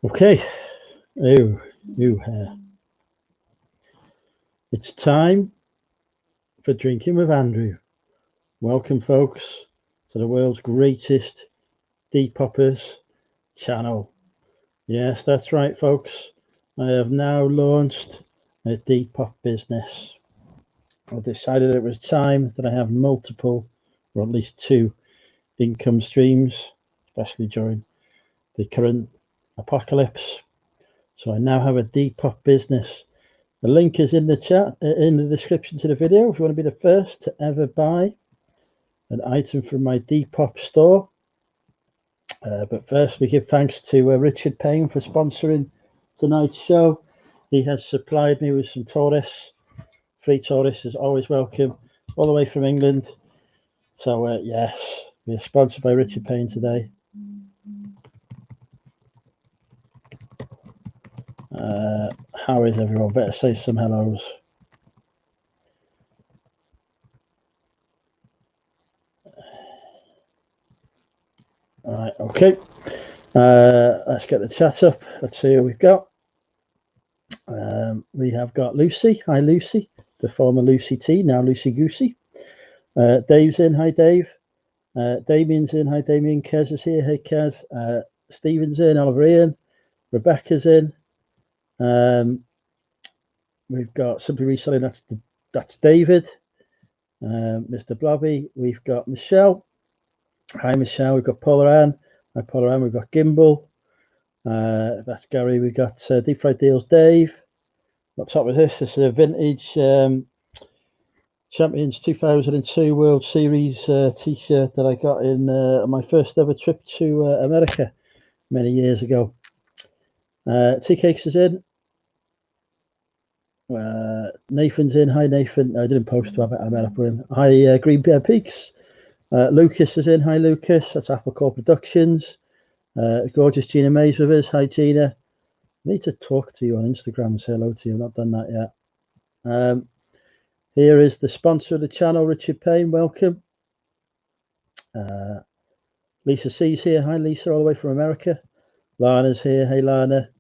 Okay, it's time for Drinking with Andrew. Welcome, folks, to the world's greatest Depoppers channel. Yes, that's right, folks. I have now launched a Depop business. I decided it was time that I have multiple, or at least two, income streams, especially during the current apocalypse. So I now have a Depop business. The link is in the chat, in the description to the video, if you want to be the first to ever buy an item from my Depop store. But first, we give thanks to Richard Payne for sponsoring tonight's show. He has supplied me with some tourists. Free tourists is always welcome, all the way from England. So, yes, we are sponsored by Richard Payne today. How is everyone? Better say some hellos. All right, okay. Let's get the chat up. Let's see who we've got. We have got Lucy. Hi, Lucy. The former Lucy T, now Lucy Goosey. Dave's in. Hi, Dave. Damien's in. Hi, Damien. Kez is here. Hey, Kez. Stephen's in. Oliver Ian. Rebecca's in. We've got Simply Reselling. That's David. Mr. Blobby. We've got Michelle. Hi, Michelle. We've got Paula Ann. Hi, Paula Ann. We've got Gimbal. That's Gary. We've got Deep Fried Deals Dave. What's up with this? This is a vintage Champions 2002 World Series t-shirt that I got in my first ever trip to America many years ago. Tea Cakes is in. Nathan's in. Hi, Nathan. I didn't post to I met up with him. Hi, Green Bear Peaks. Lucas is in. Hi, Lucas. That's Apple Core Productions. Gorgeous Gina Mays with us. Hi, Gina. I need to talk to you on Instagram and say hello to you. I've not done that yet. Here is the sponsor of the channel, Richard Payne. Welcome. Lisa C's here. Hi, Lisa, all the way from America. Lana's here. Hey, Lana.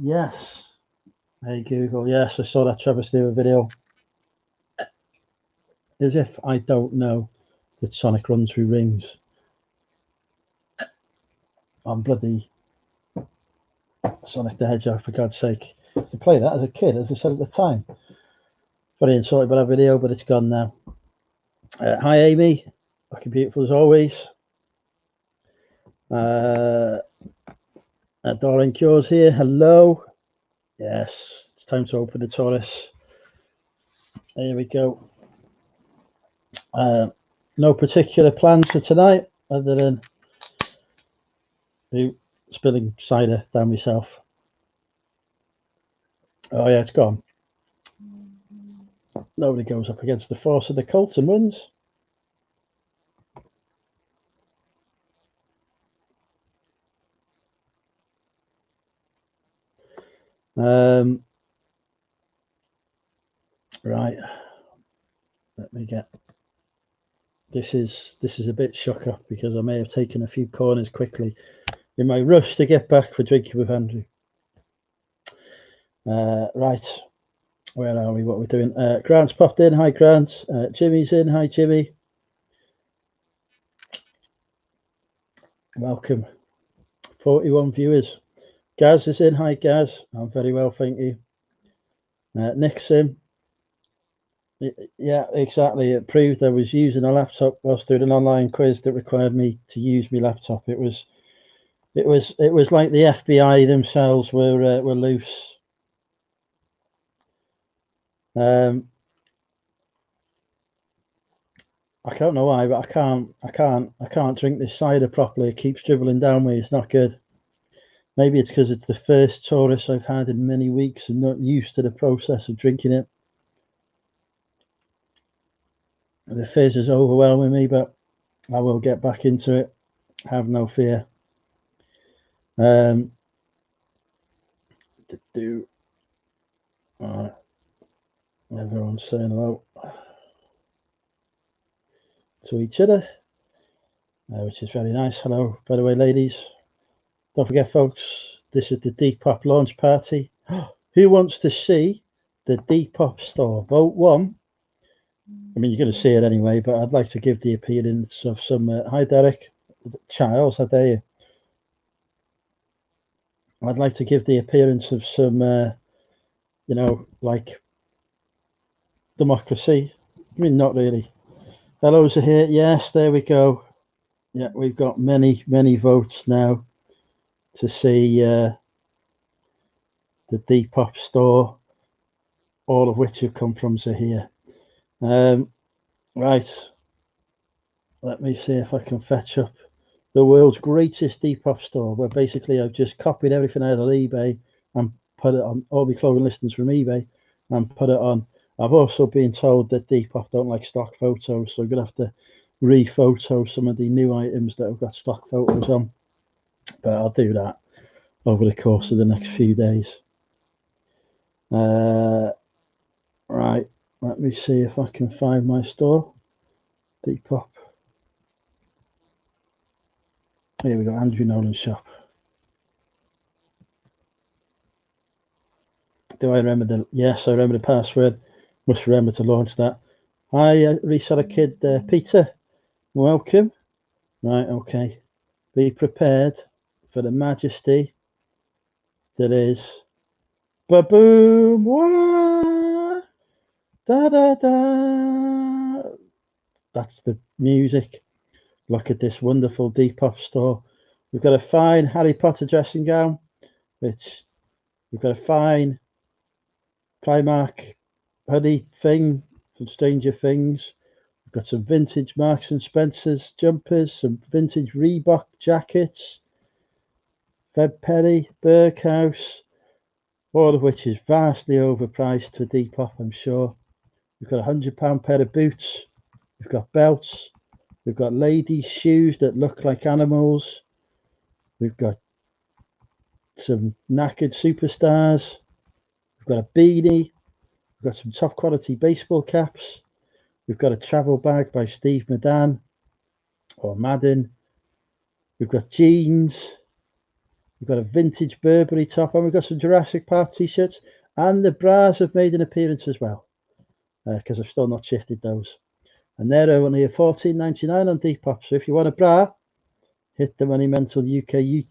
Yes. Hey, Google. Yes, I saw that Trevor Stewart video. As if I don't know that Sonic runs through rings. I'm bloody Sonic the Hedgehog, for God's sake. To play that as a kid, as I said at the time. Very insulted by that video, but it's gone now. Hi, Amy. Looking beautiful as always. Doreen Cures here. Hello. Yes, it's time to open the Taurus. Here we go. No particular plans for tonight other than spilling cider down myself. Oh yeah, it's gone. Nobody goes up against the force of the cult and wins. Right. Let me get. This is a bit shock up because I may have taken a few corners quickly in my rush to get back for Drinking with Andrew. Right. Where are we? What we're doing? Grant's popped in. Hi, Grant. Jimmy's in. Hi, Jimmy. Welcome. 41 viewers. Gaz is in. Hi, Gaz. I'm very well, thank you. Nick's in. Yeah, exactly. It proved I was using a laptop whilst doing an online quiz that required me to use my laptop. It was like the FBI themselves were loose. I don't know why, but I can't drink this cider properly. It keeps dribbling down me. It's not good. Maybe it's because it's the first Taurus I've had in many weeks and not used to the process of drinking it. The fizz is overwhelming me, but I will get back into it. Have no fear. Everyone's saying hello to each other, which is very nice. Hello, by the way, ladies. Don't forget, folks, this is the Depop launch party. Who wants to see the Depop store? Vote 1. I mean, you're going to see it anyway, but I'd like to give the appearance of some. Hi, Derek. Charles, how dare you? I'd like to give the appearance of some, you know, like democracy. I mean, not really. Hellos are here. Yes, there we go. Yeah, we've got many votes now to see the Depop store, all of which have come from Zahir. Right, let me see if I can fetch up the world's greatest Depop store, where basically I've just copied everything out of eBay and put it on all my clothing listings from eBay and put it on. I've also been told that Depop don't like stock photos, so I'm gonna have to re-photo some of the new items that have got stock photos on, but I'll do that over the course of the next few days. Right, let me see if I can find my store. Depop. Here we go, Andrew Nolan's shop. Do I remember the? Yes, I remember the password. Must remember to launch that. Hi, reseller kid, Peter. Welcome. Right, okay. Be prepared for the majesty that is. Ba-boom! Wah! Da da da. That's the music. Look at this wonderful Depop store. We've got a fine Harry Potter dressing gown, which we've got a fine Primark hoodie thing from Stranger Things. We've got some vintage Marks and Spencer's jumpers, some vintage Reebok jackets, Feb Perry, Berghaus, all of which is vastly overpriced for Depop, I'm sure. We've got £100 pair of boots. We've got belts. We've got ladies' shoes that look like animals. We've got some knackered superstars. We've got a beanie. We've got some top quality baseball caps. We've got a travel bag by Steve Madden or Madden. We've got jeans. We've got a vintage Burberry top, and we've got some Jurassic Park t-shirts. And the bras have made an appearance as well, because I've still not shifted those. And they're only $14.99 on Depop. So if you want a bra, hit the Money Mental UK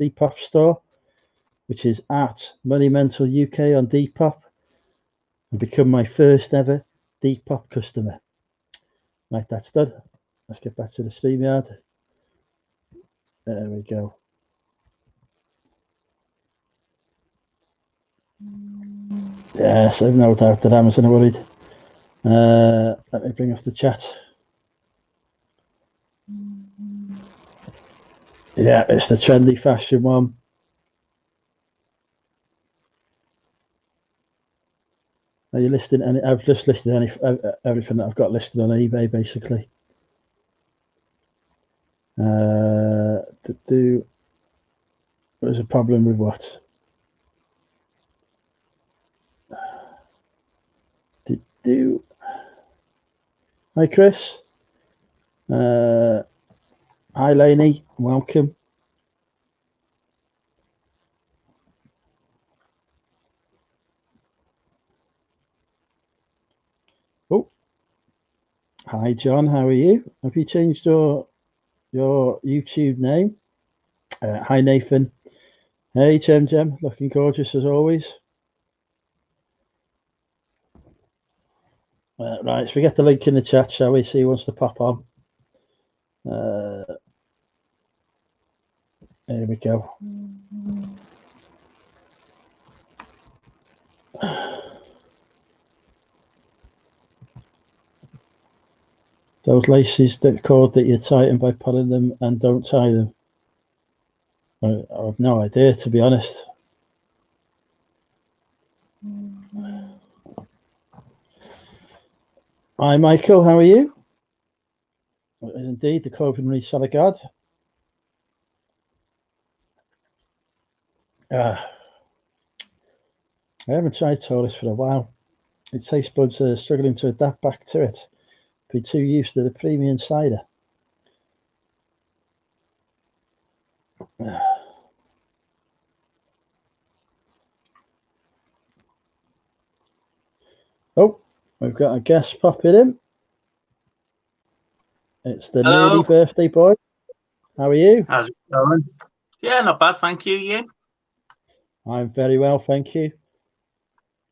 Depop store, which is at Money Mental UK on Depop, and become my first ever Depop customer. Right, that's done. Let's get back to the StreamYard. There we go. Yes, I've no doubt that Amazon are worried. Let me bring off the chat. Yeah, it's the trendy fashion one. Are you listing any? I've just listed everything that I've got listed on eBay, basically. There's a problem with what? Hi, Chris. Hi, Lainey. Welcome. Oh, hi, John. How are you? Have you changed your YouTube name? Hi, Nathan. Hey, Jem. Looking gorgeous as always. Right, so we get the link in the chat, shall we? See who wants to pop on. There we go. Those laces that cord that you tighten by pulling them and don't tie them. I have no idea, to be honest. Hi, Michael. How are you? Indeed, the clothing reseller guard. I haven't tried Taurus for a while. Its taste buds are struggling to adapt back to it. Be too used to the premium cider. got a guest popping in. It's the Hello. nearly birthday boy. How are you? How's it going? Yeah, not bad, thank you. You? I'm very well, thank you.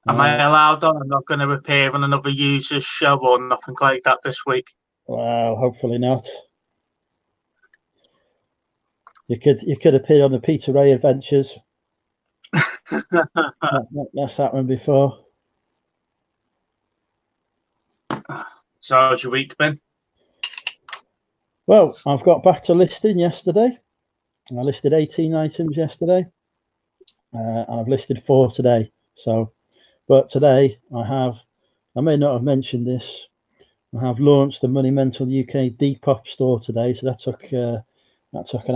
Am I allowed on? I'm not going to appear on another user's show or nothing like that this week. Well, hopefully not. You could appear on the Peter Ray Adventures. That's happened before. So how's your week been? Well, I've got back to listing yesterday. I listed 18 items yesterday, and I've listed 4 today. So, but today I may not have mentioned this. I have launched the Monumental UK Depop store today, so that took an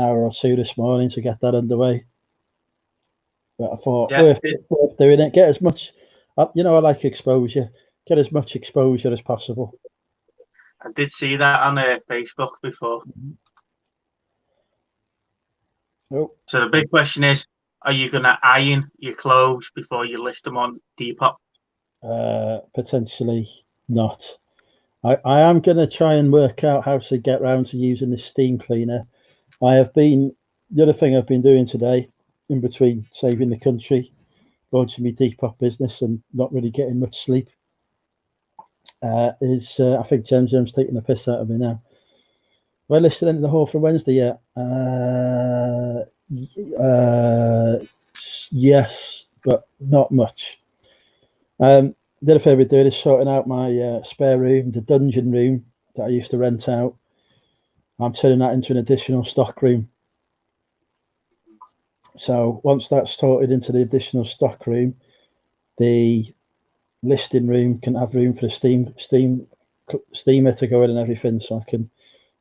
hour or 2 this morning to get that underway. But I thought worth doing it. Get as much, I like exposure. Get as much exposure as possible. I did see that on Facebook before. Oh. So the big question is, are you going to iron your clothes before you list them on Depop? Potentially not. I am going to try and work out how to get around to using this steam cleaner. The other thing I've been doing today, in between saving the country, launching my Depop business and not really getting much sleep, is I think Jem's taking the piss out of me now. Have I listed into the hall for Wednesday yet? Yes, but not much. The other thing we're doing is sorting out my spare room, the dungeon room that I used to rent out. I'm turning that into an additional stock room. So once that's sorted into the additional stock room, the listing room can have room for the steamer to go in and everything, so I can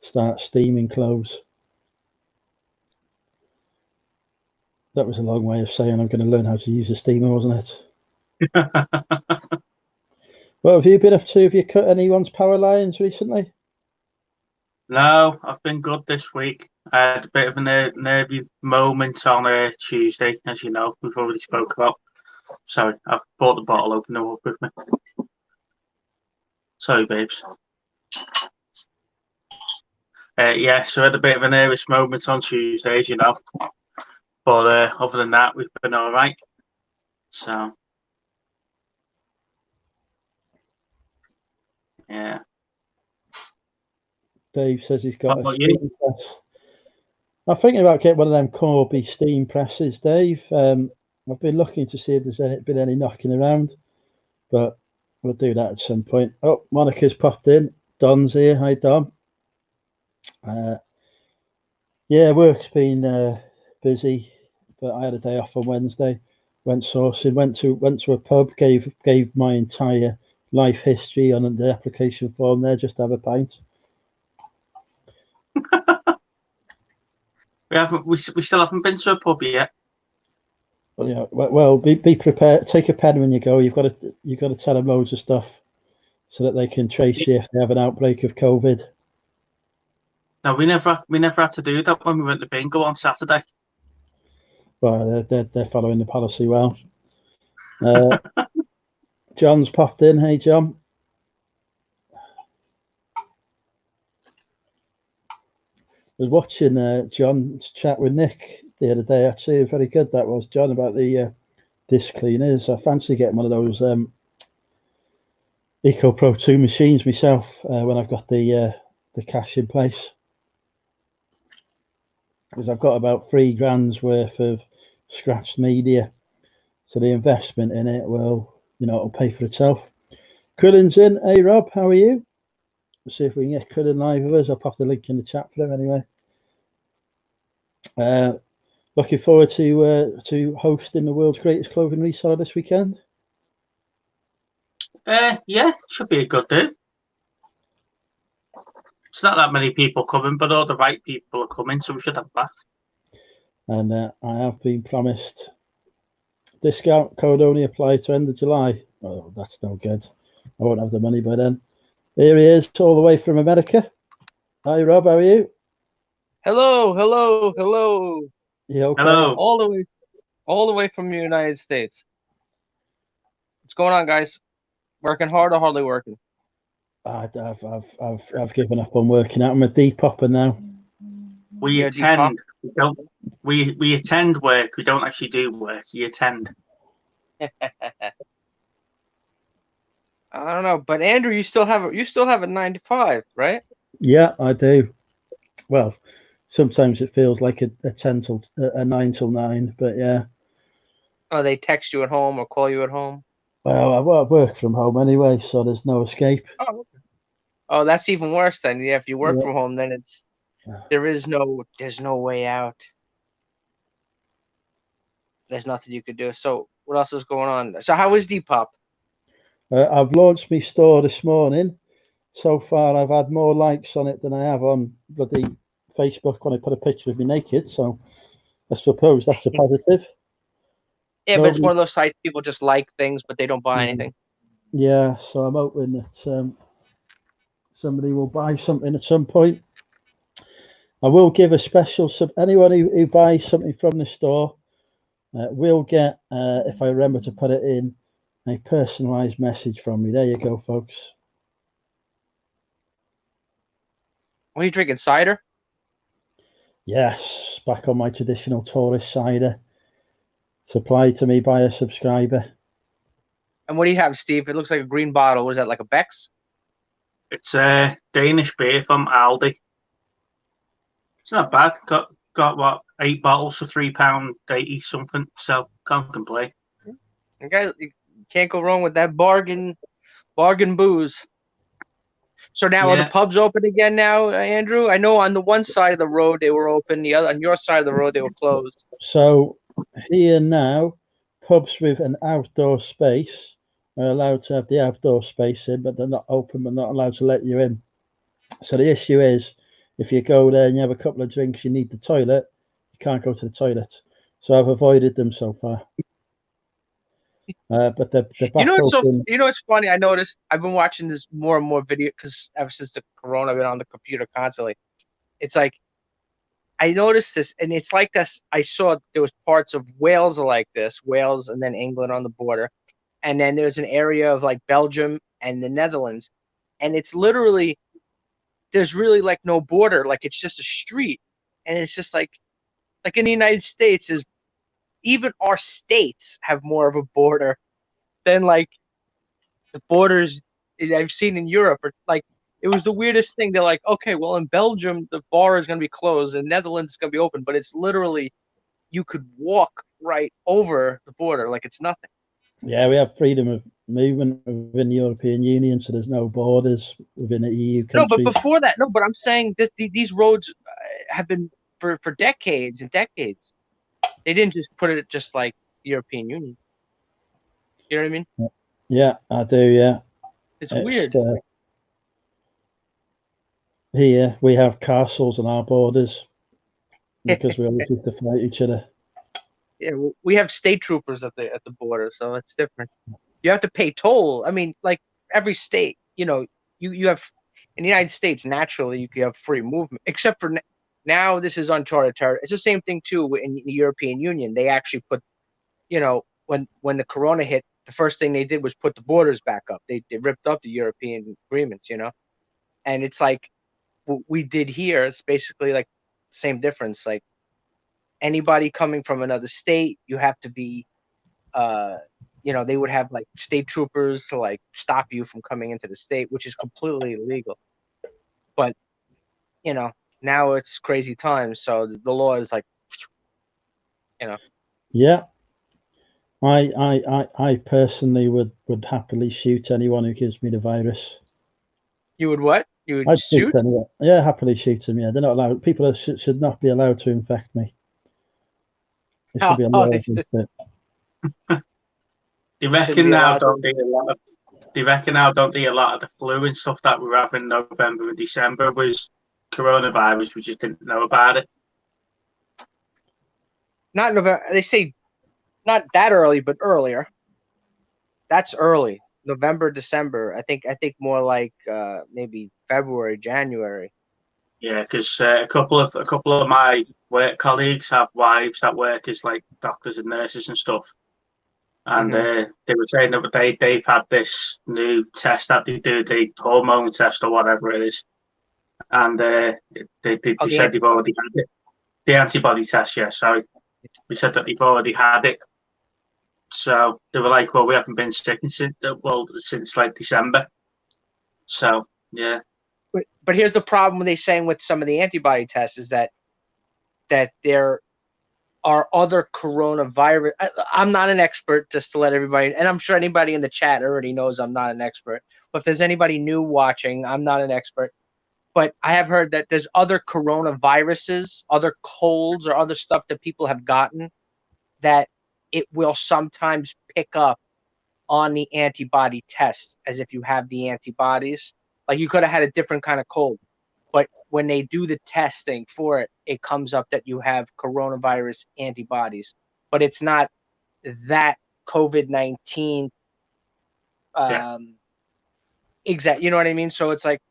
start steaming clothes. That was a long way of saying I'm going to learn how to use a steamer, wasn't it? What have you been up to? Have you cut anyone's power lines recently? No, I've been good this week. I had a bit of a nervy moment on Tuesday, as you know, we've already spoke about. So I've brought the bottle opener up with me. Sorry, babes. Yeah, so I had a bit of a nervous moment on Tuesday, as you know. But other than that, we've been all right. So, yeah. Dave says he's got What a steam press. I'm thinking about getting one of them Corby steam presses, Dave. I've been looking to see if there's been any knocking around, but we'll do that at some point. Oh, Monica's popped in. Don's here. Hi, Don. Yeah, work's been busy, but I had a day off on Wednesday. Went sourcing. Went to a pub. Gave my entire life history on the application form there. Just to have a pint. We still haven't been to a pub yet. Well, be prepared. Take a pen when you go. You've got to tell them loads of stuff so that they can trace you if they have an outbreak of COVID. No, we never had to do that when we went to bingo on Saturday. Well, they're following the policy well. John's popped in. Hey, John. I was watching John's chat with Nick the other day. Actually, very good that was, John, about the disc cleaners. I fancy getting one of those Eco Pro 2 machines myself when I've got the cash in place, because I've got about $3,000 worth of scratched media, so the investment in it will, it'll pay for itself. Krillin's in. Hey, Rob, how are you? Let's see if we can get Krillin live with us. I'll pop the link in the chat for him anyway. Looking forward to hosting the world's greatest clothing reseller this weekend. Yeah, should be a good day. It's not that many people coming, but all the right people are coming, so we should have that. And I have been promised discount code only apply to end of July. Oh, that's no good. I won't have the money by then. Here he is, all the way from America. Hi, Rob. How are you? Hello. You okay? Hello. All the way from the United States. What's going on, guys? Working hard or hardly working? I've given up on working out. I'm a Depopper now. We Yeah, attend. We don't. We attend work. We don't actually do work. You attend. I don't know, but Andrew, you still have a 9 to 5, right? Yeah, I do. Well, sometimes it feels like a 9 till 9, but yeah. Oh, they text you at home or call you at home. Well, I work from home anyway, so there's no escape. Oh, okay. Oh, that's even worse then. Yeah, if you work from home, then there's no way out. There's nothing you could do. So what else is going on? So how is Depop? I've launched my store this morning. So far, I've had more likes on it than I have on bloody Facebook when I put a picture of me naked. So I suppose that's a positive. Yeah, but it's one of those sites people just like things, but they don't buy anything. Yeah, so I'm hoping that somebody will buy something at some point. I will give a special anyone who buys something from the store will get, if I remember to put it in, a personalised message from me. There you go, folks. What are you drinking? Cider? Yes, back on my traditional tourist cider, supplied to me by a subscriber. And what do you have, Steve? It looks like a green bottle. What is that, like a Beck's? It's a Danish beer from Aldi. It's not bad. Got what, 8 bottles for £3.80 something. So can't complain. Okay, you can't go wrong with that bargain booze. So now are the pubs open again now, Andrew? I know on the one side of the road they were open, the other on your side of the road they were closed. So here now, pubs with an outdoor space are allowed to have the outdoor space in, but they're not open, but not allowed to let you in. So the issue is, if you go there and you have a couple of drinks, you need the toilet, you can't go to the toilet. So I've avoided them so far. But they're back open. You know what's funny? I noticed I've been watching this more and more video because ever since the corona, I've been on the computer constantly. It's like I noticed this, and it's like this. I saw there was parts of Wales are like this, Wales, and then England on the border, and then there's an area of like Belgium and the Netherlands, and it's literally there's really like no border, like it's just a street, and it's just like in the United States is even our states have more of a border than like the borders I've seen in Europe. Or like it was the weirdest thing. They're like, okay, well in Belgium the bar is going to be closed, and Netherlands is going to be open, but it's literally you could walk right over the border like it's nothing. Yeah, we have freedom of movement within the European Union, so there's no borders within the EU countries. No, but before that, no, but I'm saying these roads have been for decades and decades. They didn't just put it just like the European Union. You know what I mean? Yeah, I do. Yeah, it's weird. Here we have castles on our borders because we always used to fight each other. Yeah, we have state troopers at the border, so it's different. You have to pay toll. I mean, like every state, you know, you have in the United States naturally you can have free movement, except for now this is uncharted territory. It's the same thing too in the European Union. They actually put, you know, when the corona hit, the first thing they did was put the borders back up. They ripped up the European agreements, you know, and it's like what we did here. It's basically like same difference. Like anybody coming from another state, you have to be, you know, they would have like state troopers to like stop you from coming into the state, which is completely illegal. But you know, now it's crazy times, so the law is like, you know. Yeah, I personally would happily shoot anyone who gives me the virus. You would what? You would I'd shoot? anyone. Yeah, happily shoot them. Yeah, they're not allowed. People should not be allowed to infect me. It should be a law against it. Do you reckon now don't they a lot of? Do you reckon now don't they a lot of the flu and stuff that we were having in November and December was coronavirus? We just didn't know about it. Not November. They say not that early, but earlier. That's early. November, December. I think more like maybe February, January. Yeah, because a couple of my work colleagues have wives that work as like doctors and nurses and stuff, And they were saying that they've had this new test that they do, the hormone test or whatever it is. And they said they've already had it. The antibody test, yeah, sorry. They said that they've already had it. So they were like, well, we haven't been sick since like December. So, yeah. But here's the problem they're saying with some of the antibody tests is that there are other coronavirus. I'm not an expert, just to let everybody, and I'm sure anybody in the chat already knows I'm not an expert. But if there's anybody new watching, I'm not an expert. But I have heard that there's other coronaviruses, other colds, or other stuff that people have gotten that it will sometimes pick up on the antibody tests as if you have the antibodies. Like you could have had a different kind of cold. But when they do the testing for it, it comes up that you have coronavirus antibodies. But it's not that COVID-19 exact, you know what I mean? So it's like,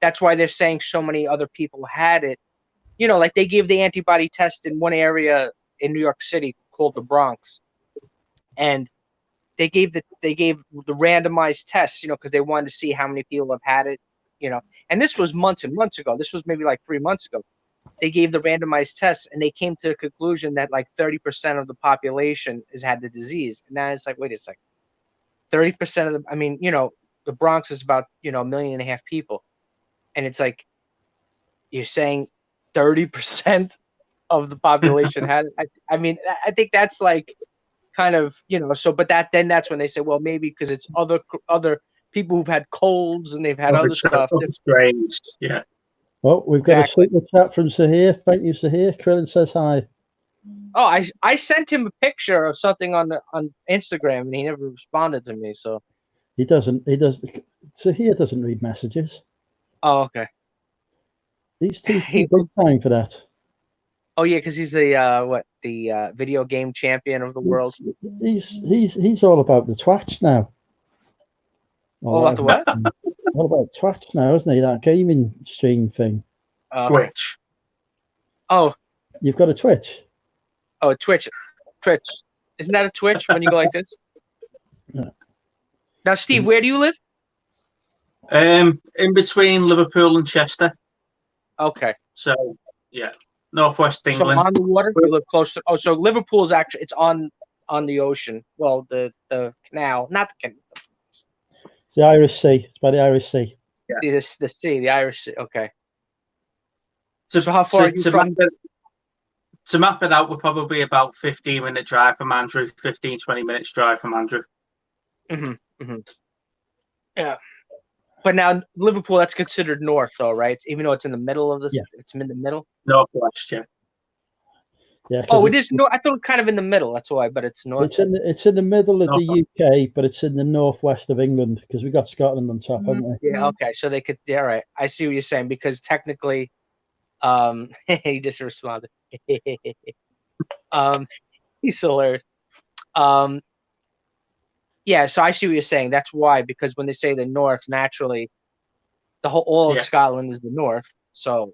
that's why they're saying so many other people had it. You know, like they gave the antibody test in one area in New York City called the Bronx. And they gave the randomized tests, you know, because they wanted to see how many people have had it, you know. And this was months and months ago. This was maybe like 3 months ago. They gave the randomized tests, and they came to the conclusion that like 30% of the population has had the disease. And now it's like, wait a second, 30% of the, I mean, you know, the Bronx is about, you know, 1.5 million people, and it's like you're saying 30% of the population had it. I mean, I think that's like kind of, you know, so, but that's when they say, well, maybe because it's other people who've had colds and they've had other stuff. Strange, yeah. Oh, we've got a super chat from Sahir. Thank you, Sahir. Krillin says hi. Oh, I sent him a picture of something on Instagram and he never responded to me. So he doesn't. Sahir doesn't read messages. Oh, okay. He's too big time for that. Oh yeah, because he's the video game champion of the world. He's all about the twatch now. All about the what? All about twatch now, isn't he? That gaming stream thing. Twitch. Oh. You've got a Twitch. Oh, Twitch. Isn't that a Twitch when you go like this? Yeah. Now, Steve, where do you live? In between Liverpool and Chester. Okay. So yeah, northwest England. So on the water, you live close to. Oh, so Liverpool's actually it's on the ocean. Well, the canal, not the canal. It's the Irish Sea. It's by the Irish Sea. Yeah. The sea, the Irish Sea. Okay. So how far are you from? To map it out, we're probably about 15-minute drive from Andrew, 15, 20 minutes drive from Andrew. Yeah. But now Liverpool, that's considered north, though, right? Even though it's in the middle of this, it's in the middle. Northwest, yeah. Yeah. Oh, it is. No, I thought it kind of in the middle. That's why, but it's north. It's in the middle of the UK, but it's in the northwest of England because we got Scotland on top, haven't we? Yeah. Okay. So they could. Yeah. Right. I see what you're saying because technically, he just responded. He's hilarious. Yeah. So I see what you're saying. That's why, because when they say the north, naturally, all of Scotland is the north. So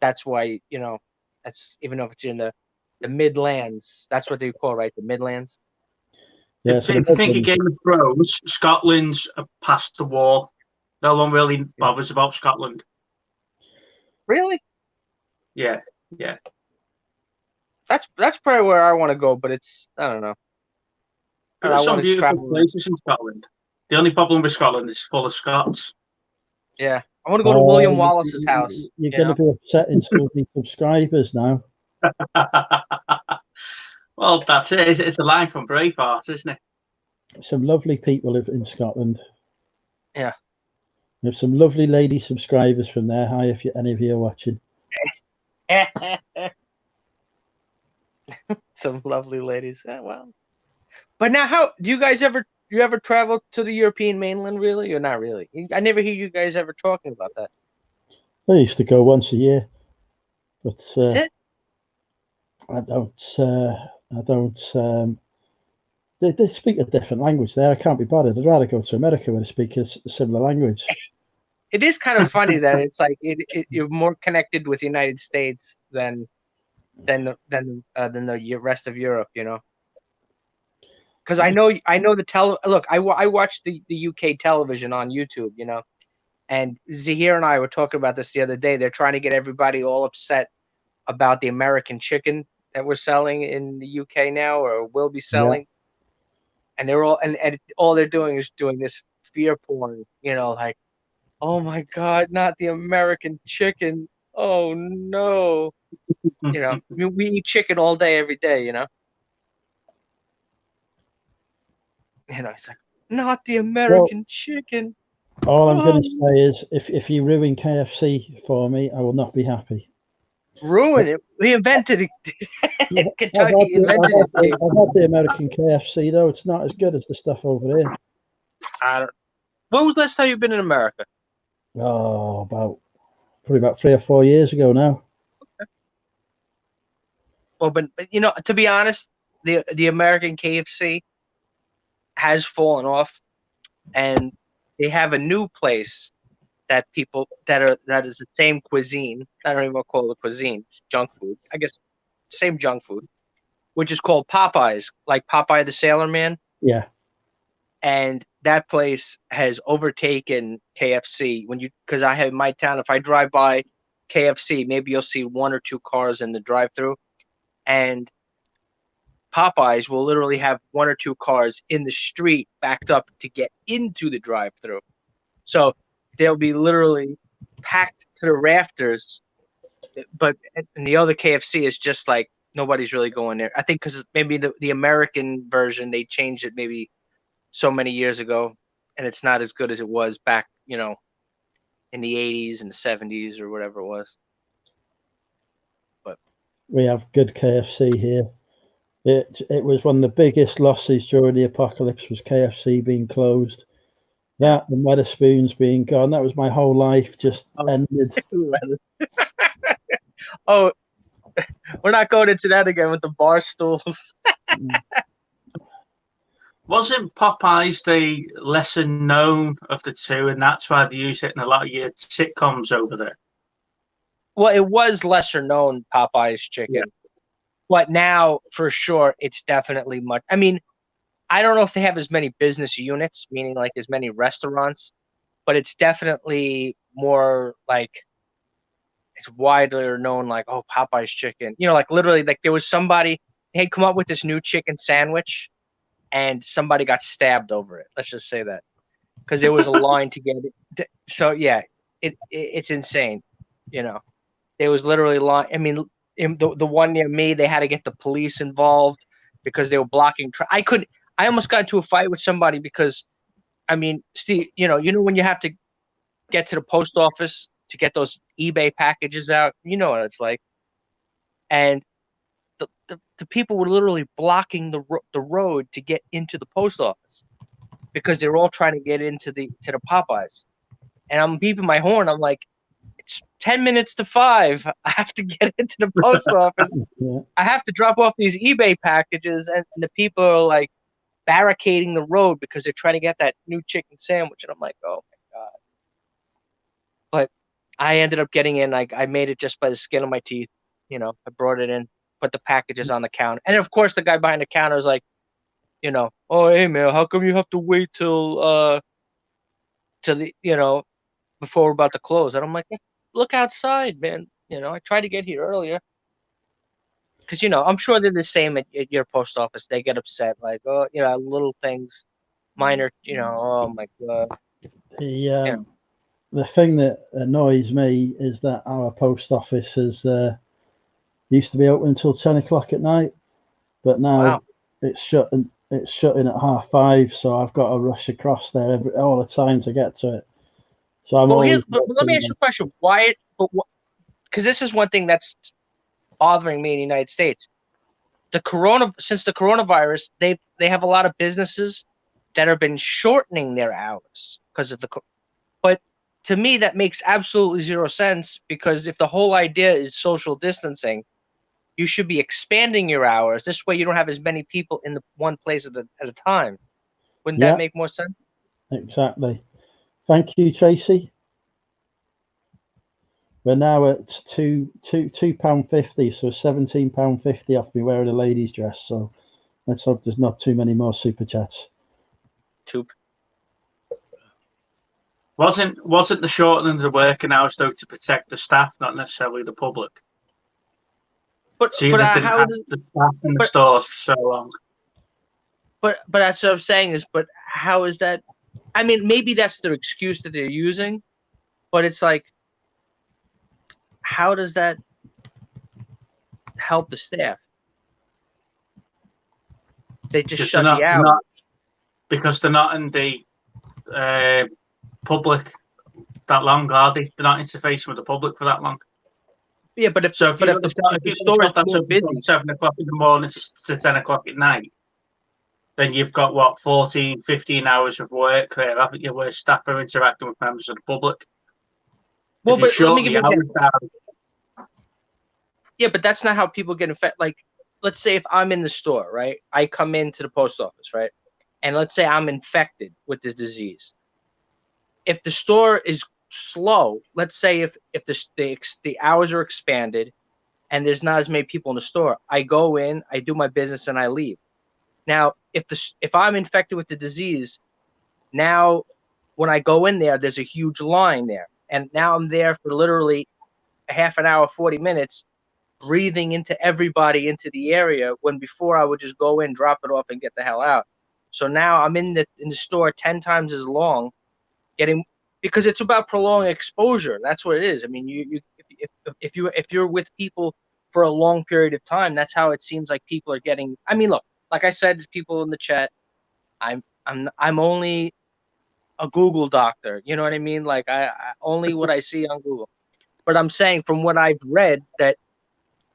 that's why, you know, that's even though it's in the Midlands, that's what they call, right? The Midlands. Yeah, if you think of Game of Thrones, Scotland's past the wall. No one really bothers about Scotland. Really? Yeah. That's probably where I want to go, but it's, I don't know. There's some beautiful places in Scotland. The only problem with Scotland is full of Scots. Yeah. I want to go to William Wallace's house. You're going to be upsetting some of the subscribers now. Well, that's it. It's a line from Braveheart, isn't it? Some lovely people live in Scotland. Yeah. We have some lovely lady subscribers from there. Hi, if any of you are watching. Some lovely ladies. Well, but now, how do you guys ever travel to the European mainland, really, or not really? I never hear you guys ever talking about that. I used to go once a year, but that's it. I don't. They speak a different language there. I can't be bothered. I'd rather go to America where they speak a similar language. It is kind of funny that it's like you're more connected with the United States than the rest of Europe, you know. because I know the look. I watched the UK television on YouTube, you know, and Zahir and I were talking about this the other day. They're trying to get everybody all upset about the American chicken that we're selling in the UK now, or will be selling. And they're and all they're doing is doing this fear porn, you know, like, oh my God, not the American chicken. Oh no. You know, we eat chicken all day, every day, you know. You know, it's like, not the American chicken. All I'm going to say is, if you ruin KFC for me, I will not be happy. Ruin it. We invented it. Kentucky invented it. I've had the American KFC though. It's not as good as the stuff over here. When was the last time you've been in America? Oh, probably about 3 or 4 years ago now. Okay. Well, but you know, to be honest, the American KFC has fallen off, and they have a new place that people that is the same cuisine. I don't even want to call it cuisine. It's junk food. I guess same junk food, which is called Popeyes, like Popeye the Sailor Man. Yeah. And that place has overtaken KFC because I have in my town, if I drive by KFC, maybe you'll see 1 or 2 cars in the drive-through, and Popeyes will literally have 1 or 2 cars in the street backed up to get into the drive-through. So they'll be literally packed to the rafters, but and the other KFC is just like nobody's really going there. I think because maybe the American version, they changed it maybe so many years ago, and it's not as good as it was back, you know, in the 80s and the 70s or whatever it was. But we have good KFC here. It was one of the biggest losses during the apocalypse was KFC being closed. That and Wetherspoons being gone. That was my whole life just ended. Oh, we're not going into that again with the bar stools. Wasn't Popeyes the lesser known of the two, and that's why they use it in a lot of your sitcoms over there? Well, it was lesser known, Popeyes chicken. Yeah. But now, for sure, it's definitely much. I mean, I don't know if they have as many business units, meaning like as many restaurants, but it's definitely more like it's widely known, like, oh, Popeyes chicken. You know, like literally, like there was somebody, they had come up with this new chicken sandwich, and somebody got stabbed over it. Let's just say that, because there was a line to get it. So yeah, it's insane. You know, there was literally line. I mean, in the one near me, they had to get the police involved because they were blocking. I almost got into a fight with somebody because, I mean, Steve, you know when you have to get to the post office to get those eBay packages out, you know what it's like, and the people were literally blocking the road to get into the post office because they were all trying to get into the Popeyes, and I'm beeping my horn. I'm like, it's 10 minutes to 5. I have to get into the post office. Yeah. I have to drop off these eBay packages, and the people are like barricading the road because they're trying to get that new chicken sandwich. And I'm like, oh my God. But I ended up getting in. Like, I made it just by the skin of my teeth. You know, I brought it in, put the packages on the counter. And of course, the guy behind the counter was like, you know, oh, hey, man, how come you have to wait till the, you know, before we're about to close? And I'm like, look outside, man. You know, I tried to get here earlier. Because, you know, I'm sure they're the same at your post office. They get upset, like, oh, you know, little things, minor, you know, oh my God. The thing that annoys me is that our post office is used to be open until 10 o'clock at night, but now it's shutting at 5:30. So I've got to rush across there all the time to get to it. So I'm always. But let me ask you a question. Why? Because this is one thing that's bothering me in the United States. Since the coronavirus, they have a lot of businesses that have been shortening their hours because of but to me that makes absolutely zero sense, because if the whole idea is social distancing, you should be expanding your hours. This way you don't have as many people in the one place at a time. Wouldn't that make more sense? Exactly. Thank you, Tracy. We're now at £2.50, so £17.50 off me wearing a lady's dress. So Let's hope there's not too many more super chats. Wasn't the shortening of the working hours though to protect the staff, not necessarily the public? But So you just didn't have the staff in the stores for so long. But that's what I'm saying is, but how is that? I mean, maybe that's the excuse that they're using, but it's like, how does that help the staff? They just shut the hours. Because they're not in the public that long, are they? They're not interfacing with the public for that long. Yeah, but if the store is more busy, 7 o'clock in the morning to 10 o'clock at night, then you've got what 14, 15 hours of work there, haven't you? Where staff are interacting with members of the public. Well, but let me give you an example. Yeah, but that's not how people get infected. Like, let's say if I'm in the store, right? I come into the post office, right? And let's say I'm infected with this disease. If the store is slow, let's say if the hours are expanded and there's not as many people in the store, I go in, I do my business, and I leave. Now, if I'm infected with the disease, now when I go in there, there's a huge line there, and now I'm there for literally a half an hour, 40 minutes, breathing into everybody into the area, when before I would just go in, drop it off, and get the hell out. So now I'm in the store 10 times as long, because it's about prolonged exposure. That's what it is. I mean, if you're with people for a long period of time, that's how it seems like people are getting. I mean, look, like I said to people in the chat, I'm only a Google doctor. You know what I mean? Like I only what I see on Google. But I'm saying from what I've read that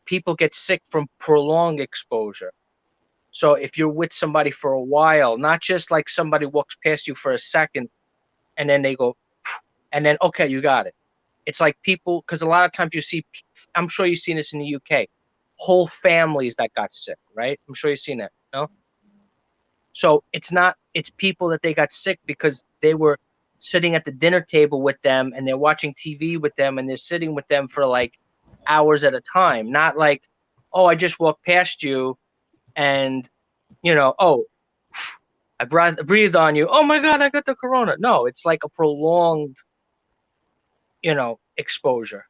people get sick from prolonged exposure. So if you're with somebody for a while, not just like somebody walks past you for a second and then they go, and then, okay, you got it. It's like people, because a lot of times you see, I'm sure you've seen this in the UK, whole families that got sick, right? I'm sure you've seen that, no? So it's people that they got sick because they were sitting at the dinner table with them and they're watching TV with them and they're sitting with them for like hours at a time. Not like, oh, I just walked past you and, oh, I breathed on you. Oh my God, I got the corona. No, it's like a prolonged, exposure.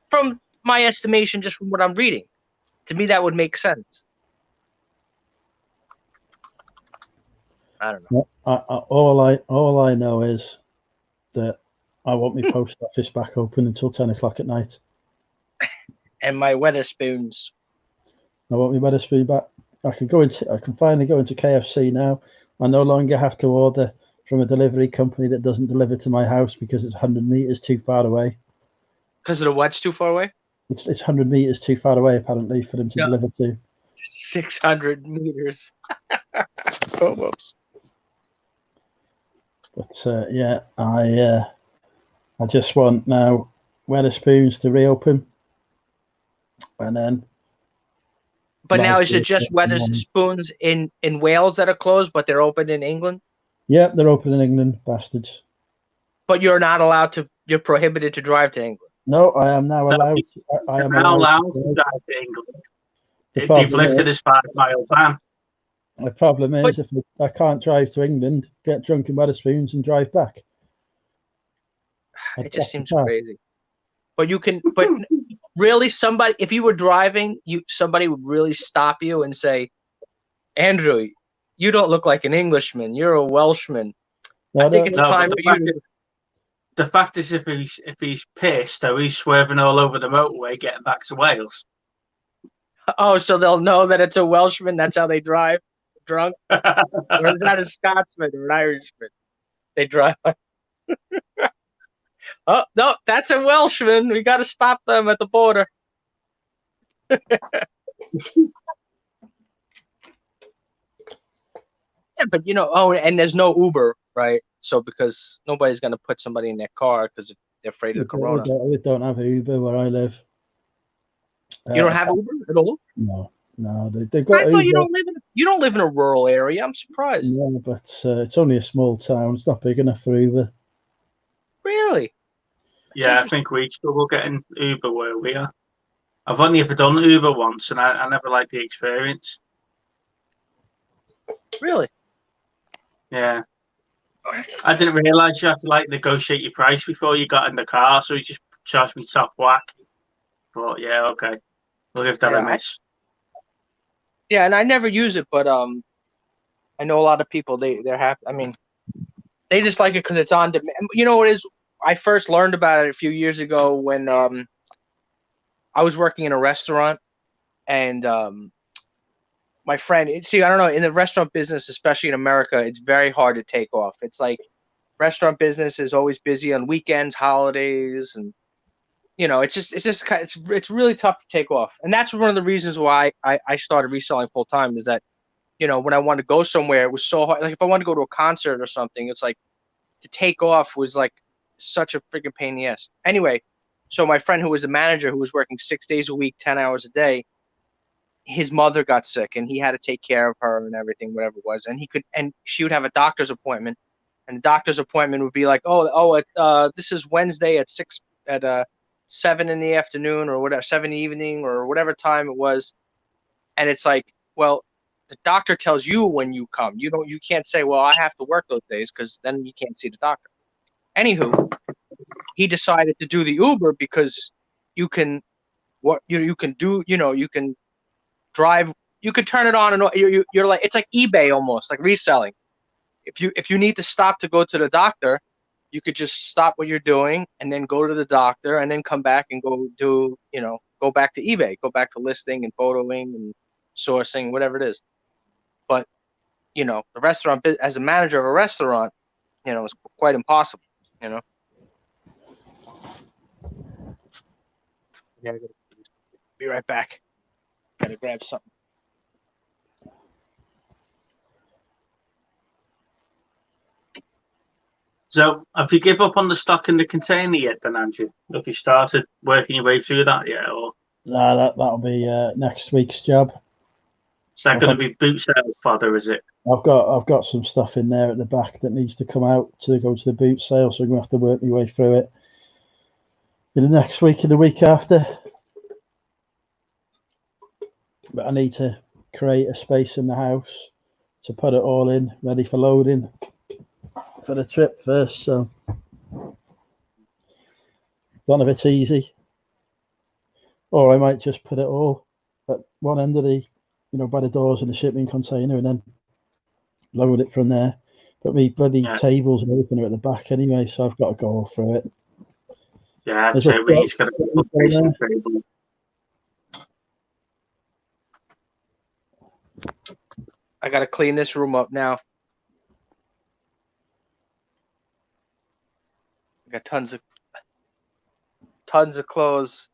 From my estimation, just from what I'm reading, to me that would make sense. I don't know. All I know is that I want my post office back open until 10 o'clock at night. And my Wetherspoons. I want my Wetherspoon back. I can finally go into KFC now. I no longer have to order from a delivery company that doesn't deliver to my house because it's 100 meters too far away. Because of the what's too far away? It's 100 meters too far away, apparently, for them to deliver to. 600 meters. Oh, whoops. But yeah, I just want now Wetherspoons to reopen, and then. But now is it just Wetherspoons in Wales that are closed, but they're open in England? Yeah, they're open in England, bastards. But you're not allowed to. You're prohibited to drive to England. No, I am now allowed. I am now allowed to drive to England. They've lifted this 5-mile ban. The problem is, if I can't drive to England, get drunk in Wetherspoons and drive back. It just seems crazy. But you can. But really, somebody, if you were driving, somebody would really stop you and say, "Andrew, you don't look like an Englishman. You're a Welshman." I think it's time for you. The fact is, if he's pissed, or he's swerving all over the motorway getting back to Wales. Oh, so they'll know that it's a Welshman. That's how they drive, drunk. Or is that a Scotsman or an Irishman? They drive. Oh no, that's a Welshman. We got to stop them at the border. Yeah, but and there's no Uber, right? So because nobody's gonna put somebody in their car because they're afraid of the corona. We don't have Uber where I live. You don't have Uber at all? No, they've got. I thought you don't live in a rural area. I'm surprised. No, but it's only a small town. It's not big enough for Uber. Really? Yeah, I think we struggle getting Uber where we are. I've only ever done Uber once, and I never liked the experience. Really? Yeah. I didn't realise you had to like negotiate your price before you got in the car, so he just charged me top whack. But yeah, okay, we'll give that a miss. Yeah, and I never use it, but I know a lot of people they're happy. I mean, they just like it because it's on demand. You know what it is? I first learned about it a few years ago when I was working in a restaurant, and my friend. See, I don't know, in the restaurant business, especially in America, it's very hard to take off. It's like restaurant business is always busy on weekends, holidays, and it's really tough to take off. And that's one of the reasons why I started reselling full time is that, when I wanted to go somewhere, it was so hard. Like if I wanted to go to a concert or something, it's like to take off was like such a freaking pain in the ass. Anyway, so my friend who was a manager who was working 6 days a week, 10 hours a day, his mother got sick and he had to take care of her and everything, whatever it was. And she would have a doctor's appointment, and the doctor's appointment would be like, this is Wednesday at 7 in the afternoon or whatever, 7 in the evening or whatever time it was. And it's like, well, the doctor tells you when you come. You can't say, well, I have to work those days, because then you can't see the doctor. Anywho, he decided to do the Uber because you can drive, you can turn it on and you're like, it's like eBay almost, like reselling. If you need to stop to go to the doctor, you could just stop what you're doing and then go to the doctor and then come back and go back to eBay, go back to listing and photoing and sourcing, whatever it is. But, the restaurant, as a manager of a restaurant, it's quite impossible, Yeah, be right back. Gotta grab something. So, have you give up on the stock in the container yet, then, Andrew? Have you started working your way through that yet, or No, that'll be next week's job. is that going to be boot sale fodder? Is it? I've got some stuff in there at the back that needs to come out to go to the boot sale, so I'm gonna have to work my way through it in the next week and the week after. But I need to create a space in the house to put it all in, ready for loading for the trip first. So none of it's easy. Or I might just put it all at one end of the, by the doors in the shipping container and then load it from there. But me bloody tables and everything are at the back anyway, so I've got to go all through it. Yeah, I'd say he's got a place to table. I gotta clean this room up now. I got tons of clothes.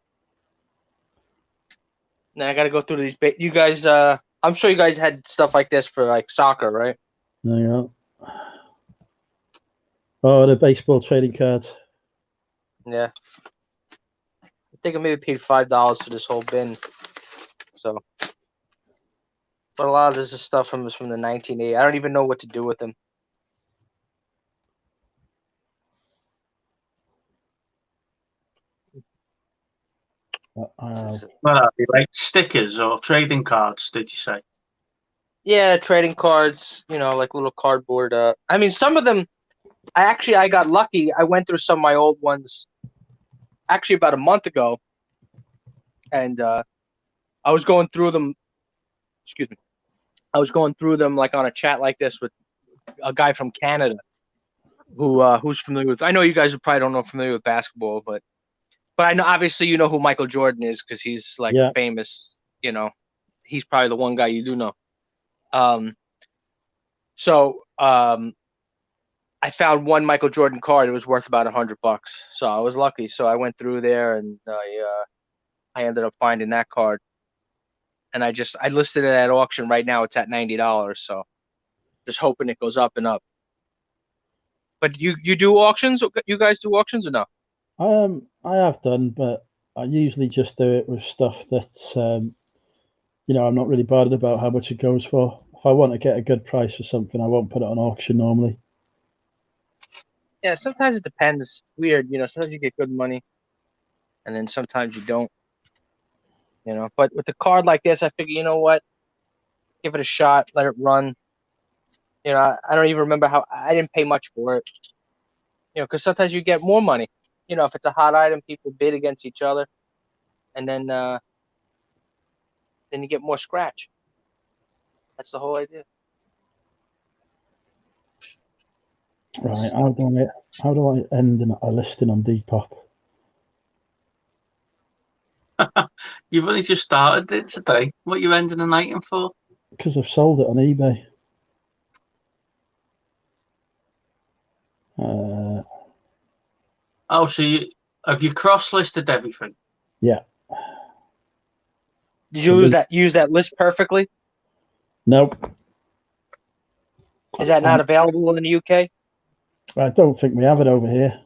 Then I gotta go through these. You guys, I'm sure you guys had stuff like this for like soccer, right? There you go. Oh, the baseball trading cards. Yeah. I think I maybe paid $5 for this whole bin. So, but a lot of this is stuff from the 1980s. I don't even know what to do with them. Well, like stickers or trading cards, did you say? Yeah, trading cards, like little cardboard. I mean, some of them, I got lucky. I went through some of my old ones actually about a month ago, and I was going through them. Excuse me. I was going through them like on a chat like this with a guy from Canada who's familiar with. I know you guys are probably don't know familiar with basketball, but I know obviously you know who Michael Jordan is because he's like famous. He's probably the one guy you do know. So I found one Michael Jordan card. It was worth about $100. So I was lucky. So I went through there and I ended up finding that card. And I listed it at auction. Right now it's at $90. So just hoping it goes up and up. But you do auctions? You guys do auctions or no? I have done, but I usually just do it with stuff that I'm not really bothered about how much it goes for. If I want to get a good price for something, I won't put it on auction normally. Yeah, sometimes it depends. Weird, sometimes you get good money, and then sometimes you don't. But with a card like this, I figure, you know what? Give it a shot, let it run. You know, I don't even remember how I didn't pay much for it. You know, because sometimes you get more money. You know, if it's a hot item, people bid against each other, and then you get more scratch. That's the whole idea. Right. How do I end a listing on Depop? You've only just started it today. What are you ending an item for? Because I've sold it on eBay. Oh, so have you cross-listed everything? Yeah. Did you use that list perfectly? Nope. Is that not available in the UK? I don't think we have it over here.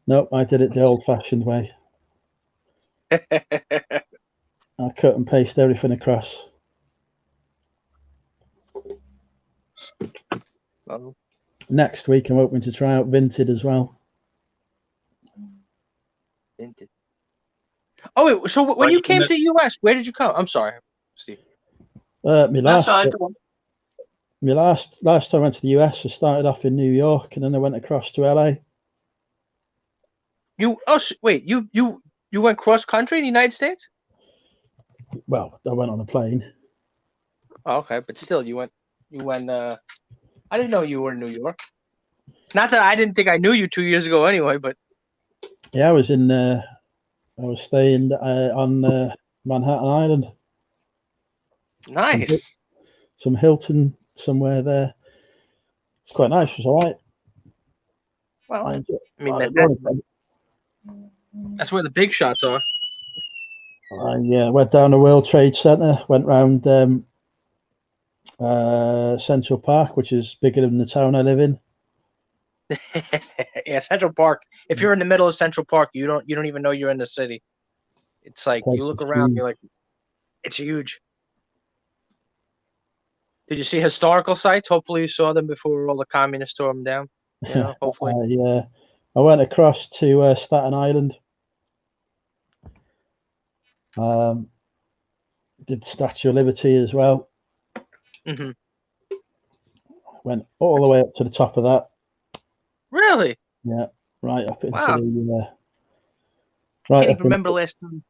Nope. I did it the old-fashioned way. I cut and paste everything across. Oh. Next week, I'm hoping to try out Vinted as well. Vinted. Oh, wait, so when you came to the US, where did you come? I'm sorry, Steve. My last time I went to the US, I started off in New York, and then I went across to LA. Wait, you went cross country in the United States? Well, I went on a plane. Oh, okay, but still, you went. I didn't know you were in New York. Not that I didn't think I knew you 2 years ago, anyway. But Yeah, I was staying on Manhattan Island. Nice. Some Hilton somewhere there. It's quite nice. It was all right. Well, I mean, that's where the big shots are. I went down the World Trade Center, went round Central Park, which is bigger than the town I live in. Yeah, Central Park. If you're in the middle of Central Park, you don't even know you're in the city. It's like you look around, you're like, it's huge. Did you see historical sites? Hopefully, you saw them before all the communists tore them down. You know, hopefully. I went across to Staten Island. Did Statue of Liberty as well. Mm-hmm. Went all the way up to the top of that. Really? Yeah, right up into the. Right. I can't even remember last time.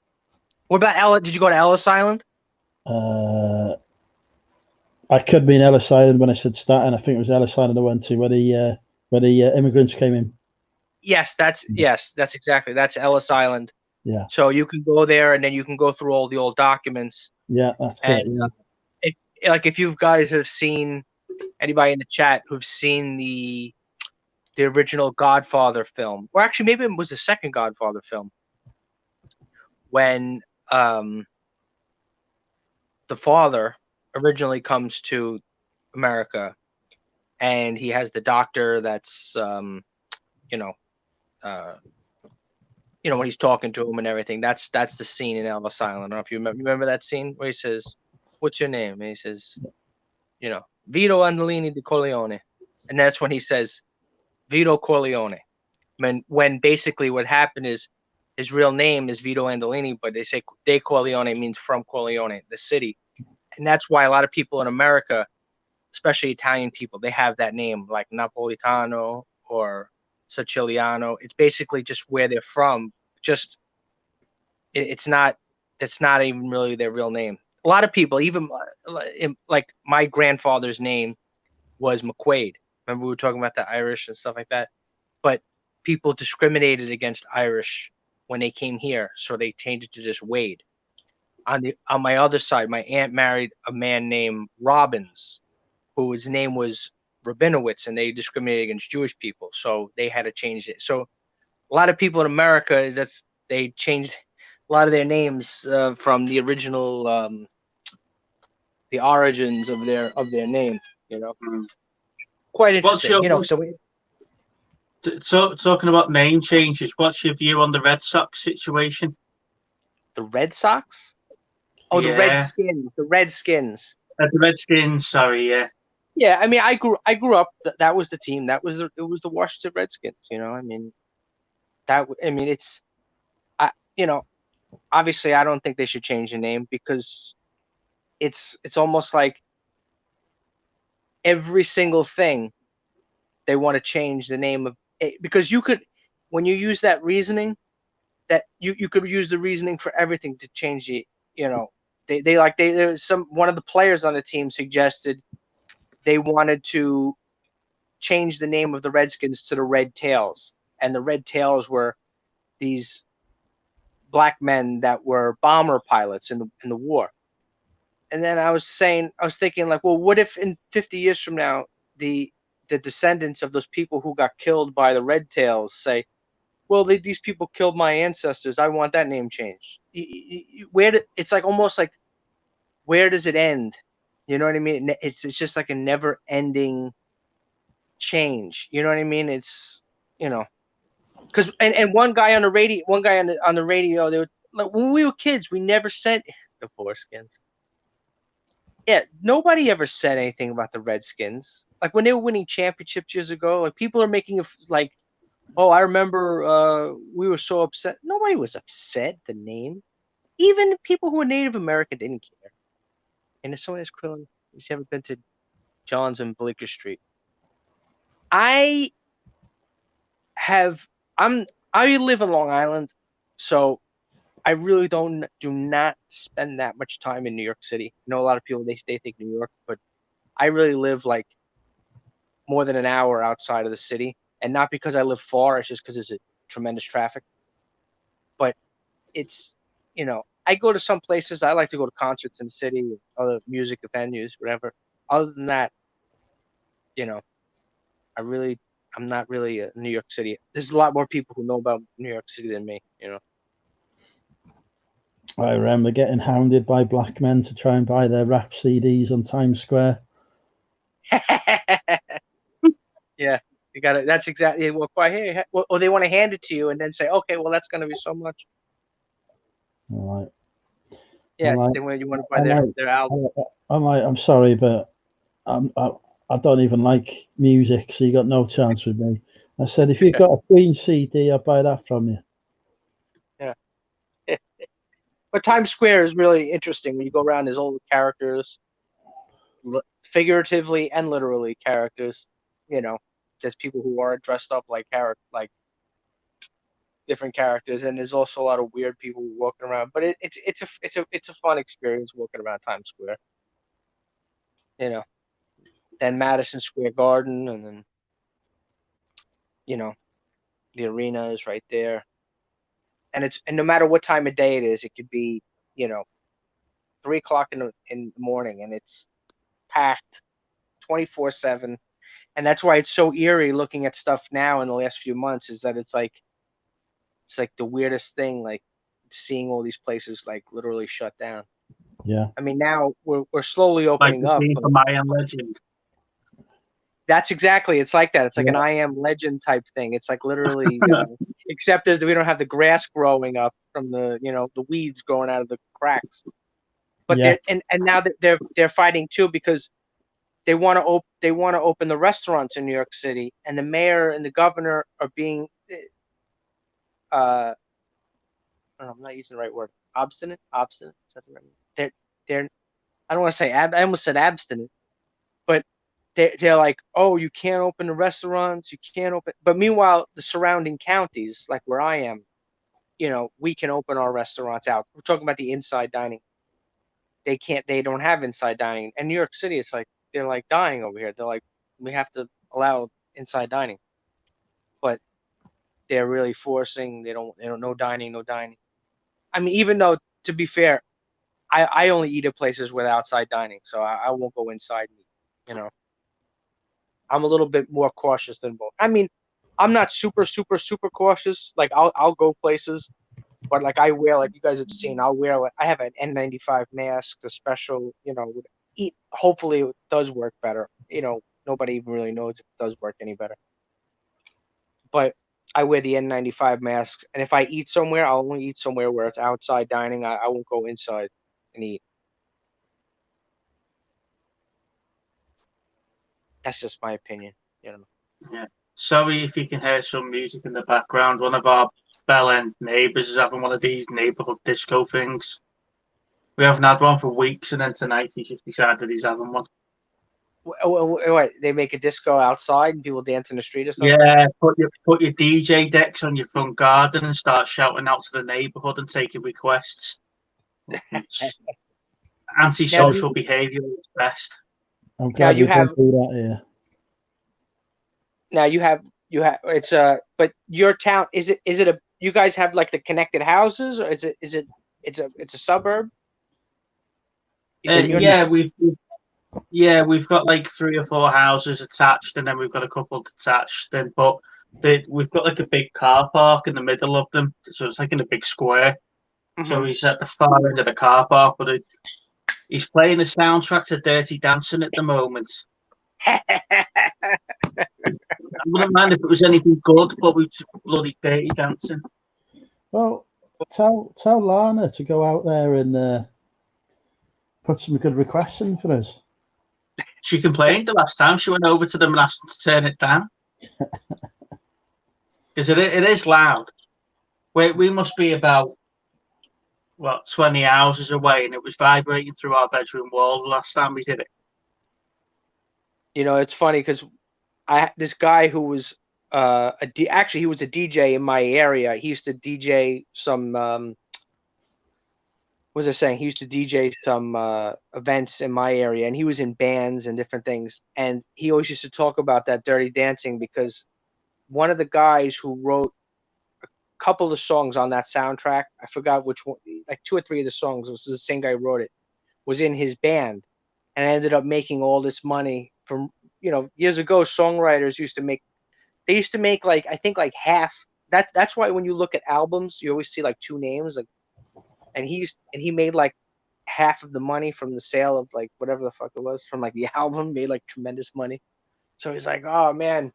What about Ellis? Did you go to Ellis Island? I could be in Ellis Island when I said Staten. I think it was Ellis Island I went to where the immigrants came in. Yes, that's exactly. That's Ellis Island. Yeah. So you can go there, and then you can go through all the old documents. Yeah, that's it. Yeah. If you guys have seen, anybody in the chat who've seen the original Godfather film, or actually maybe it was the second Godfather film, when the father originally comes to America, and he has the doctor that's when he's talking to him and everything. That's the scene in Elvis Island. I don't know if you remember that scene where he says, "What's your name?" And he says, Vito Andolini di Corleone, and that's when he says Vito Corleone. When basically what happened is his real name is Vito Andolini, but they say De Corleone means from Corleone, the city, and that's why a lot of people in America, especially Italian people, they have that name like Napolitano or Siciliano. It's basically just where they're from. Just that's not even really their real name. A lot of people, even like my grandfather's name was McQuaid. Remember we were talking about the Irish and stuff like that. But people discriminated against Irish when they came here, so they changed it to just Wade. On my other side, my aunt married a man named Robbins, whose name was Rabinowitz, and they discriminated against Jewish people, so they had to change it. So a lot of people in America they changed a lot of their names from the original, the origins of their name. Quite interesting. So talking about name changes, what's your view on the Red Sox situation? The Red Sox? Oh, yeah. The Redskins. The Redskins. The Redskins. Sorry, yeah. Yeah, I mean, I grew up. That was the team. It was the Washington Redskins. It's, obviously, I don't think they should change the name because it's almost like every single thing they want to change the name of it, because you could, when you use that reasoning, that you could use the reasoning for everything to change the, there's one of the players on the team suggested they wanted to change the name of the Redskins to the Red Tails, and the Red Tails were these black men that were bomber pilots in the war. And then I was thinking, like, well, what if in 50 years from now the descendants of those people who got killed by the Red Tails say, well, these people killed my ancestors, I want that name changed. It's like almost like, where does it end? You know what I mean? It's just like a never ending change. You know what I mean? It's, because and one guy on the radio, they were like, when we were kids, we never said the foreskins. Yeah, nobody ever said anything about the Redskins. Like when they were winning championships years ago, like people are making like, oh, I remember we were so upset. Nobody was upset. The name, even people who were Native American didn't care. And if someone has Krillin, he's ever been to John's and Bleecker Street. I live in Long Island, so I really do not spend that much time in New York City. I know a lot of people, they think New York, but I really live like more than an hour outside of the city, and not because I live far. It's just because there's a tremendous traffic. But it's, I go to some places. I like to go to concerts in the city, other music venues, whatever. Other than that, I'm not really a New York City. There's a lot more people who know about New York City than me. I remember getting hounded by black men to try and buy their rap CDs on Times Square. Yeah, you got it. That's exactly what. Hey, or they want to hand it to you and then say, okay, well, that's going to be so much. I'm like, yeah, like, then when you want to buy their album. I'm sorry, but I don't even like music, so you got no chance with me. I said, if you've got a Queen CD, I'll buy that from you. Yeah. But Times Square is really interesting when you go around. There's all the characters, figuratively and literally characters. There's people who are dressed up like different characters, and there's also a lot of weird people walking around. But it's a fun experience walking around Times Square. Then Madison Square Garden, and then the arena is right there. And no matter what time of day it is, it could be 3:00 in the morning, and it's packed 24/7. And that's why it's so eerie looking at stuff now in the last few months, is that it's like the weirdest thing, like seeing all these places like literally shut down. Yeah. I mean, now we're slowly opening up. Like the I Am Legend. That's exactly. It's like that. It's like an I Am Legend type thing. It's like literally, except we don't have the grass growing up from the the weeds growing out of the cracks. But now that they're fighting too, because they want to open the restaurants in New York City, and the mayor and the governor are being I'm not using the right word. Obstinate. Is that the right word? They're I don't want to say I almost said abstinent, but they're like, oh, you can't open the restaurants, you can't open. But meanwhile, the surrounding counties, like where I am, we can open our restaurants out. We're talking about the inside dining. They don't have inside dining. And New York City, it's like they're like dying over here. They're like, we have to allow inside dining, but they're really forcing. They don't no dining. I mean, even though, to be fair, I only eat at places with outside dining, so I won't go inside and eat. I'm a little bit more cautious than both. I mean, I'm not super cautious. Like I'll go places, but like I wear, like you guys have seen, I have an N95 mask, a special, hopefully it does work better. Nobody even really knows if it does work any better. But I wear the N95 masks, and if I eat somewhere, I'll only eat somewhere where it's outside dining. I won't go inside and eat. That's just my opinion, Yeah. Sorry if you can hear some music in the background. One of our Bell End neighbours is having one of these neighbourhood disco things. We haven't had one for weeks, and then tonight he's just decided he's having one. What, they make a disco outside and people dance in the street or something? Yeah, put your DJ decks on your front garden and start shouting out to the neighbourhood and taking requests. Antisocial behaviour is best. I'm glad you we don't do that here. Now you have it's but your town, is it a, you guys have like the connected houses, or is it it's a suburb? You said your we've got like 3 or 4 houses attached, and then we've got a couple detached. We've got like a big car park in the middle of them, so it's like in a big square. So he's at the far end of the car park, but he's playing the soundtrack to Dirty Dancing at the moment. I wouldn't mind if it was anything good, but we just bloody Dirty Dancing. Well, tell Lana to go out there and put some good requests in for us. She complained the last time she went over to them and asked them to turn it down. Because it is loud. We must be about 20 houses away, and it was vibrating through our bedroom wall the last time we did it. You know, it's funny because this guy who was actually he was a DJ in my area. He used to DJ some what was I saying? He used to DJ some events in my area, and he was in bands and different things. And he always used to talk about that Dirty Dancing because one of the guys who wrote a couple of songs on that soundtrack, I forgot which one, like 2 or 3 of the songs, it was the same guy who wrote it, was in his band, and ended up making all this money from, years ago. Songwriters used to make like, I think like half. That's why when you look at albums, you always see like 2 names, like, and he made like half of the money from the sale of like whatever the fuck it was from like the album, made like tremendous money. So he's like, oh man,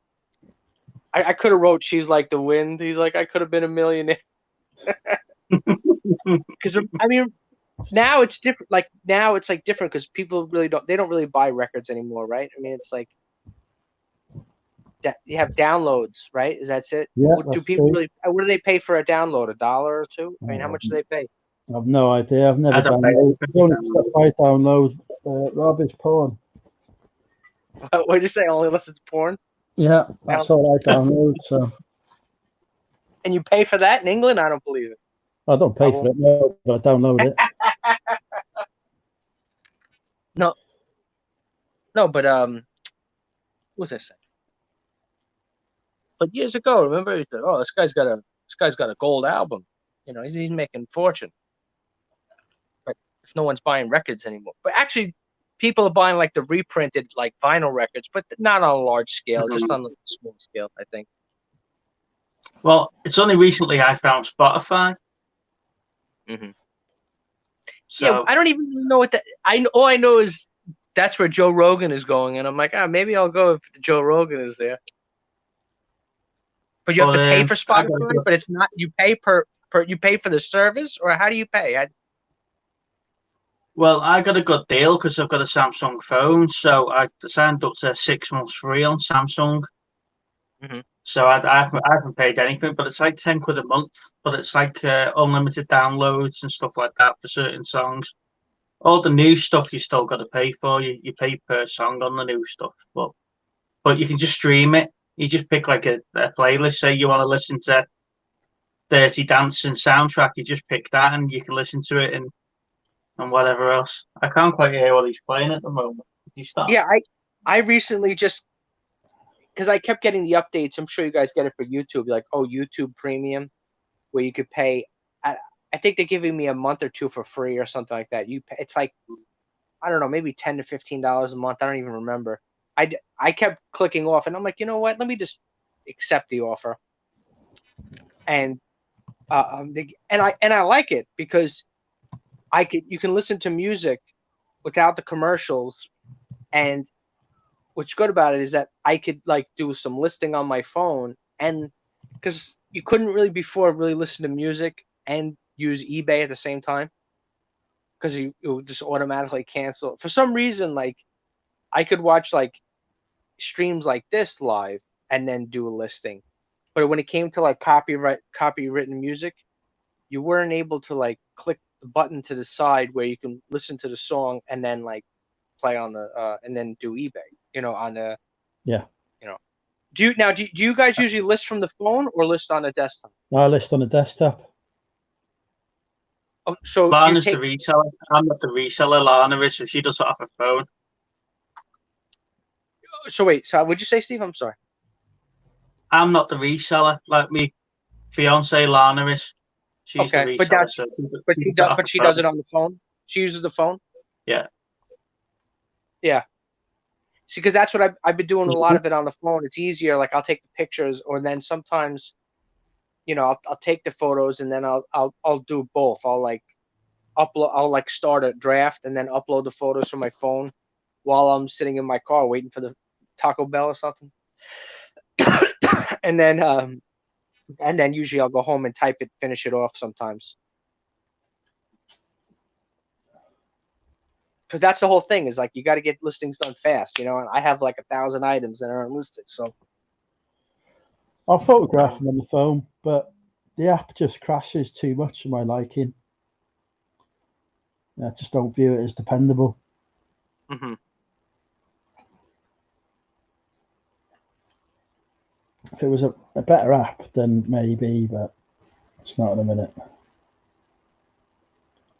I could have wrote She's Like the Wind. He's like, I could have been a millionaire. Because I mean, now it's different. Like now it's like different because people really don't really buy records anymore, right? I mean, it's like you have downloads, right? Is it? Yeah, Do people really? What do they pay for a download? $1 or $2? I mean, how much do they pay? I've no idea. I've never downloaded. The only stuff I download, Rob, is porn. What did you say? Only listen to porn? Yeah, that's all I download. So. And you pay for that in England? I don't believe it. I don't pay for it, no, but I download it. No, but what was I saying? But years ago, remember, he said, "Oh, this guy's got a gold album. He's making fortune." But if no one's buying records anymore, but actually, people are buying like the reprinted like vinyl records, but not on a large scale, just on a small scale, I think. Well, it's only recently I found Spotify. So, yeah, I don't even know what that. All I know is that's where Joe Rogan is going, and I'm like, maybe I'll go if Joe Rogan is there. But you have to pay for Spotify, but it's not. You pay you pay for the service, or how do you pay? Well, I got a good deal because I've got a Samsung phone, so I signed up to 6 months free on Samsung. So I haven't paid anything, but it's like 10 quid a month. But it's like unlimited downloads and stuff like that for certain songs. All the new stuff you still got to pay for. You pay per song on the new stuff, but you can just stream it. You just pick like a playlist. Say you want to listen to Dirty Dancing soundtrack, you just pick that and you can listen to it and whatever else. I can't quite hear what he's playing at the moment. You start? Yeah, I recently just, because I kept getting the updates. I'm sure you guys get it for YouTube. Like, YouTube Premium, where you could pay. I think they're giving me a month or 2 for free or something like that. It's like, I don't know, maybe $10 to $15 a month. I don't even remember. I kept clicking off, and I'm like, you know what? Let me just accept the offer. And I like it because you can listen to music without the commercials, and what's good about it is that I could like do some listing on my phone, and because you couldn't really before really listen to music and use eBay at the same time because it would just automatically cancel. For some reason, like I could watch like streams like this live and then do a listing, but when it came to like copywritten music, you weren't able to like click the button to the side where you can listen to the song and then like play on the and then do eBay. You know, on the Yeah. You know, do you guys usually list from the phone or list on a desktop? I list on a desktop. Oh, so do you Lana's take? the reseller. I'm not the reseller. Lana is, so she does it off her phone. So wait, so what'd you say, Steve? I'm sorry. I'm not the reseller. Like me fiance Lana is. She's the Okay, but reseller. that's So but she does but she does it on the phone. She uses the phone. Yeah. Yeah. See, because that's what I've been doing a lot of it on the phone. It's easier. Like I'll take the pictures, or then sometimes, you know, I'll take the photos and then I'll do both. I'll like upload. I'll like start a draft and then upload the photos from my phone while I'm sitting in my car waiting for the Taco Bell or something. and then usually I'll go home and type it, finish it off sometimes. Because that's the whole thing is like you got to get listings done fast, you know. And I have like 1,000 items that aren't listed, so I'll photograph them on the phone, but the app just crashes too much for my liking. I just don't view it as dependable. mm-hmm. If it was a better app, then maybe, but it's not in a minute.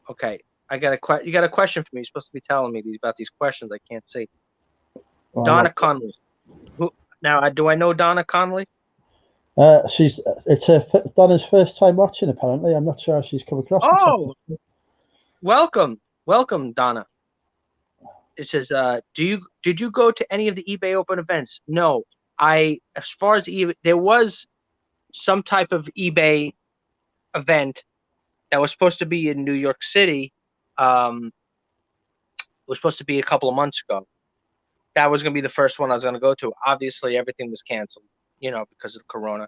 Okay, you got a question for me. You're supposed to be telling me about these questions. I can't see. Well, Donna Conley. Now, do I know Donna Conley? It's Donna's first time watching. Apparently, I'm not sure how she's come across. Oh, welcome, Donna. It says, did you go to any of the eBay Open events? No, as far as there was some type of eBay event that was supposed to be in New York City. It was supposed to be a couple of months ago. That was going to be the first one I was going to go to. Obviously, everything was canceled, you know, because of Corona.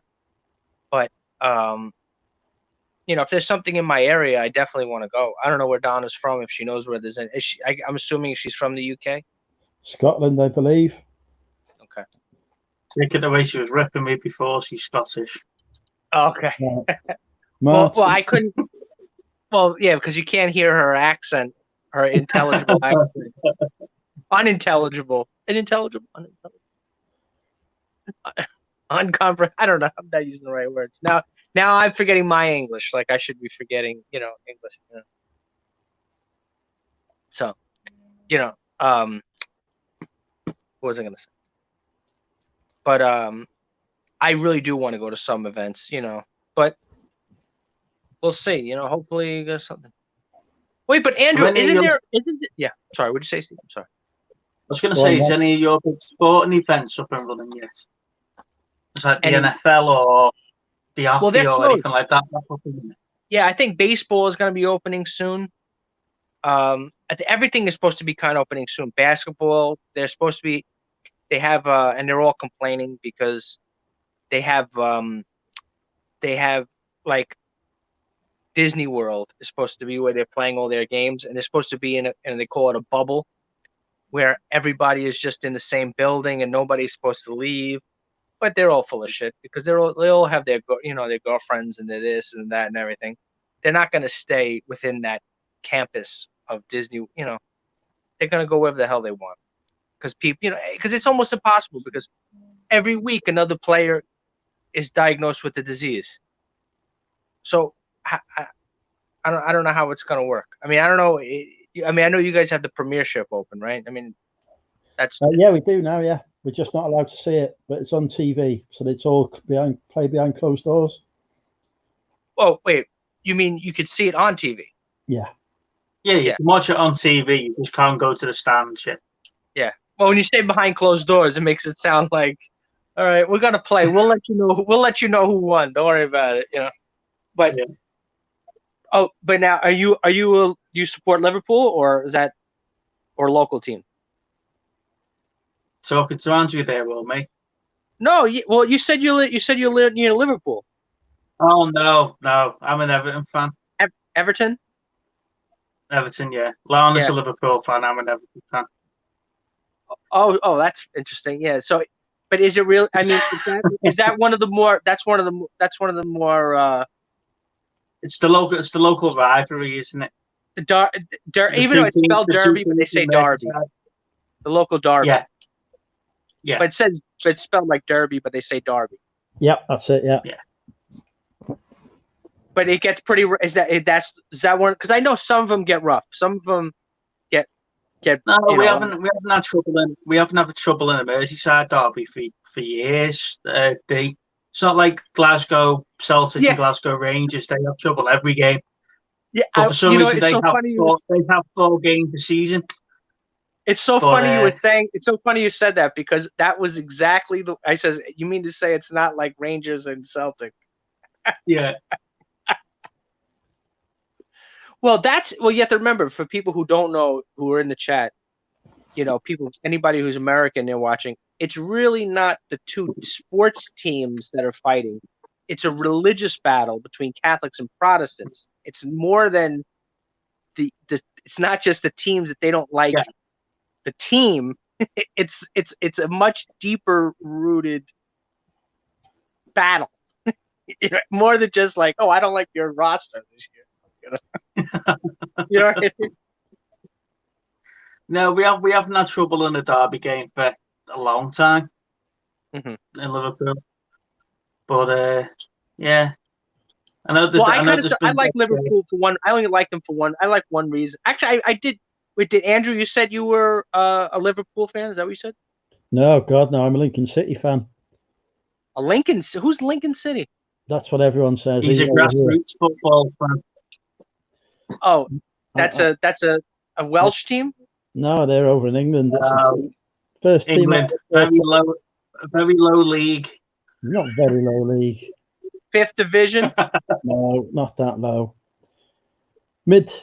But, you know, if there's something in my area, I definitely want to go. I don't know where Donna's from, if she knows where there's I'm assuming she's from the UK? Scotland, I believe. Okay. Taking the way she was ripping me before, she's Scottish. Okay. Well, I couldn't. Well, yeah, because you can't hear her accent, her intelligible accent. Unintelligible. Uncompre. I don't know. I'm not using the right words. Now I'm forgetting my English. Like I should be forgetting, you know, English. You know? So, you know, what was I gonna say? But I really do want to go to some events, you know. But we'll see. You know, hopefully there's something. Wait, but Andrew, isn't it? Yeah. Sorry. What'd you say, Steve? I'm sorry. I was going to say, is any of your big sporting events up and running yet? Is that the NFL or the hockey or anything like that? Yeah, I think baseball is going to be opening soon. Everything is supposed to be kind of opening soon. Basketball, they're supposed to be. They have, and they're all complaining because they have like Disney World is supposed to be where they're playing all their games, and they're supposed to be and they call it a bubble, where everybody is just in the same building and nobody's supposed to leave. But they're all full of shit because they all have their girlfriends and their this and that and everything. They're not going to stay within that campus of Disney. You know, they're going to go wherever the hell they want because people, you know, because it's almost impossible because every week another player is diagnosed with the disease. So I don't know how it's going to work. I mean, I don't know. I mean, I know you guys have the Premiership open, right? I mean, that's yeah, we do now. Yeah, we're just not allowed to see it, but it's on TV, so it's all played behind closed doors. Oh wait, you mean you could see it on TV? Yeah. Yeah, you can watch it on TV. You just can't go to the stand. Shit. Yeah. Well, when you say behind closed doors, it makes it sound like, all right, we're gonna play. We'll let you know. We'll let you know who won. Don't worry about it. You know. But but now do you support Liverpool or local team? Talking to Andrew there, will me? No. Well, you said you live near Liverpool. Oh no, I'm an Everton fan. Everton. Everton, yeah. Lana's a Liverpool fan. I'm an Everton fan. Oh, that's interesting. Yeah. So, but is it real? I mean, is that one of the more? That's one of the more. It's the local rivalry, isn't it? Even though it's spelled Derby, but they say Derby. the local derby. Yeah. Yeah. But it's spelled like Derby, but they say Derby. Yep, that's it. Yeah. But it gets pretty. Is that one? Because I know some of them get rough. Some of them get. No, we haven't had trouble in a Merseyside derby for years. It's not like Glasgow Celtic and Glasgow Rangers. They have trouble every game. Yeah, but for some reason they have 4 games a season. It's so funny you were saying. It's so funny you said that, because that was exactly the. I says, you mean to say it's not like Rangers and Celtic? Yeah. Well, you have to remember, for people who don't know, who are in the chat, anybody who's American, they're watching. It's really not the two sports teams that are fighting. It's a religious battle between Catholics and Protestants. It's more than it's not just the teams that they don't like. Yeah. The team, it's a much deeper rooted battle. More than just like, oh, I don't like your roster this year. You know what I mean? No, we haven't had trouble in a derby game for a long time in Liverpool. But yeah, I know. I like Liverpool for one. I only like them for one. I like one reason. Actually, I did. Wait, did Andrew? You said you were a Liverpool fan. Is that what you said? No, God, no. I'm a Lincoln City fan. Who's Lincoln City? That's what everyone says. He's a grassroots football fan. Oh, that's a Welsh team. No, they're over in England. First England, team. Very low league. Not very low league. 5th division. No, not that low. Middle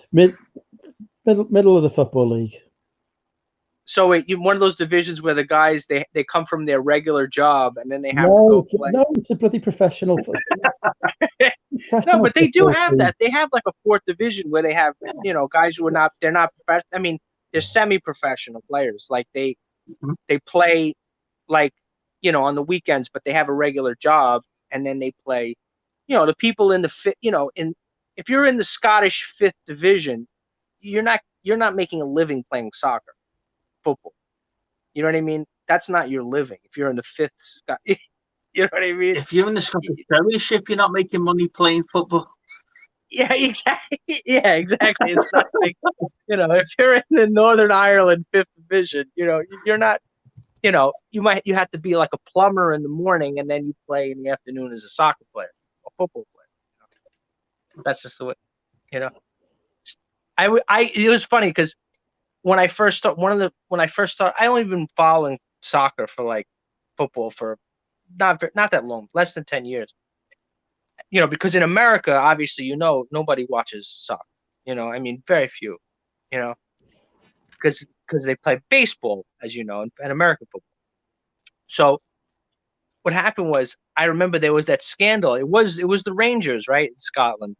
of the football league. So wait, one of those divisions where the guys they come from their regular job and then they have to go play. No, it's a bloody professional. No, but they do have that. They have like a 4th division where they have guys who they're not professional. I mean, they're semi-professional players. Like they play like on the weekends, but they have a regular job and then they play. The people in the if you're in the Scottish 5th division, you're not making a living playing soccer. Football, you know what I mean? That's not your living. If you're in the 5th, you know what I mean? If you're in the Scottish Premiership, you're not making money playing football. Yeah, exactly. Yeah, exactly. It's not like if you're in the Northern Ireland 5th division, you're not. You have to be like a plumber in the morning and then you play in the afternoon as a soccer player, a football player. That's just the way. It was funny because. When I first started, I only been following soccer for like football for not that long, less than 10 years. Because in America, obviously, nobody watches soccer. I mean, very few. Because they play baseball, as you know, and American football. So what happened was, I remember there was that scandal. It was the Rangers, right, in Scotland,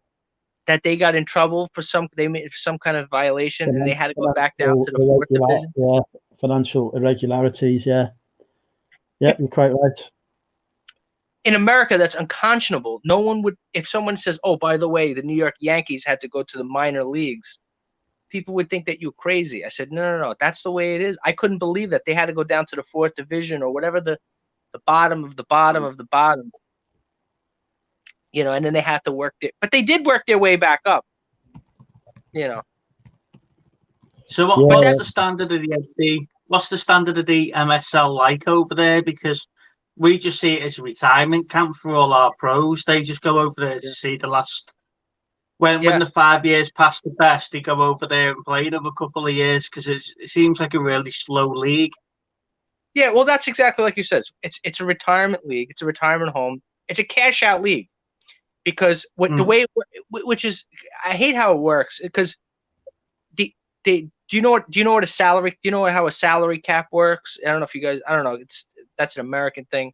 that they got in trouble for some kind of violation, and they had to go back down to the 4th division. Yeah, financial irregularities. Yeah, you're quite right. In America, that's unconscionable. No one would, if someone says, "Oh, by the way, the New York Yankees had to go to the minor leagues," people would think that you're crazy. I said, no, that's the way it is. I couldn't believe that they had to go down to the 4th division or whatever the bottom of the bottom of the bottom. And then they have to work but they did work their way back up. So what's the standard of what's the standard of the MSL like over there? Because we just see it as a retirement camp for all our pros. They just go over there to see the last. When the 5 years past the best, they go over there and play another couple of years because it seems like a really slow league. Yeah, well, that's exactly like you said. It's a retirement league. It's a retirement home. It's a cash out league. Because the way, which is, I hate how it works because do you know what a salary? Do you know how a salary cap works? I don't know if you guys. I don't know. That's an American thing.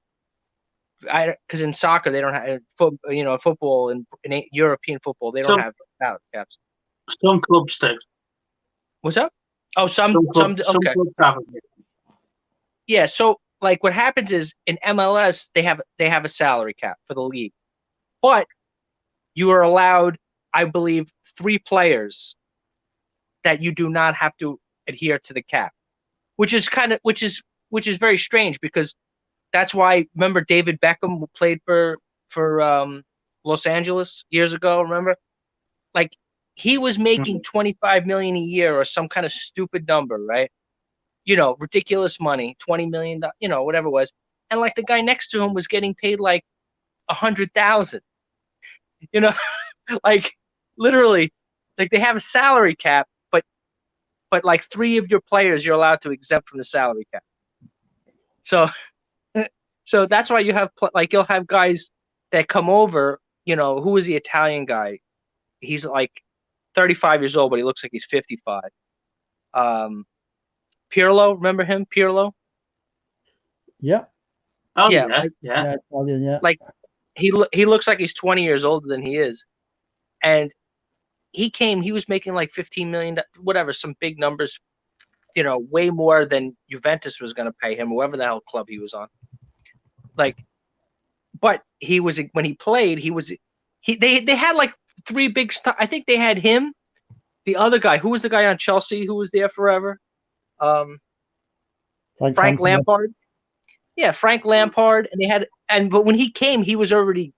Because in soccer they don't have football and in European football they don't have salary caps. Some clubs do. What's up? Oh, some clubs have it. Yeah. So like what happens is in MLS they have a salary cap for the league, but you are allowed, I believe, 3 players that you do not have to adhere to the cap. which is very strange because that's why, remember David Beckham, who played for Los Angeles years ago, remember? Like, he was making 25 million a year or some kind of stupid number, right? You know, ridiculous money, 20 million, you know, whatever it was. And like the guy next to him was getting paid like 100,000. You know, like literally, like they have a salary cap, but like 3 of your players you're allowed to exempt from the salary cap. So so that's why you have like you'll have guys that come over. You know, who was the Italian guy? He's like 35 years old, but he looks like he's 55. Pirlo, remember him? Pirlo? Yeah. Oh Yeah, yeah, like, yeah. Italian, yeah. like he looks like he's 20 years older than he is. And he was making like 15 million, whatever, some big numbers, you know, way more than Juventus was going to pay him, whoever the hell club he was on. Like, but he was, when he played, they had like 3 big stars. I think they had him, the other guy, who was the guy on Chelsea who was there forever? Frank Lampard. Yeah, Frank Lampard. And but when he came, he was already.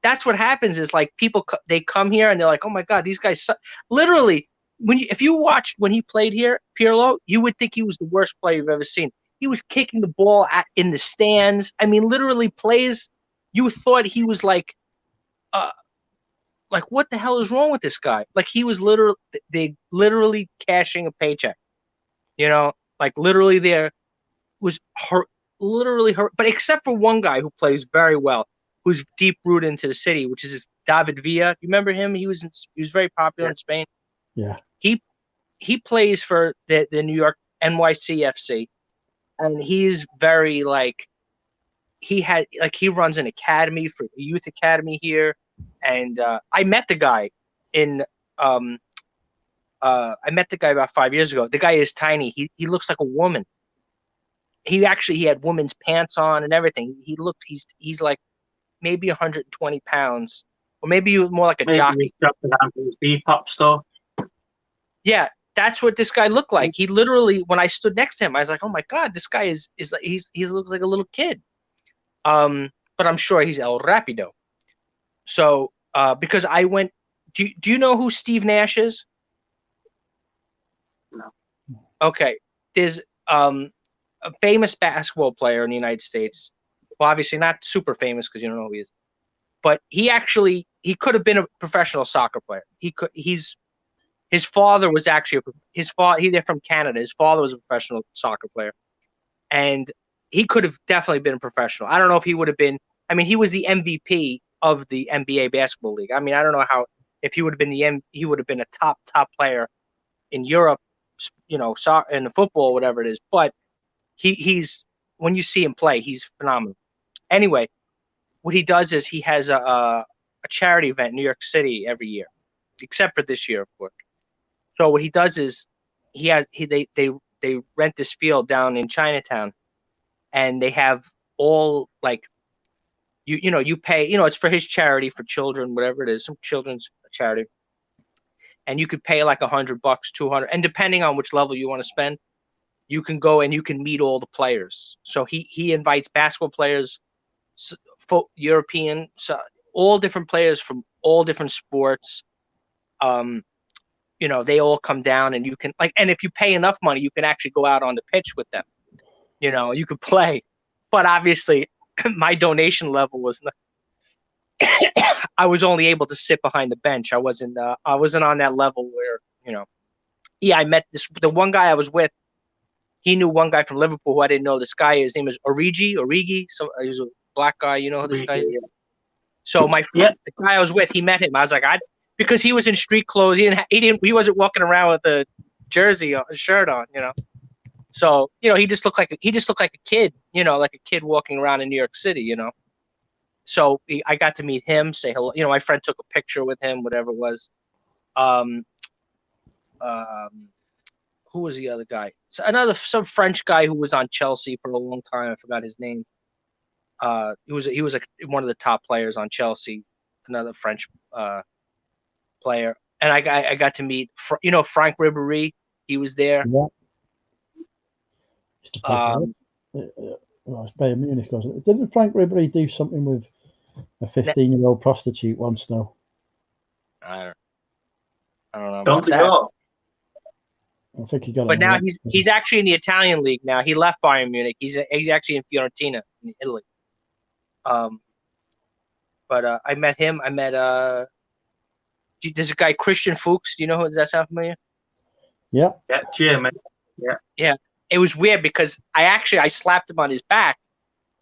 That's what happens is like people, they come here and they're like, oh my God, these guys suck. Literally, if you watched when he played here, Pirlo, you would think he was the worst player you've ever seen. He was kicking the ball in the stands. I mean, literally plays. You thought he was like what the hell is wrong with this guy? Like he was literally cashing a paycheck. You know, like literally there was literally hurt. But except for one guy who plays very well, who's deep rooted into the city, which is David Villa. You remember him? He was very popular in Spain. Yeah. He plays for the New York NYCFC, and he's very like he runs an academy for a youth academy here, and I met the guy about 5 years ago. The guy is tiny. He looks like a woman. He had women's pants on and everything. He's like maybe 120 pounds, or maybe he was more like a jockey. Dropped it down to his Depop store. Yeah, that's what this guy looked like. He literally, when I stood next to him, I was like, "Oh my God, this guy he looks like a little kid." But I'm sure he's El Rapido. So, because I went, do you know who Steve Nash is? No. Okay, there's a famous basketball player in the United States. Well, obviously not super famous because you don't know who he is. But he could have been a professional soccer player. His father was actually they're from Canada. His father was a professional soccer player, and he could have definitely been a professional. I don't know if he would have been. I mean, he was the MVP of the NBA basketball league. I mean, I don't know if he would have been he would have been a top player in Europe, you know, in the football, whatever it is. But he's when you see him play, he's phenomenal. Anyway, what he does is he has a charity event in New York City every year, except for this year, of course. So what he does is they rent this field down in Chinatown, and they have all like you pay, it's for his charity for children, whatever it is, some children's charity, and you could pay like $100, $200, and depending on which level you want to spend, you can go and you can meet all the players. So he invites basketball players, European, so all different players from all different sports. They all come down, and you can and if you pay enough money, you can actually go out on the pitch with them. You could play, but obviously my donation level was not, I was only able to sit behind the bench. I wasn't on that level where, I met the one guy I was with. He knew one guy from Liverpool who I didn't know. This guy, his name is Origi. So he was a black guy. You know who this guy is? Yeah. So the guy I was with, he met him. I was like, because he was in street clothes. He wasn't walking around with a jersey or a shirt on, So, he just looked like a kid, like a kid walking around in New York City, So I got to meet him, say hello. My friend took a picture with him, whatever it was. Who was the other guy? So some French guy who was on Chelsea for a long time. I forgot his name. He was one of the top players on Chelsea. Another French player, and I got to meet Frank Ribery. He was there. Yeah. Just to pay for it. Well, it's Bayern Munich, wasn't it? Didn't Frank Ribery do something with a 15-year-old prostitute once, though? I don't know Don't about they that. go? I think he got But on now the he's actually in the Italian league now. He left Bayern Munich. He's actually in Fiorentina in Italy. But I met him. I met there's a guy Christian Fuchs. Do you know who? Does that sound familiar? Yeah. Yeah, German. Yeah. Yeah. It was weird because I slapped him on his back.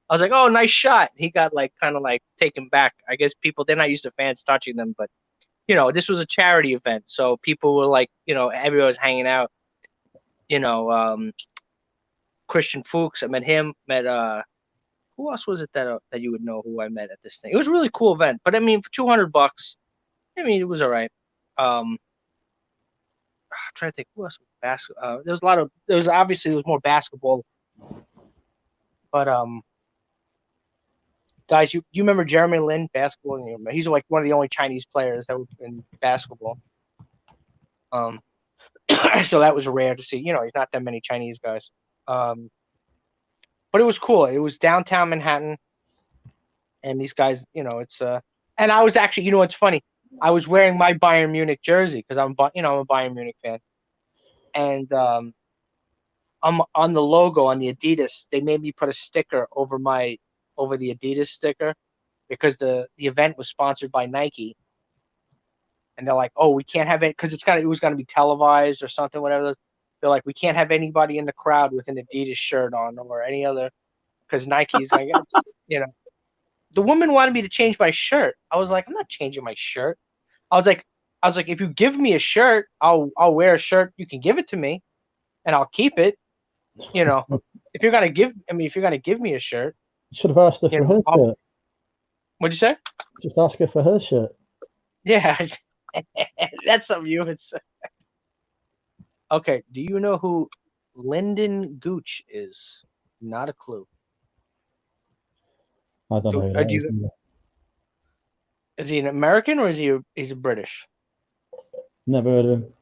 I was like, "Oh, nice shot." He got like kind of like taken back. I guess they're not used to fans touching them, but this was a charity event, so people were like, everyone was hanging out. Christian Fuchs. I met him. Met who else was it that you would know who I met at this thing? It was a really cool event, but I mean, for $200, I mean, it was all right. I'm trying to think who else was basketball. There was more basketball, but guys, you remember Jeremy Lin basketball? He's like one of the only Chinese players that was in basketball. So that was rare to see. He's not that many Chinese guys. But it was cool. It was downtown Manhattan, and these guys, it's and I was actually, what's funny? I was wearing my Bayern Munich jersey because I'm a Bayern Munich fan, and I'm on the logo on the Adidas. They made me put a sticker over the Adidas sticker because the event was sponsored by Nike, and they're like, "Oh, we can't have it because it was going to be televised or something, whatever." They're like, "We can't have anybody in the crowd with an Adidas shirt on or any other because Nike's like, The woman wanted me to change my shirt. I was like, I'm not changing my shirt. I was like, if you give me a shirt, I'll wear a shirt. You can give it to me, and I'll keep it. If you're gonna give me a shirt, you should have asked her for her shirt. What'd you say? Just ask her for her shirt. Yeah, that's something you would say. Okay, do you know who Lyndon Gooch is? Not a clue. I don't know who that is either. Is he an American or he's a British? Never heard of him.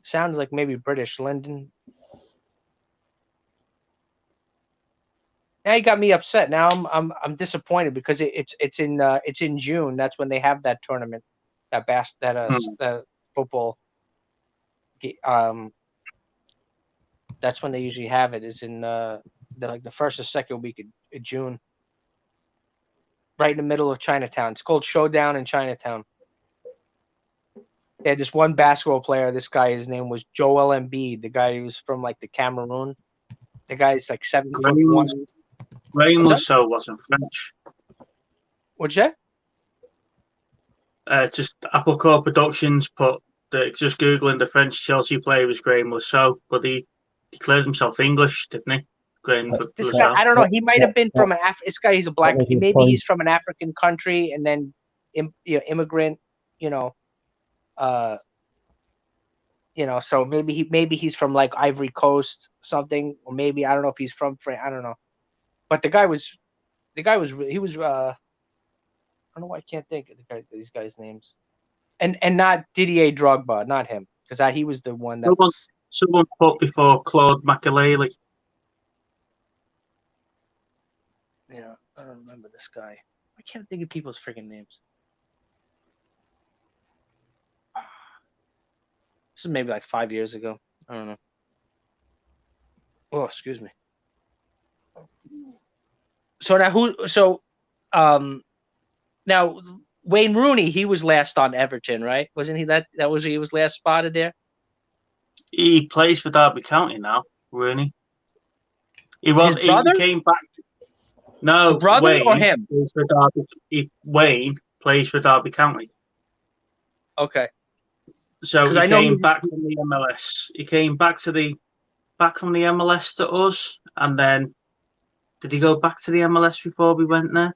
Sounds like maybe British. Lyndon. Now you got me upset. Now I'm disappointed because it's in June. That's when they have that tournament, that football. That's when they usually have it. Is in the first or second week of June. Right in the middle of Chinatown. It's called Showdown in Chinatown. They had this one basketball player. This guy, his name was Joel Embiid. The guy who was from like the Cameroon. The guy's like 7'1". Graham Lasso wasn't French. What's that? Just Apple Core Productions just googling the French Chelsea player was Graham Lasso, but he declared himself English, didn't he? This guy, I don't know. He might have been from an This guy, he's a black. Maybe he's from an African country and then, immigrant. So maybe he's from like Ivory Coast, something, or maybe I don't know if he's from France. I don't know. But he was. I don't know why I can't think of these guys' names, and not Didier Drogba, not him, because he was the one that someone put before Claude Makelele. Yeah, I don't remember this guy. I can't think of people's freaking names. This is maybe like 5 years ago. I don't know. Oh, excuse me. So now Wayne Rooney, he was last on Everton, right? Wasn't he he was last spotted there? He plays for Derby County now, Rooney. He came back. No, the brother Wayne or him? Wayne plays for Derby County. Okay. So he came back from the MLS. He came back from the MLS to us, and then did he go back to the MLS before we went there?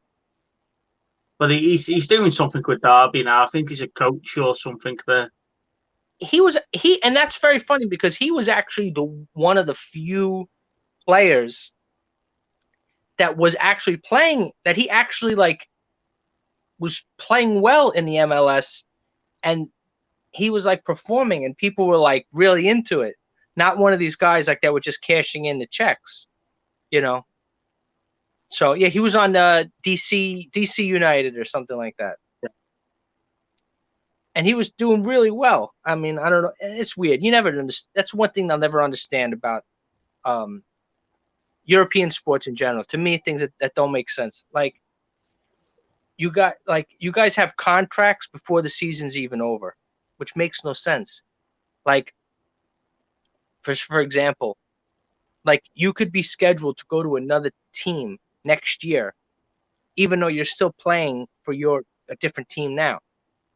But he's doing something with Derby now. I think he's a coach or something there. And that's very funny because he was actually one of the few players that was actually playing, that he actually was playing well in the MLS, and he was performing, and people were really into it. not one of these guys like that were just cashing in the checks, you know. So yeah, he was on DC United or something like that, and he was doing really well. I mean, I don't know, it's weird. You never understand. That's one thing I'll never understand about European sports in general. To me, things that don't make sense. Like you guys have contracts before the season's even over, which makes no sense. Like for example, like you could be scheduled to go to another team next year, even though you're still playing for a different team now.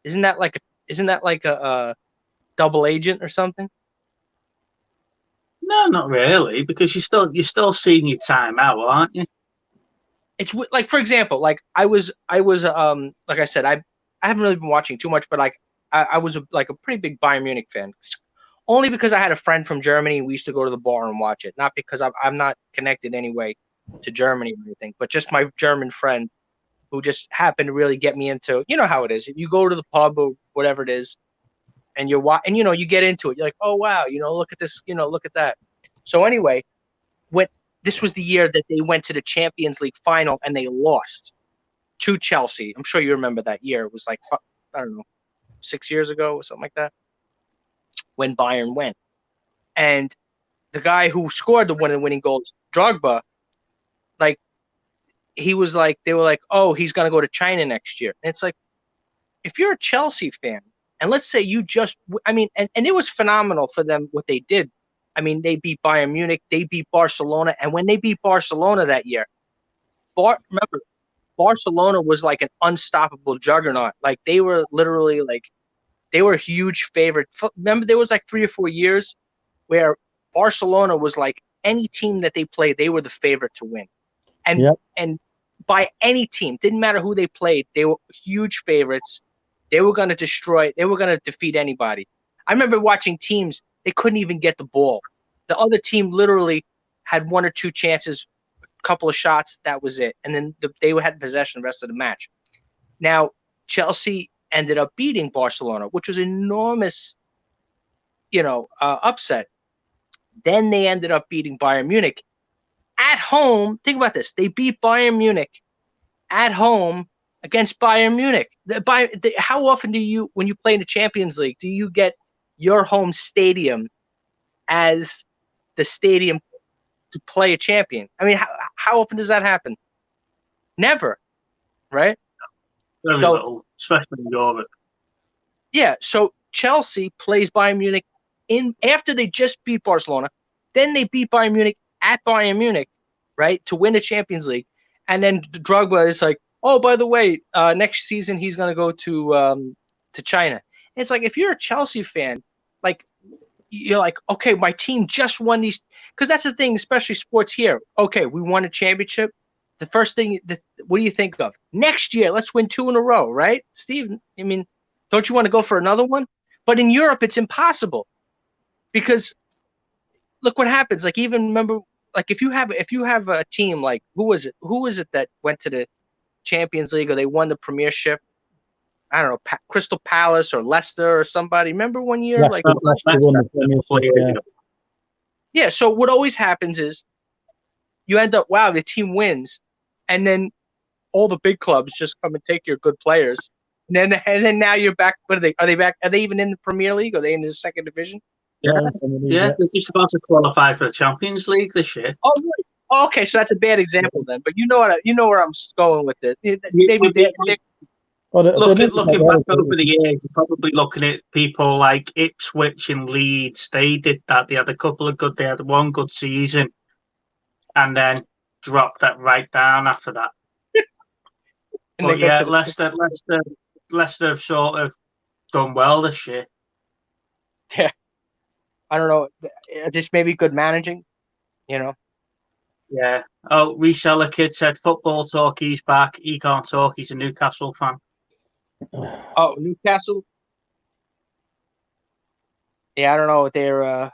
Isn't that like a double agent or something? No, not really, because you're still seeing your time out, aren't you? It's like, for example, like I was like I said, I haven't really been watching too much, but like I was like a pretty big Bayern Munich fan, only because I had a friend from Germany. We used to go to the bar and watch it, not because I'm not connected anyway to Germany or anything, but just my German friend who just happened to really get me into, you know how it is. You go to the pub or whatever it is, and and you get into it. You're like, oh wow, look at this, look at that. So anyway, when this was the year that they went to the Champions League final and they lost to Chelsea. I'm sure you remember that year. It was like, I don't know, 6 years ago or something like that, when Bayern went. And the guy who scored the winning goal, Drogba, like he was like, they were like, oh, he's gonna go to China next year. And it's like, if you're a Chelsea fan, and let's say you just, I mean, and it was phenomenal for them what they did. I mean, they beat Bayern Munich, they beat Barcelona, and when they beat Barcelona that year, remember, Barcelona was like an unstoppable juggernaut. Like they were literally like, they were a huge favorite. Remember, there was like 3 or 4 years where Barcelona was like any team that they played, they were the favorite to win. And by any team, didn't matter who they played, they were huge favorites. They were going to defeat anybody. I remember watching teams, they couldn't even get the ball. The other team literally had 1 or 2 chances, a couple of shots, that was it. And then they had possession the rest of the match. Now, Chelsea ended up beating Barcelona, which was enormous, upset. Then they ended up beating Bayern Munich at home. Think about this. They beat Bayern Munich at home against Bayern Munich. How often when you play in the Champions League, do you get your home stadium as the stadium to play a champion? I mean, how often does that happen? Never, right? Very little, especially in Europe. Yeah, so Chelsea plays Bayern Munich after they just beat Barcelona. Then they beat Bayern Munich at Bayern Munich, right, to win the Champions League. And then Drogba is like, oh, by the way, next season he's going to go to China. It's like, if you're a Chelsea fan, like, you're like, okay, my team just won these. Because that's the thing, especially sports here. Okay, we won a championship. The first thing, what do you think of? Next year, let's win 2 in a row, right, Steve? I mean, don't you want to go for another one? But in Europe, it's impossible. Because look what happens. Like, even remember, like if you have a team, like who was it that went to the Champions League or they won the Premiership? I don't know, Crystal Palace or Leicester or somebody. Remember one year? Leicester won the Premiership, yeah. So what always happens is you end up, wow, the team wins, and then all the big clubs just come and take your good players, and then now you're back. What are they? Are they back? Are they even in the Premier League? Are they in the second division? Yeah, they're just about to qualify for the Champions League this year. Oh, really? Oh, okay, so that's a bad example then. But you know where I'm going with this. Maybe looking back over the years, you're probably looking at people like Ipswich and Leeds. They did that. They had a couple of good. They had one good season, and then dropped that right down after that. But yeah, Leicester have sort of done well this year. Yeah. I don't know. Just maybe good managing, Yeah. Oh, Reseller Kid said football talk. He's back. He can't talk. He's a Newcastle fan. Oh, Newcastle. Yeah, I don't know. They're. I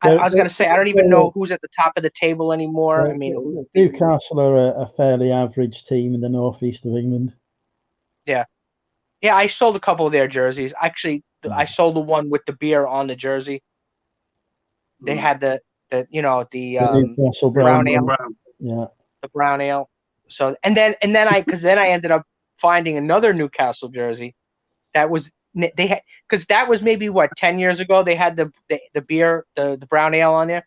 was gonna say I don't even know who's at the top of the table anymore. I mean, Newcastle are a fairly average team in the northeast of England. Yeah, I sold a couple of their jerseys. Actually, I sold the one with the beer on the jersey. They had the The Newcastle brown brown. ale, Brown. Yeah. the brown ale. So and then I ended up finding another Newcastle jersey that was they had, because that was maybe what 10 years ago. They had the beer, the brown ale on there,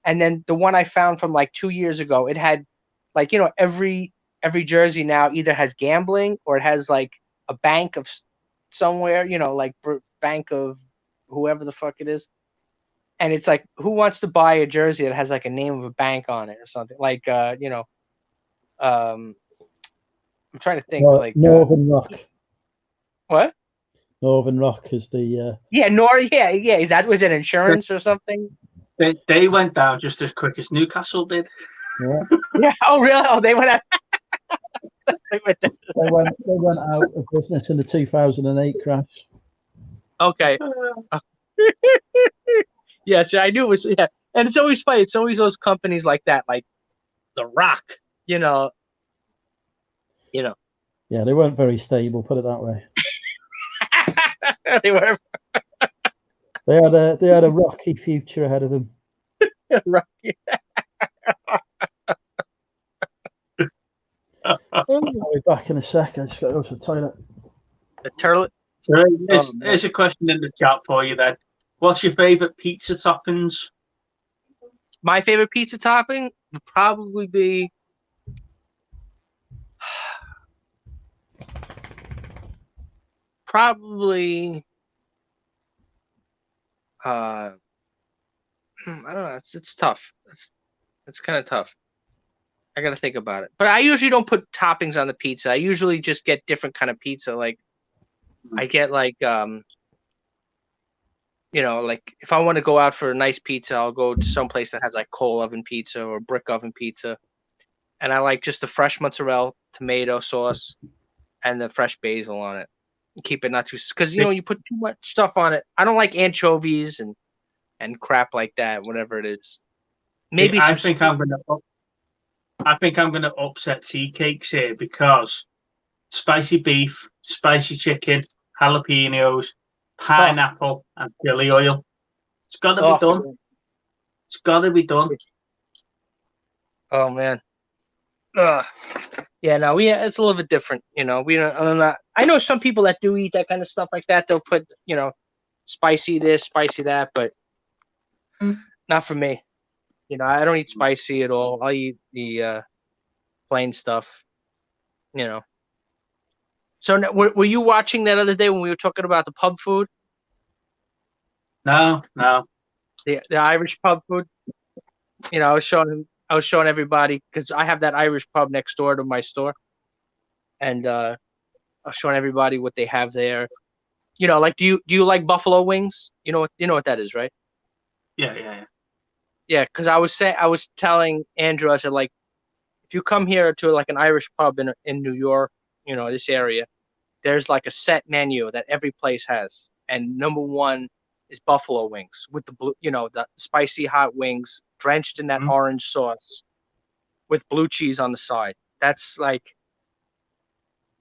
and then the one I found from like 2 years ago, it had like, you know, every jersey now either has gambling or it has like a bank of somewhere, you know, like bank of whoever the fuck it is. And it's like, who wants to buy a jersey that has like a name of a bank on it or something? Like, you know, I'm trying to think, like, Northern Rock. what? Northern Rock is the. Yeah, yeah. That was an insurance or something. They went down just as quick as Newcastle did. Yeah. Yeah. Oh, really? Oh, they went out. They went out of business in the 2008 crash. Okay. Yeah, so I knew it was, yeah. And it's always funny. It's always those companies like that, like The Rock, you know. Yeah, they weren't very stable, put it that way. They were They had a rocky future ahead of them. Rocky. I'll be back in a sec. I just got to go to the toilet. The turlet. So there's a question in the chat for you then. What's your favourite pizza toppings? My favorite pizza topping would probably be I don't know. It's tough. It's kind of tough. I gotta think about it. But I usually don't put toppings on the pizza. I usually just get different kind of pizza. Like I get like you know, like if I want to go out for a nice pizza, I'll go to some place that has like coal oven pizza or brick oven pizza. And I like just the fresh mozzarella, tomato sauce, and the fresh basil on it. Keep it not too, because you know you put too much stuff on it. I don't like anchovies and crap like that. Whatever it is, maybe I think I'm gonna upset tea cakes here because spicy beef, spicy chicken, jalapenos, pineapple, and chili oil. It's got to be done. Man. It's got to be done. Oh man. Yeah, no, it's a little bit different, you know. We don't. I'm not, I know some people that do eat that kind of stuff like that. They'll put, you know, spicy this, spicy that, but not for me. You know, I don't eat spicy at all. I eat the plain stuff. You know. So were you watching that other day when we were talking about the pub food? No. The Irish pub food. You know, I was showing everybody because I have that Irish pub next door to my store, and I was showing everybody what they have there. You know, like do you like buffalo wings? You know what that is, right? Yeah. Yeah, because I was telling Andrew, I said, like, if you come here to like an Irish pub in New York, you know, this area, there's like a set menu that every place has, and number one is buffalo wings with the blue, you know, the spicy hot wings drenched in that orange sauce with blue cheese on the side. That's like,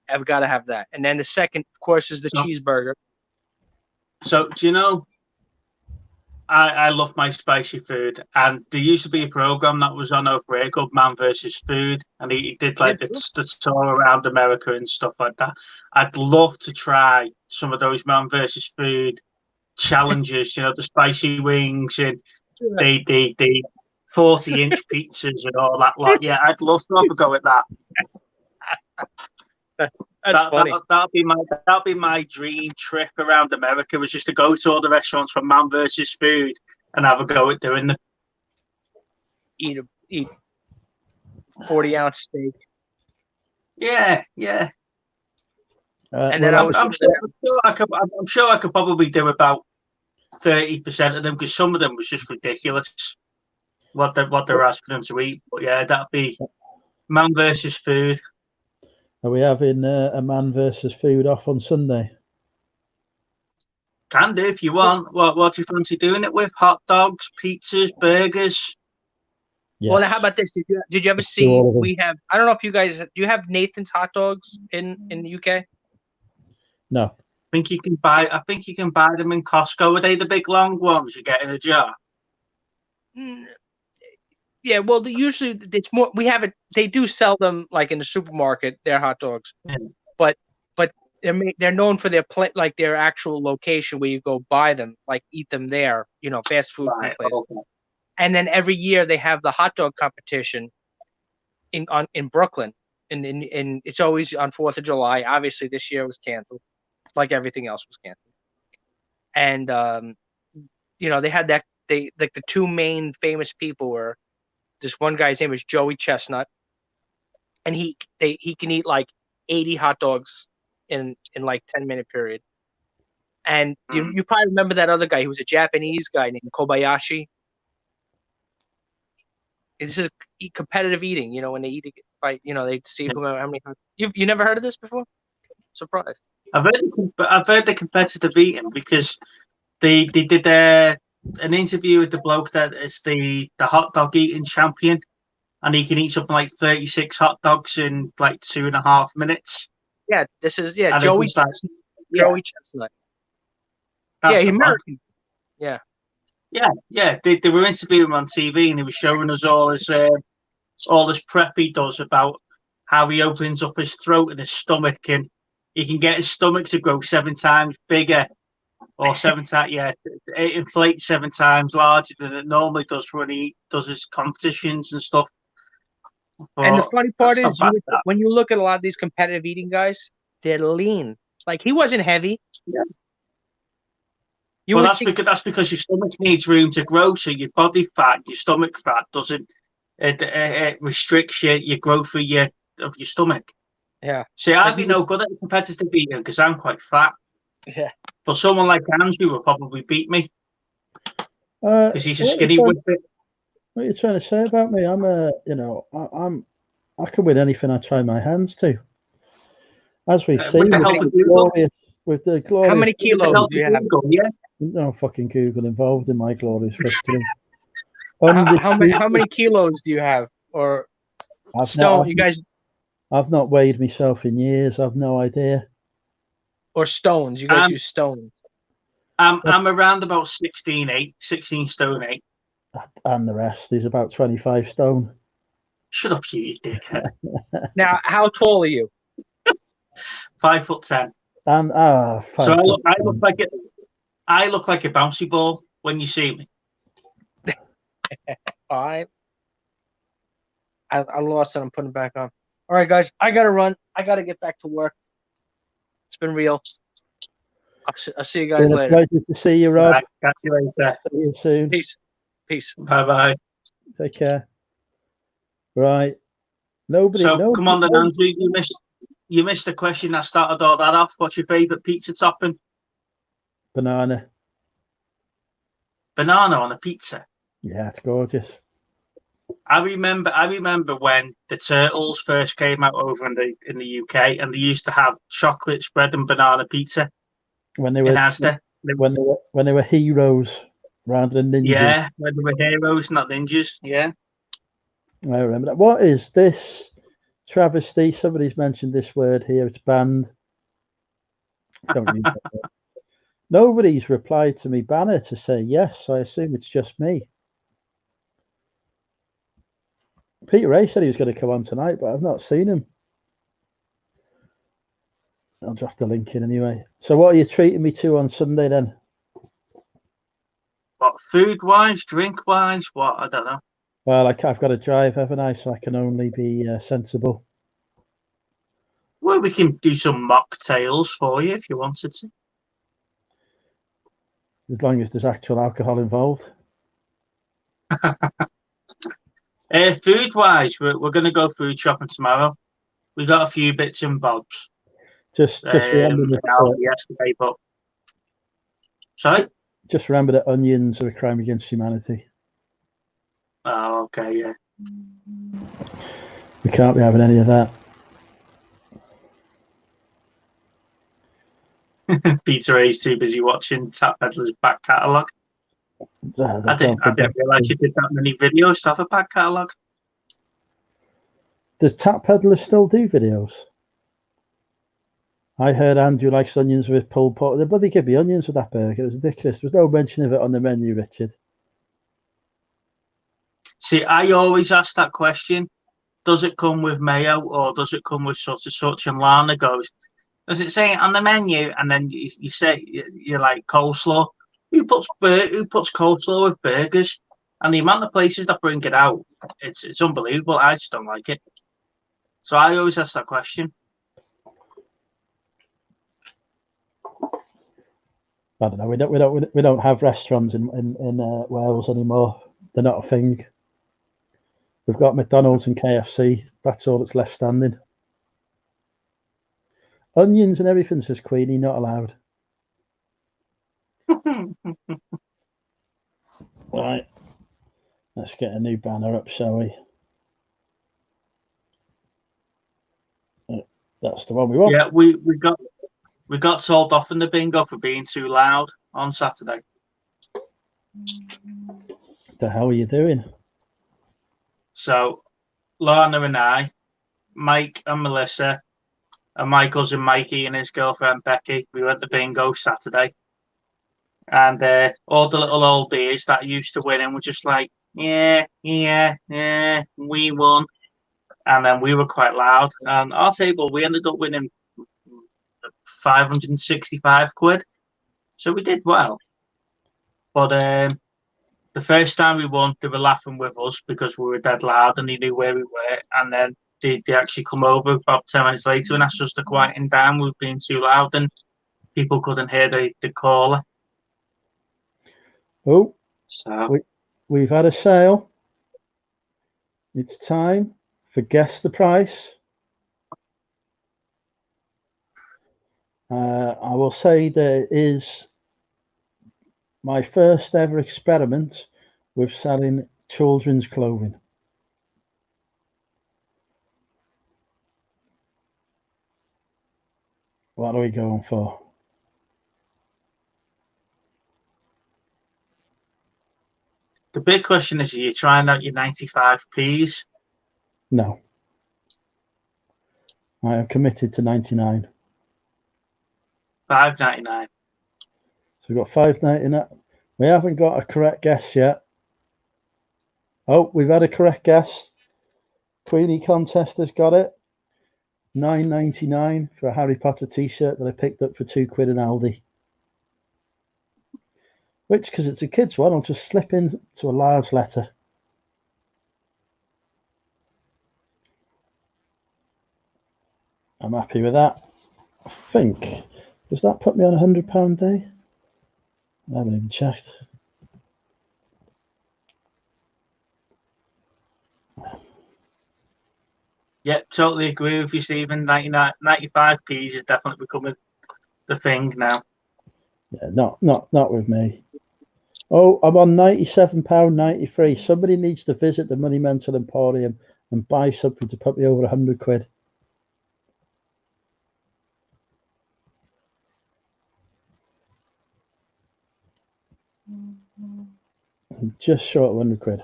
I've got to have that. And then the second, of course, is the cheeseburger. So do you know? I love my spicy food, and there used to be a program that was on over here called Man versus Food, and he did like the tour around America and stuff like that. I'd love to try some of those Man versus Food challenges, you know, the spicy wings and the 40-inch pizzas and all that lot. Yeah, I'd love to have a go at that. That's funny. That'll be my dream trip around America, was just to go to all the restaurants from Man versus Food and have a go at doing them. Eat 40-ounce steak. Yeah. And then I'm sure I could probably do about 30% of them, because some of them was just ridiculous what they're asking them to eat. But yeah, that'd be Man versus Food. Are we having a Man versus Food off on Sunday? Can do if you want. What do you fancy doing it with? Hot dogs, pizzas, burgers? Yes. Well, now how about this? Did you ever see? We have. I don't know if you guys do. You have Nathan's hot dogs in the UK? No. I think you can buy them in Costco. Are they the big long ones you get in a jar? Yeah, well, usually it's more. We have it. They do sell them like in the supermarket. They're hot dogs, Yeah. but they're known for their like their actual location where you go buy them, like eat them there. You know, fast food Right. place. Okay. And then every year they have the hot dog competition in Brooklyn, and it's always on 4th of July. Obviously, this year was canceled, like everything else was canceled. And you know, they had that. They like the two main famous people were this one guy's name was Joey Chestnut, and he can eat like 80 hot dogs in like 10-minute period. And you probably remember that other guy. He was a Japanese guy named Kobayashi. This is competitive eating, you know, when they eat like, you know, they see how many. You never heard of this before? Surprised. I've heard the competitive eating because they did an interview with the bloke that is the hot dog eating champion, and he can eat something like 36 hot dogs in like 2.5 minutes. Yeah, this is And Joey like, Joey Chestnut. Yeah, he's American. Yeah. Yeah. They were interviewing him on TV, and he was showing us all this prep he does about how he opens up his throat and his stomach, and he can get his stomach to grow 7 times bigger, or 7 times, it inflates 7 times larger than it normally does when he does his competitions and stuff. But and the funny part is, bad, when you look at a lot of these competitive eating guys, they're lean. Like, he wasn't heavy. Yeah. Well, that's because your stomach needs room to grow, so your body fat, your stomach fat, doesn't it restricts your growth of your stomach. Yeah. See, I'd be no good at competitive eating because I'm quite fat. Yeah. But someone like Andrew would probably beat me because he's a skinny whippet. What are you trying to say about me? I'm I can win anything I try my hands to. As we've seen, with the glorious. How many kilos do you have? Yeah. No fucking Google involved in my glorious victory. How many kilos do you have? Or you guys? I've not weighed myself in years. I've no idea. Or stones? You guys use stones? I'm around about 16 stone 8. And the rest is about 25 stone. Shut up, you dickhead. Now, how tall are you? 5'10". So I look like a bouncy ball when you see me. All right. I lost it. I'm putting it back on. All right, guys. I gotta run. I gotta get back to work. It's been real. I'll see you guys later. Pleasure to see you, Rob. Right, catch you later. See you soon. Peace. Bye. Take care. Right. Nobody. Come on then, Andrew. You missed the question that started all that off. What's your favourite pizza topping? Banana. Banana on a pizza. Yeah, it's gorgeous. I remember when the Turtles first came out over in the UK, and they used to have chocolate spread and banana pizza. When they were heroes rather than ninjas. Yeah, when they were heroes, not ninjas. Yeah. I remember that. What is this travesty? Somebody's mentioned this word here. It's banned. Don't use that word. Nobody's replied to me banner to say yes, so I assume it's just me. Peter Ray said he was going to come on tonight, but I've not seen him. I'll drop the link in anyway. So what are you treating me to on Sunday then? What, food-wise, drink-wise, what? I don't know. Well, I've got to drive, haven't I? So I can only be sensible. Well, we can do some mocktails for you if you wanted to. As long as there's actual alcohol involved. Food-wise, we're going to go food shopping tomorrow. We got a few bits and bobs. Just remember yesterday, but sorry. Just remember that onions are a crime against humanity. Oh, okay, yeah. We can't be having any of that. Peter A's too busy watching Tap Peddler's back catalogue. I didn't realise you did that many videos to have a back catalogue. Does Tap Peddler still do videos? I heard Andrew likes onions with pulled pork. The bloody give me onions with that burger. It was ridiculous. There was no mention of it on the menu, Richard. See, I always ask that question. Does it come with mayo or does it come with such and such? And Lana goes, does it say it on the menu? And then you say, you're like, coleslaw. Who puts coleslaw with burgers? And the amount of places that bring it out, it's unbelievable. I just don't like it. So I always ask that question. I don't know. We don't have restaurants in Wales anymore. They're not a thing. We've got McDonald's and KFC. That's all that's left standing. Onions and everything, says Queenie, not allowed. Right. Let's get a new banner up, shall we? That's the one we want. Yeah, we got told off in the bingo for being too loud on Saturday. The hell are you doing? So Lana and I, Mike and Melissa, and my cousin Mikey and his girlfriend Becky, we went to bingo Saturday. And all the little old dears that used to win and were just like, yeah, we won. And then we were quite loud. And our table, we ended up winning 565 quid. So we did well. But the first time we won, they were laughing with us because we were dead loud and they knew where we were. And then they actually come over about 10 minutes later and asked us to quieten down. We were being too loud and people couldn't hear the caller. Oh, so we've had a sale. It's time for Guess the Price. I will say there is my first ever experiment with selling children's clothing. What are we going for? The big question is, are you trying out your 95p's? No. I am committed to 99. $5.99. So we've got $5.99. We haven't got a correct guess yet. Oh, we've had a correct guess. Queenie Contest has got it. $9.99 for a Harry Potter t-shirt that I picked up for £2 in Aldi. Which, because it's a kid's one, I'll just slip into a large letter. I'm happy with that. I think, does that put me on £100 day? I haven't even checked. Yep, totally agree with you, Stephen. 95p's is definitely becoming the thing now. Yeah, not with me. Oh, I'm on £97.93. Somebody needs to visit the Money Mental Emporium and buy something to put me over £100. Just short of £100.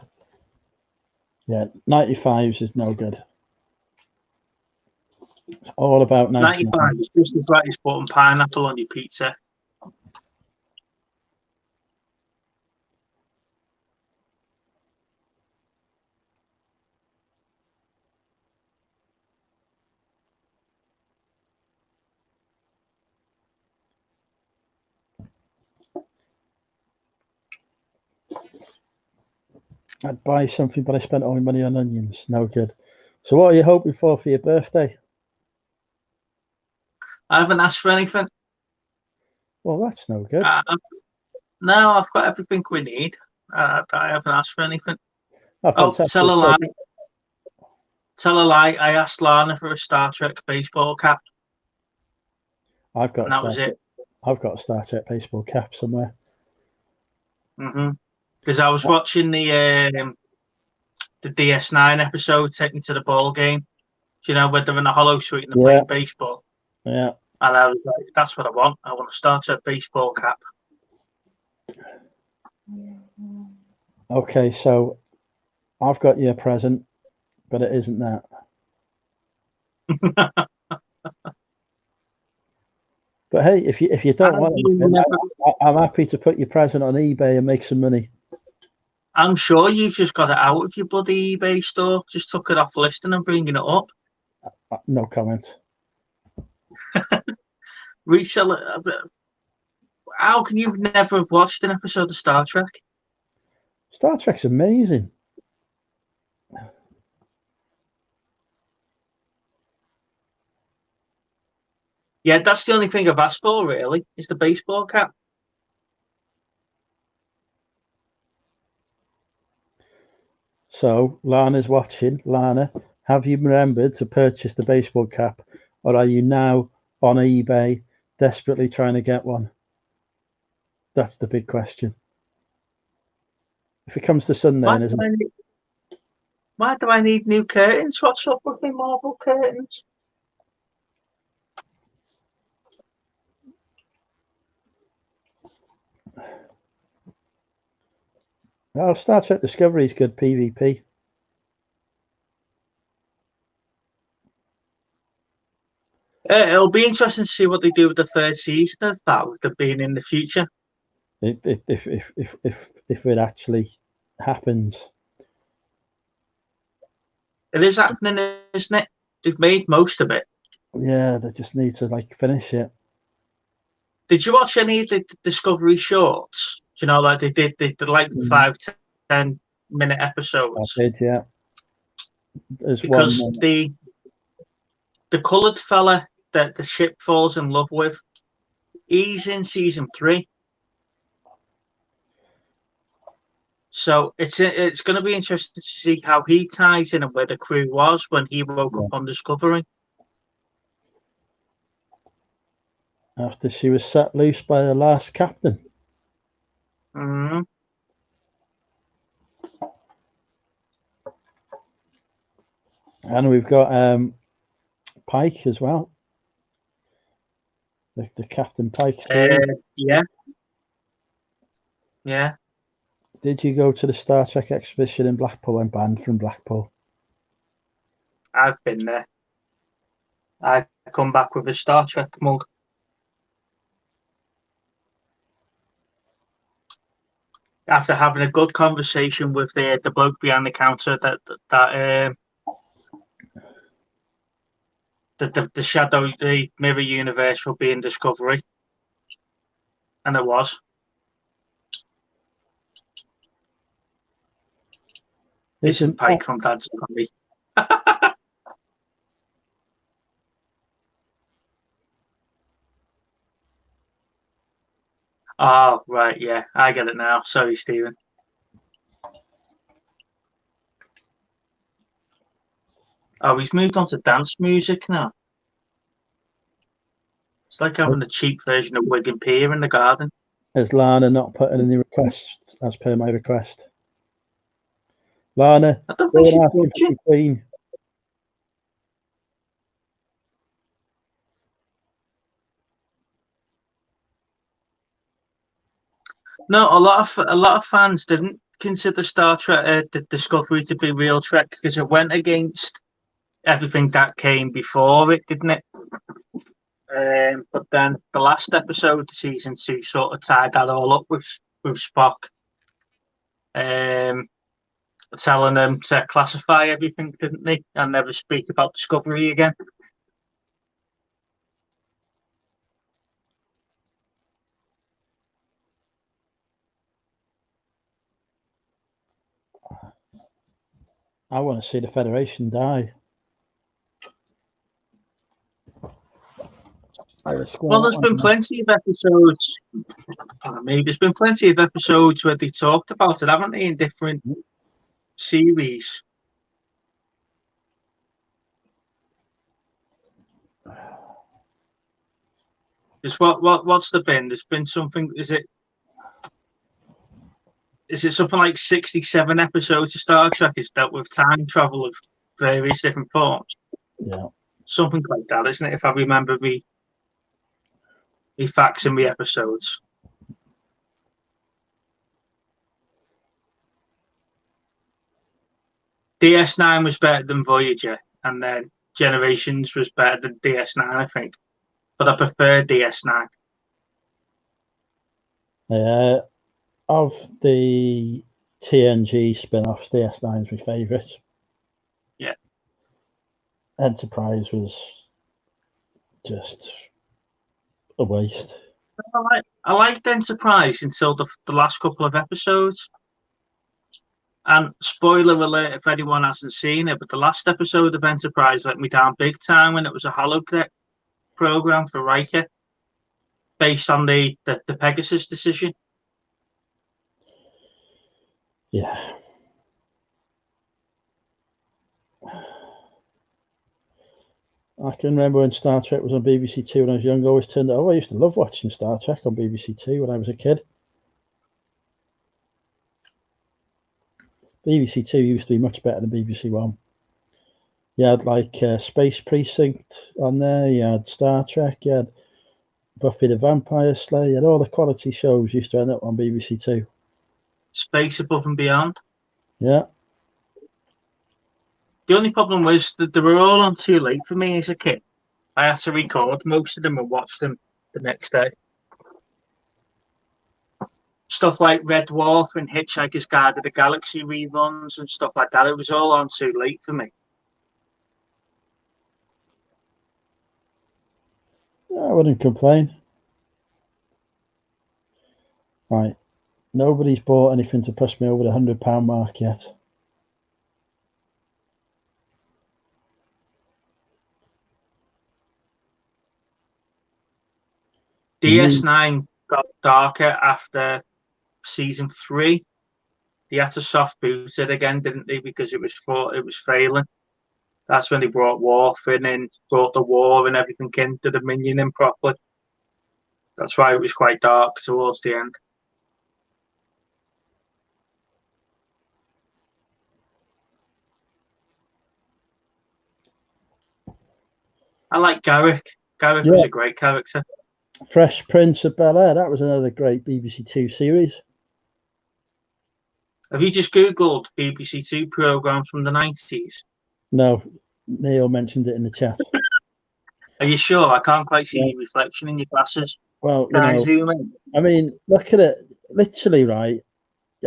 Yeah, 95s is no good. It's all about 99. 95 is just as like as putting pineapple on your pizza. I'd buy something, but I spent all my money on onions. No good. So what are you hoping for your birthday? I haven't asked for anything. Well, that's no good. No, I've got everything we need. I haven't asked for anything. Oh, tell a lie. Tell a lie. I asked Lana for a Star Trek baseball cap. I've got that was it. I've got a Star Trek baseball cap somewhere. Because I was watching the DS9 episode, Take Me to the Ball Game. Do you know, where they're in a hollow suite and they're playing baseball? Yeah. And I was like, that's what I want. I want a Star Trek baseball cap. Okay, so I've got you a present, but it isn't that. But hey, if you don't want it, I'm happy to put your present on eBay and make some money. I'm sure you've just got it out of your bloody eBay store. Just took it off listing and bringing it up. No comment. Resell it. How can you never have watched an episode of Star Trek? Star Trek's amazing. Yeah, that's the only thing I've asked for, really, is the baseball cap. So Lana's watching. Lana, have you remembered to purchase the baseball cap, or are you now on eBay desperately trying to get one? That's the big question. If it comes to Sunday, Why do I need new curtains? What's up with my marble curtains? Oh, Star Trek Discovery is good PvP. It'll be interesting to see what they do with the third season of that, with them being in the future. If it actually happens. It is happening, isn't it? They've made most of it. Yeah, they just need to finish it. Did you watch any of the Discovery shorts? Do you know, like they did 5-10 minute episodes? I did, yeah. There's because one. the coloured fella that the ship falls in love with, he's in season 3. So it's going to be interesting to see how he ties in and where the crew was when he woke up on Discovery. After she was set loose by the last captain. Mm-hmm. And we've got Pike as well. The Captain Pike. Yeah. Yeah. Did you go to the Star Trek exhibition in Blackpool? I'm banned from Blackpool. I've been there. I come back with a Star Trek mug. After having a good conversation with the bloke behind the counter that the shadow, the mirror universe will be in Discovery. And it was. Isn't Pike from Dad's Family? Oh, right, yeah. I get it now. Sorry, Stephen. Oh, he's moved on to dance music now. It's like having a cheap version of Wigan Pier in the garden. Has Lana not put in any requests as per my request? Lana, I don't think she's watching. Queen. No, a lot of fans didn't consider Star Trek Discovery to be real Trek because it went against everything that came before it, didn't it? But then the last episode, season 2, sort of tied that all up with Spock, telling them to classify everything, didn't they, and never speak about Discovery again. I want to see the Federation die. Well, there's been plenty of episodes. There's been plenty of episodes where they talked about it, haven't they, in different series? Is what's the bin? There's been something. Is it something like 67 episodes of Star Trek is dealt with time travel of various different forms? Yeah, something like that, isn't it? If I remember me facts in the episodes. DS9 was better than Voyager, and then Generations was better than DS9, I think. But I prefer DS9. Of the TNG spin-offs, DS9's my favourite. Yeah. Enterprise was just a waste. I liked Enterprise until the last couple of episodes. And spoiler alert if anyone hasn't seen it, but the last episode of Enterprise let me down big time when it was a holodeck program for Riker based on the Pegasus decision. Yeah. I can remember when Star Trek was on BBC Two when I was young. I always turned it over. I used to love watching Star Trek on BBC Two when I was a kid. BBC Two used to be much better than BBC One. You had like Space Precinct on there. You had Star Trek. You had Buffy the Vampire Slayer. You had all the quality shows used to end up on BBC Two. Space Above and Beyond. Yeah. The only problem was that they were all on too late for me as a kid. I had to record most of them and watch them the next day. Stuff like Red Dwarf and Hitchhiker's Guide to the Galaxy reruns and stuff like that. It was all on too late for me. I wouldn't complain. Right. Nobody's bought anything to push me over the £100 mark yet. DS9 got darker after season 3. They had to soft boot it again, didn't they? Because it was failing. That's when they brought Worf in and brought the war and everything into the Dominion in properly. That's why it was quite dark towards the end. I like Garrick. Garrick was a great character. Fresh Prince of Bel-Air, that was another great BBC Two series. Have you just Googled BBC Two programmes from the 90s? No, Neil mentioned it in the chat. Are you sure? I can't quite see your reflection in your glasses. Well, Can I zoom in? I mean, look at it. Literally, right?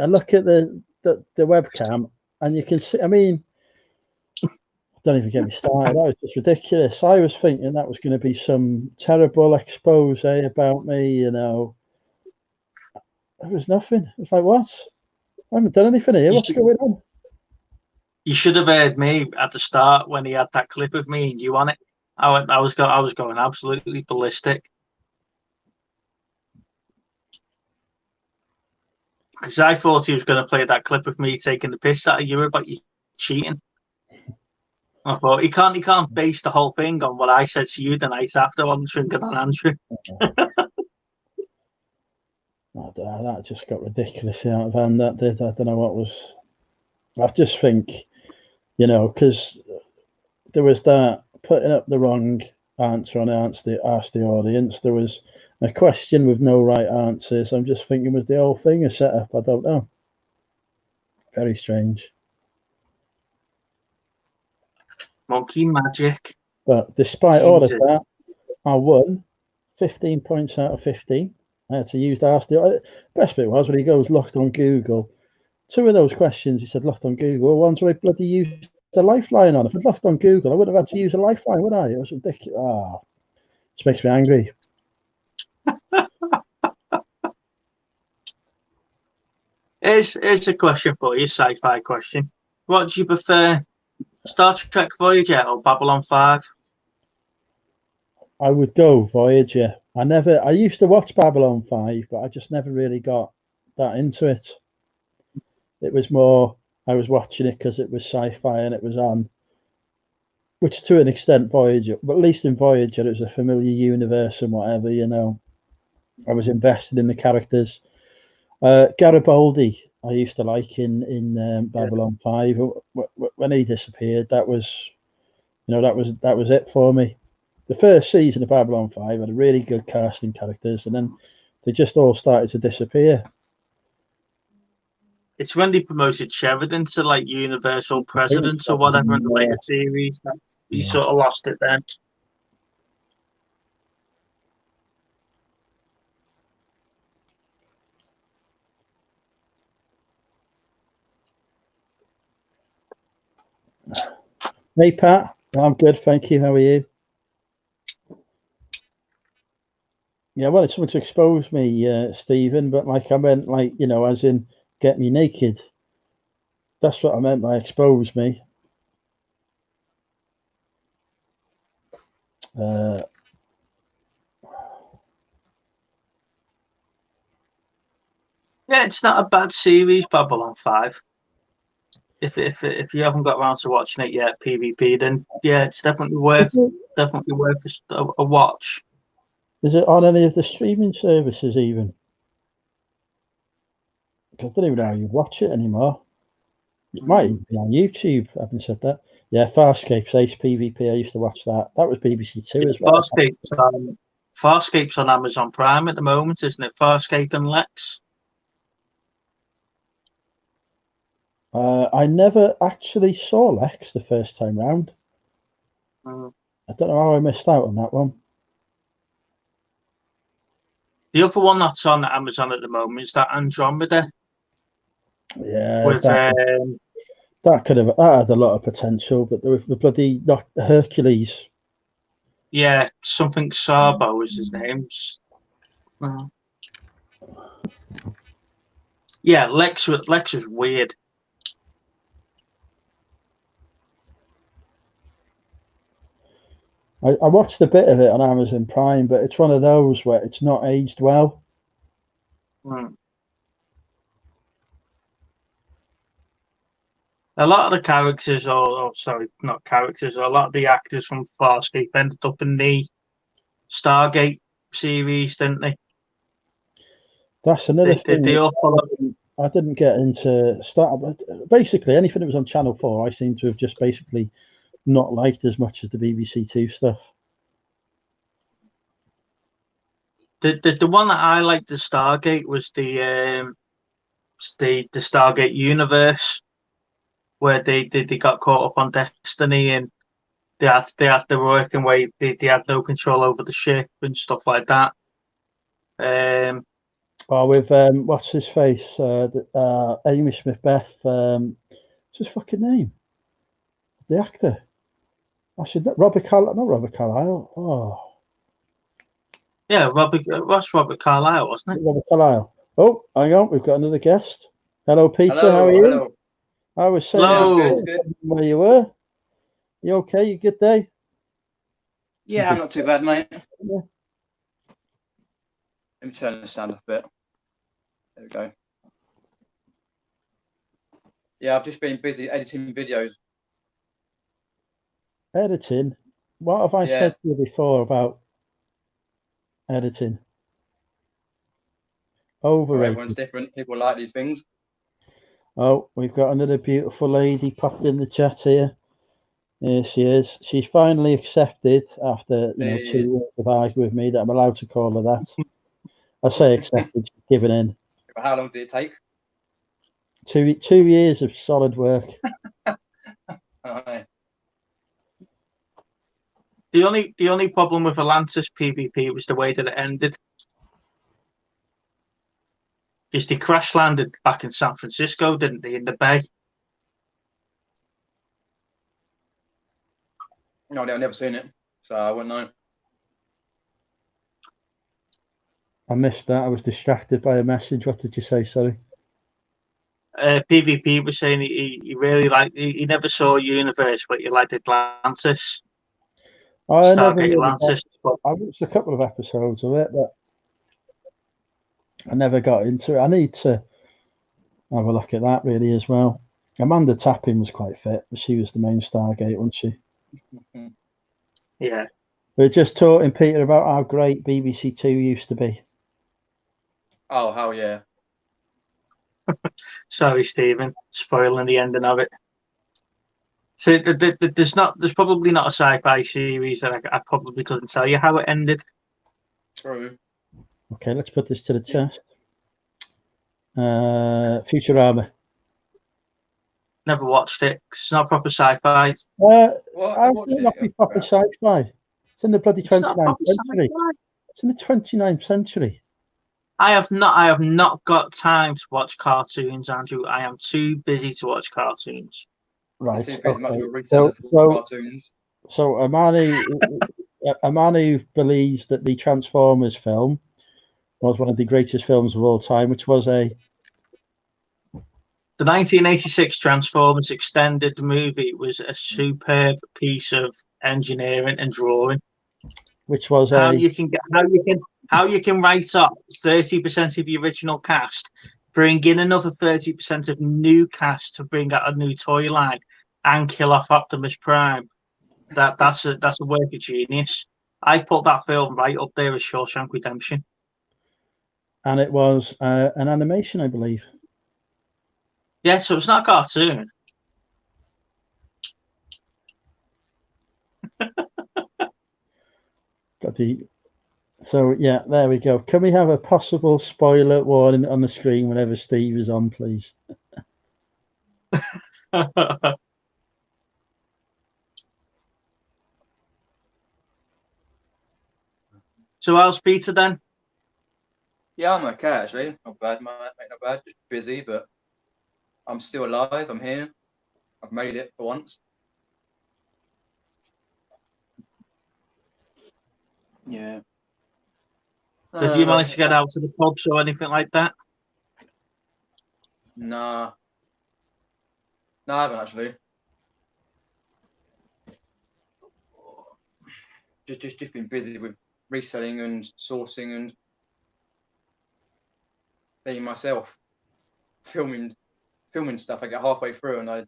I look at the webcam and you can see, I mean, don't even get me started. That was just ridiculous. I was thinking that was going to be some terrible expose about me, you know. It was nothing. It's like, what? I haven't done anything here. What's going on? You should have heard me at the start when he had that clip of me and you on it. I was going absolutely ballistic. Because I thought he was going to play that clip of me taking the piss out of you about you cheating. I thought he can't base the whole thing on what I said to you the night after on drinking and answering. That just got ridiculous out of hand. That did. I don't know what was. I just think, you know, because there was that putting up the wrong answer and asked the audience. There was a question with no right answers. I'm just thinking, was the whole thing a setup? I don't know. Very strange. Monkey magic. But despite all of that, I won 15 points out of 15. I had to use the ask the best bit was when he goes looked on Google. 2 of those questions he said looked on Google. Ones where I bloody used the lifeline on. If I'd looked on Google, I wouldn't have had to use a lifeline, would I? It was ridiculous. Ah, this makes me angry. Here's a question for you, sci-fi question. What do you prefer, Star Trek Voyager or Babylon 5? I would go Voyager. I used to watch Babylon 5, but I just never really got that into it. It was more, I was watching it because it was sci-fi and it was on, which to an extent Voyager, but at least in Voyager it was a familiar universe and whatever, you know. I was invested in the characters. Garibaldi, I used to like in Babylon 5. When he disappeared, that was, you know, that was it for me. The first season of Babylon 5 had a really good casting characters, and then they just all started to disappear. It's when they promoted Sheridan to like Universal President or whatever in the later series that he sort of lost it then. Hey, Pat. I'm good, thank you. How are you? Yeah, well, it's something to expose me, Stephen, but like I meant, like, as in get me naked. That's what I meant by expose me. Uh, Yeah, it's not a bad series, Babylon 5. If you haven't got around to watching it yet, PvP, then yeah, it's definitely worth a watch. is it on any of the streaming services even? 'Cause I don't even know how you watch it anymore. It might even be on YouTube, having said that. Yeah, Farscape's Ace PvP, I used to watch that. That was BBC Two as well. Farscape's on Amazon Prime at the moment, isn't it? Farscape and Lex. I never actually saw Lex the first time round. Mm. I don't know how I missed out on that one. The other one that's on Amazon at the moment is that Andromeda Yeah, with that had a lot of potential, but the bloody not Hercules. yeah, something Sabo is his name. Mm. Yeah, Lex was weird. I watched a bit of it on Amazon Prime, but it's one of those where it's not aged well. Mm. A lot of the characters, or sorry, not characters, a lot of the actors from Farscape ended up in the Stargate series, didn't they? That's another They thing. all follow. I didn't get into Star. Basically, anything that was on Channel 4, I seem to have just basically not liked as much as the BBC Two stuff. The one that I liked, the Stargate, was the Stargate universe, where they got caught up on Destiny, and they were working way they had no control over the ship and stuff like that. Oh, with what's his face? Amy Smith Beth. What's his fucking name? The actor. I should not Robert Carlyle. Oh, Yeah, Robert Carlyle, wasn't it? Robert Carlyle. Oh, hang on, we've got another guest. Hello, Peter. How are you? Hello. I was saying, Hello. Good. where you were. You okay? You good day? Yeah, I'm not too bad, mate. Yeah. Let me turn the sound up a bit. There we go. Yeah, I've just been busy editing videos. Editing. What have I said to you before about editing? Well, Overrated. everyone's different. People like these things. Oh, we've got another beautiful lady popped in the chat here. Here she is. She's finally accepted after 2 years of arguing with me that I'm allowed to call her that. I say accepted, she's given in. How long did it take? 2 years of solid work. Right. The only problem with Atlantis PvP was the way that it ended. Because they crash landed back in San Francisco, didn't they, in the bay? No, I've never seen it, so I wouldn't know. I missed that. I was distracted by a message. What did you say? Sorry. PvP was saying he really liked. He never saw Universe, but he liked Atlantis. I never Stargate really Atlantis. But I watched a couple of episodes of it, but I never got into it. I need to have a look at that really as well. Amanda Tapping was quite fit, but she was the main Stargate, wasn't she? yeah. We're just talking, Peter, about how great BBC Two used to be. Oh, hell yeah. Sorry, Stephen, spoiling the ending of it. So there's probably not a sci-fi series that I probably couldn't tell you how it ended. True. Okay, let's put this to the test. Futurama. Never watched it. It's not proper sci-fi. Well, How can it not be proper sci-fi? It's in the bloody 29th century. It's in the 29th century. I have not got time to watch cartoons, Andrew. I am too busy to watch cartoons. Right. Too busy much Okay. of a reseller for cartoons. So a man who believes that the Transformers film was one of the greatest films of all time, which was The 1986 Transformers extended movie was a superb piece of engineering and drawing. How you can write up 30% of the original cast, bring in another 30% of new cast to bring out a new toy line, and kill off Optimus Prime. That's a work of genius. I put that film right up there as Shawshank Redemption. and it was an animation, I believe. Yeah, so it's not a cartoon. So yeah, there we go. Can we have a possible spoiler warning on the screen whenever Steve is on, please? So how's Peter then? Yeah, I'm okay actually. Not bad, mate. Not bad. Just busy, but I'm still alive. I'm here. I've made it for once. Yeah. So have you managed to get out to the pubs or anything like that? Nah. No, I haven't actually. Just been busy with reselling and sourcing and being myself, filming stuff. I get halfway through and I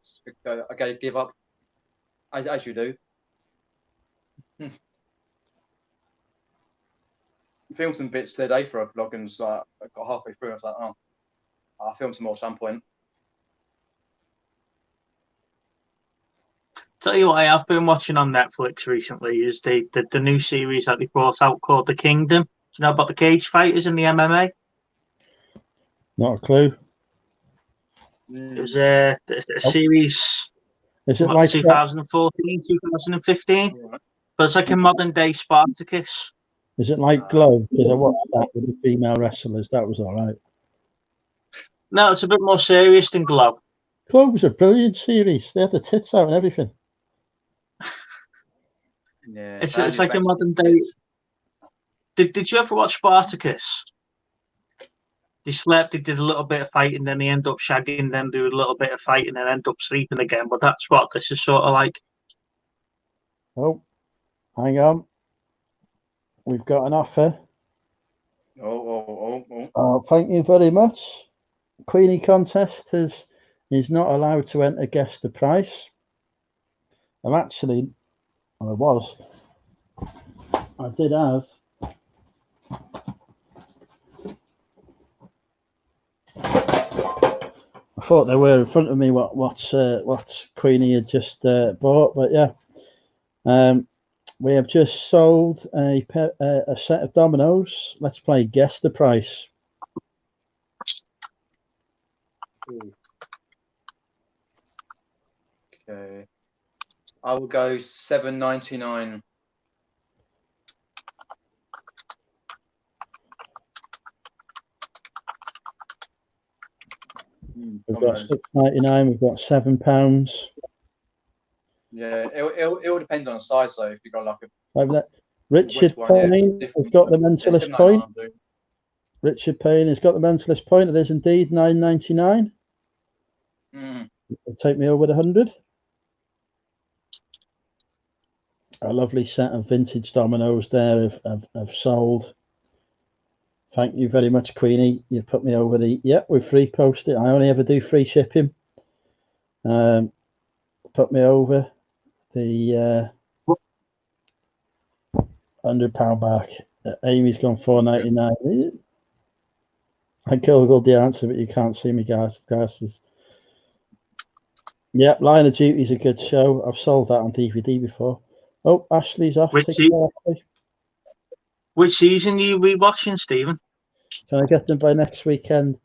give up, as you do. Filmed some bits today for a vlog and I got halfway through. And I was like, oh, I'll film some more at some point. Tell you what I have been watching on Netflix recently is the new series that they brought out called The Kingdom. Do you know about the cage fighters in the MMA? Not a clue. It was a series. Is it like 2014, 2015? Right. But it's like a modern day Spartacus. Is it like Glow? Because I watched that with the female wrestlers. That was all right. No, it's a bit more serious than Glow. Glow was a brilliant series. They had the tits out and everything. Yeah, it's like a modern day. Did you ever watch Spartacus? They slept, they did a little bit of fighting, then they end up shagging, then do a little bit of fighting, and end up sleeping again. But that's what this is sort of like. Oh, hang on. We've got an offer. Oh, thank you very much. Queenie contest is not allowed to enter guess the price. I did have I thought they were in front of me what Queenie had just bought, but yeah, we have just sold a set of dominoes. Let's play guess the price. Okay, I will go $7.99. We've got $6.99. We've got £7. Yeah, it'll depend on the size though. If you got like a Richard Payne has got the mentalist point. Richard Payne has got the mentalist point. It is indeed $9.99. It'll take me over 100. A lovely set of vintage dominoes there have sold. Thank you very much, Queenie. You put me over with free posting. I only ever do free shipping. Put me over the £100 back. Amy's gone $4.99. I googled the answer, but you can't see me, glasses. Yep, Line of Duty is a good show. I've sold that on DVD before. Oh, Ashley's off. Which season are you rewatching, Stephen? Can I get them by next weekend?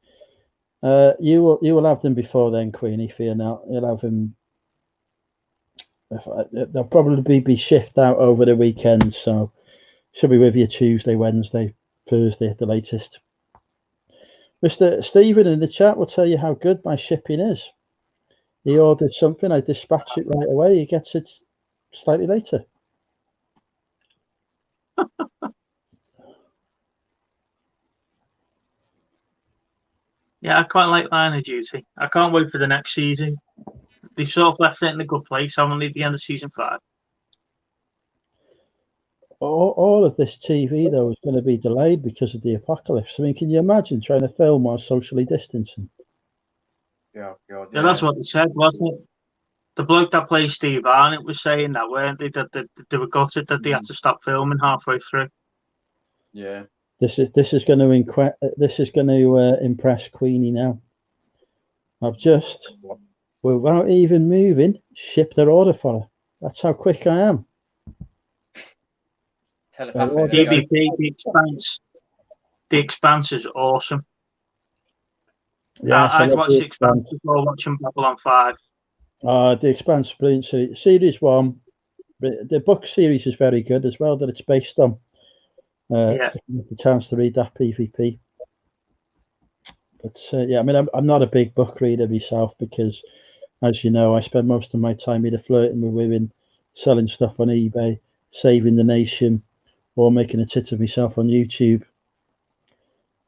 You will have them before then, Queenie. Fear not. You'll have them. They'll probably be shipped out over the weekend, so should be with you Tuesday, Wednesday, Thursday at the latest. Mr. Stephen in the chat will tell you how good my shipping is. he orders something, I dispatch it right away. He gets it slightly later. Yeah, I quite like Line of Duty. I can't wait for the next season. They sort of left it in a good place, haven't they, at the end of season 5? All of this TV, though, is going to be delayed because of the apocalypse. I mean, can you imagine trying to film while socially distancing? Yeah, God, Yeah, that's what they said, wasn't it? The bloke that plays Steve Arnott was saying that, weren't they? That they were gutted that they had to stop filming halfway through. Yeah. This is going to impress Queenie now. I've just, without even moving, shipped her order for her. That's how quick I am. Telepathic. DBP, The Expanse is awesome. Yes, I'd watch The Expanse before watching Babylon 5. The Expanse, brilliant series 1. The book series is very good as well that it's based on. The chance to read that PvP. But yeah, I mean, I'm not a big book reader myself because, as you know, I spend most of my time either flirting with women, selling stuff on eBay, saving the nation, or making a tit of myself on YouTube.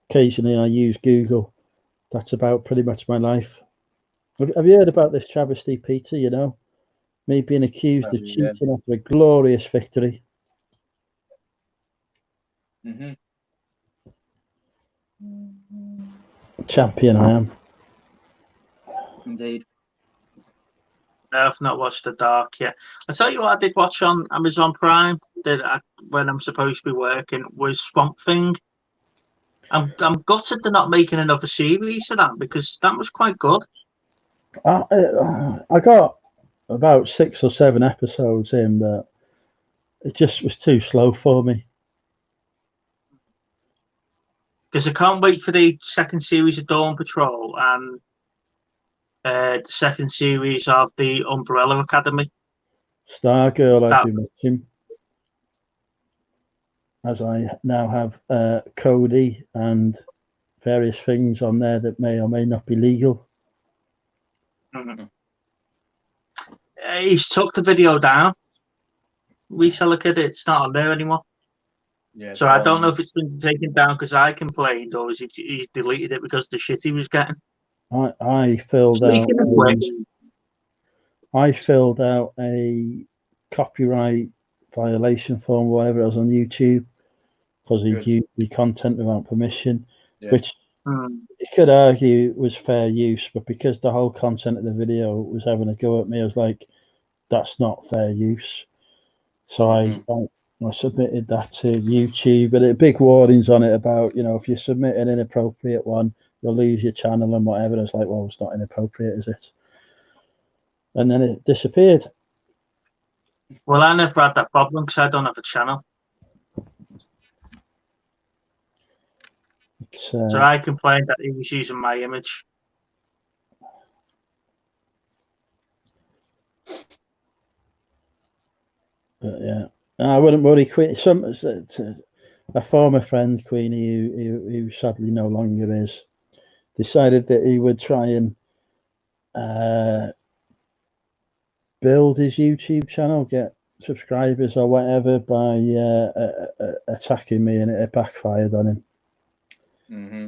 Occasionally, I use Google. That's about pretty much my life. Have you heard about this travesty, Peter? You know, me being accused of cheating after a glorious victory. Mm-hmm. Champion I am. Indeed. No, I've not watched The Dark yet. I tell you what I did watch on Amazon Prime when I'm supposed to be working was Swamp Thing. I'm gutted they're not making another series of that because that was quite good. I got about 6 or 7 episodes in, but it just was too slow for me. Because I can't wait for the second series of Dawn Patrol and the second series of the Umbrella Academy. Stargirl, I've been watching, as I now have Cody and various things on there that may or may not be legal. Mm-hmm. He's took the video down. We shall look at it. It's not on there anymore. Yeah, so I don't know if it's been taken down because I complained or he's deleted it because of the shit he was getting. I filled out. Speaking of which, I filled out a copyright violation form, whatever it was, on YouTube because he'd used the content without permission, which you could argue was fair use, but because the whole content of the video was having a go at me, I was like, that's not fair use. So I submitted that to YouTube, and big warnings on it about, you know, if you submit an inappropriate one, you'll lose your channel and whatever. And it's like, well, it's not inappropriate, is it? And then it disappeared. Well, I never had that problem because I don't have a channel. So I complained that he was using my image. But yeah, I wouldn't worry. A former friend, Queenie, who sadly no longer is, decided that he would try and build his YouTube channel, get subscribers or whatever by attacking me, and it backfired on him. Mm-hmm.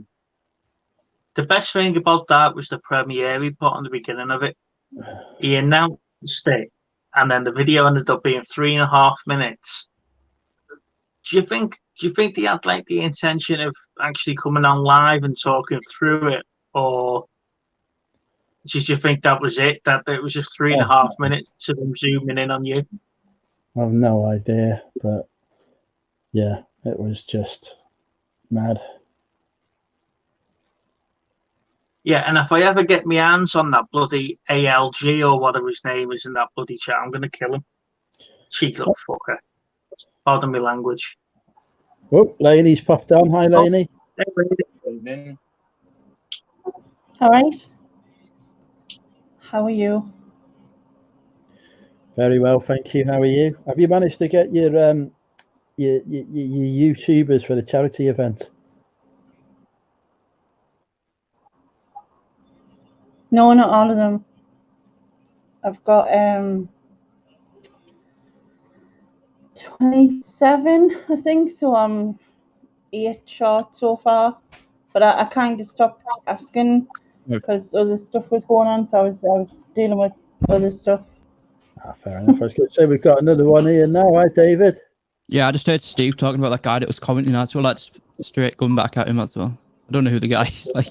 The best thing about that was the premiere he put on the beginning of it. He announced it, and then the video ended up being 3.5 minutes. Do you think they had like the intention of actually coming on live and talking through it, or did you think that was it? That it was just 3.5 minutes of them zooming in on you? I have no idea, but yeah, it was just mad. Yeah, and if I ever get my hands on that bloody ALG or whatever his name is in that bloody chat, I'm going to kill him. Cheeky little fucker. Pardon my language. Oh, Laney's popped on. Hi, Laney. Evening. All right. How are you? Very well, thank you. How are you? Have you managed to get your YouTubers for the charity event? No, not all of them. I've got 27, I think. So I'm 8 short so far. But I kind of stopped asking because other stuff was going on. So I was dealing with other stuff. Fair enough. I was going to say we've got another one here now, right, David? Yeah, I just heard Steve talking about that guy that was commenting as well. Like, straight going back at him as well. I don't know who the guy is. Like,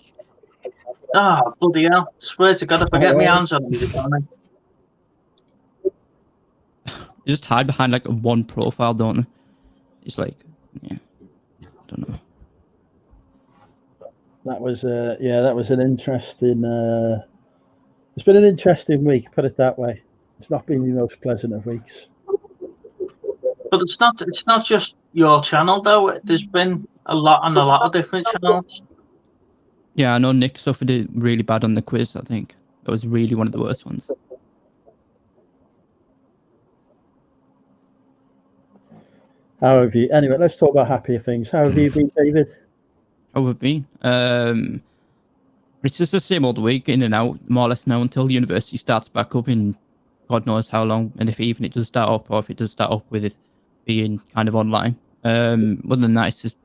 Ah, bloody hell! Swear to God, if I get my hands on him, you know, they just hide behind like one profile, don't they? It's like, yeah, I don't know. That was that was an interesting. It's been an interesting week, put it that way. It's not been the most pleasant of weeks. but it's not just your channel though. There's been a lot on a lot of different channels. Yeah, I know Nick suffered it really bad on the quiz. I think that was really one of the worst ones. How have you? Anyway, let's talk about happier things. How have you been, David? How have been? It's just the same old week, in and out, more or less now, until the university starts back up in God knows how long, and if even it does start up, or if it does start up with it being kind of online. Other than that, it's just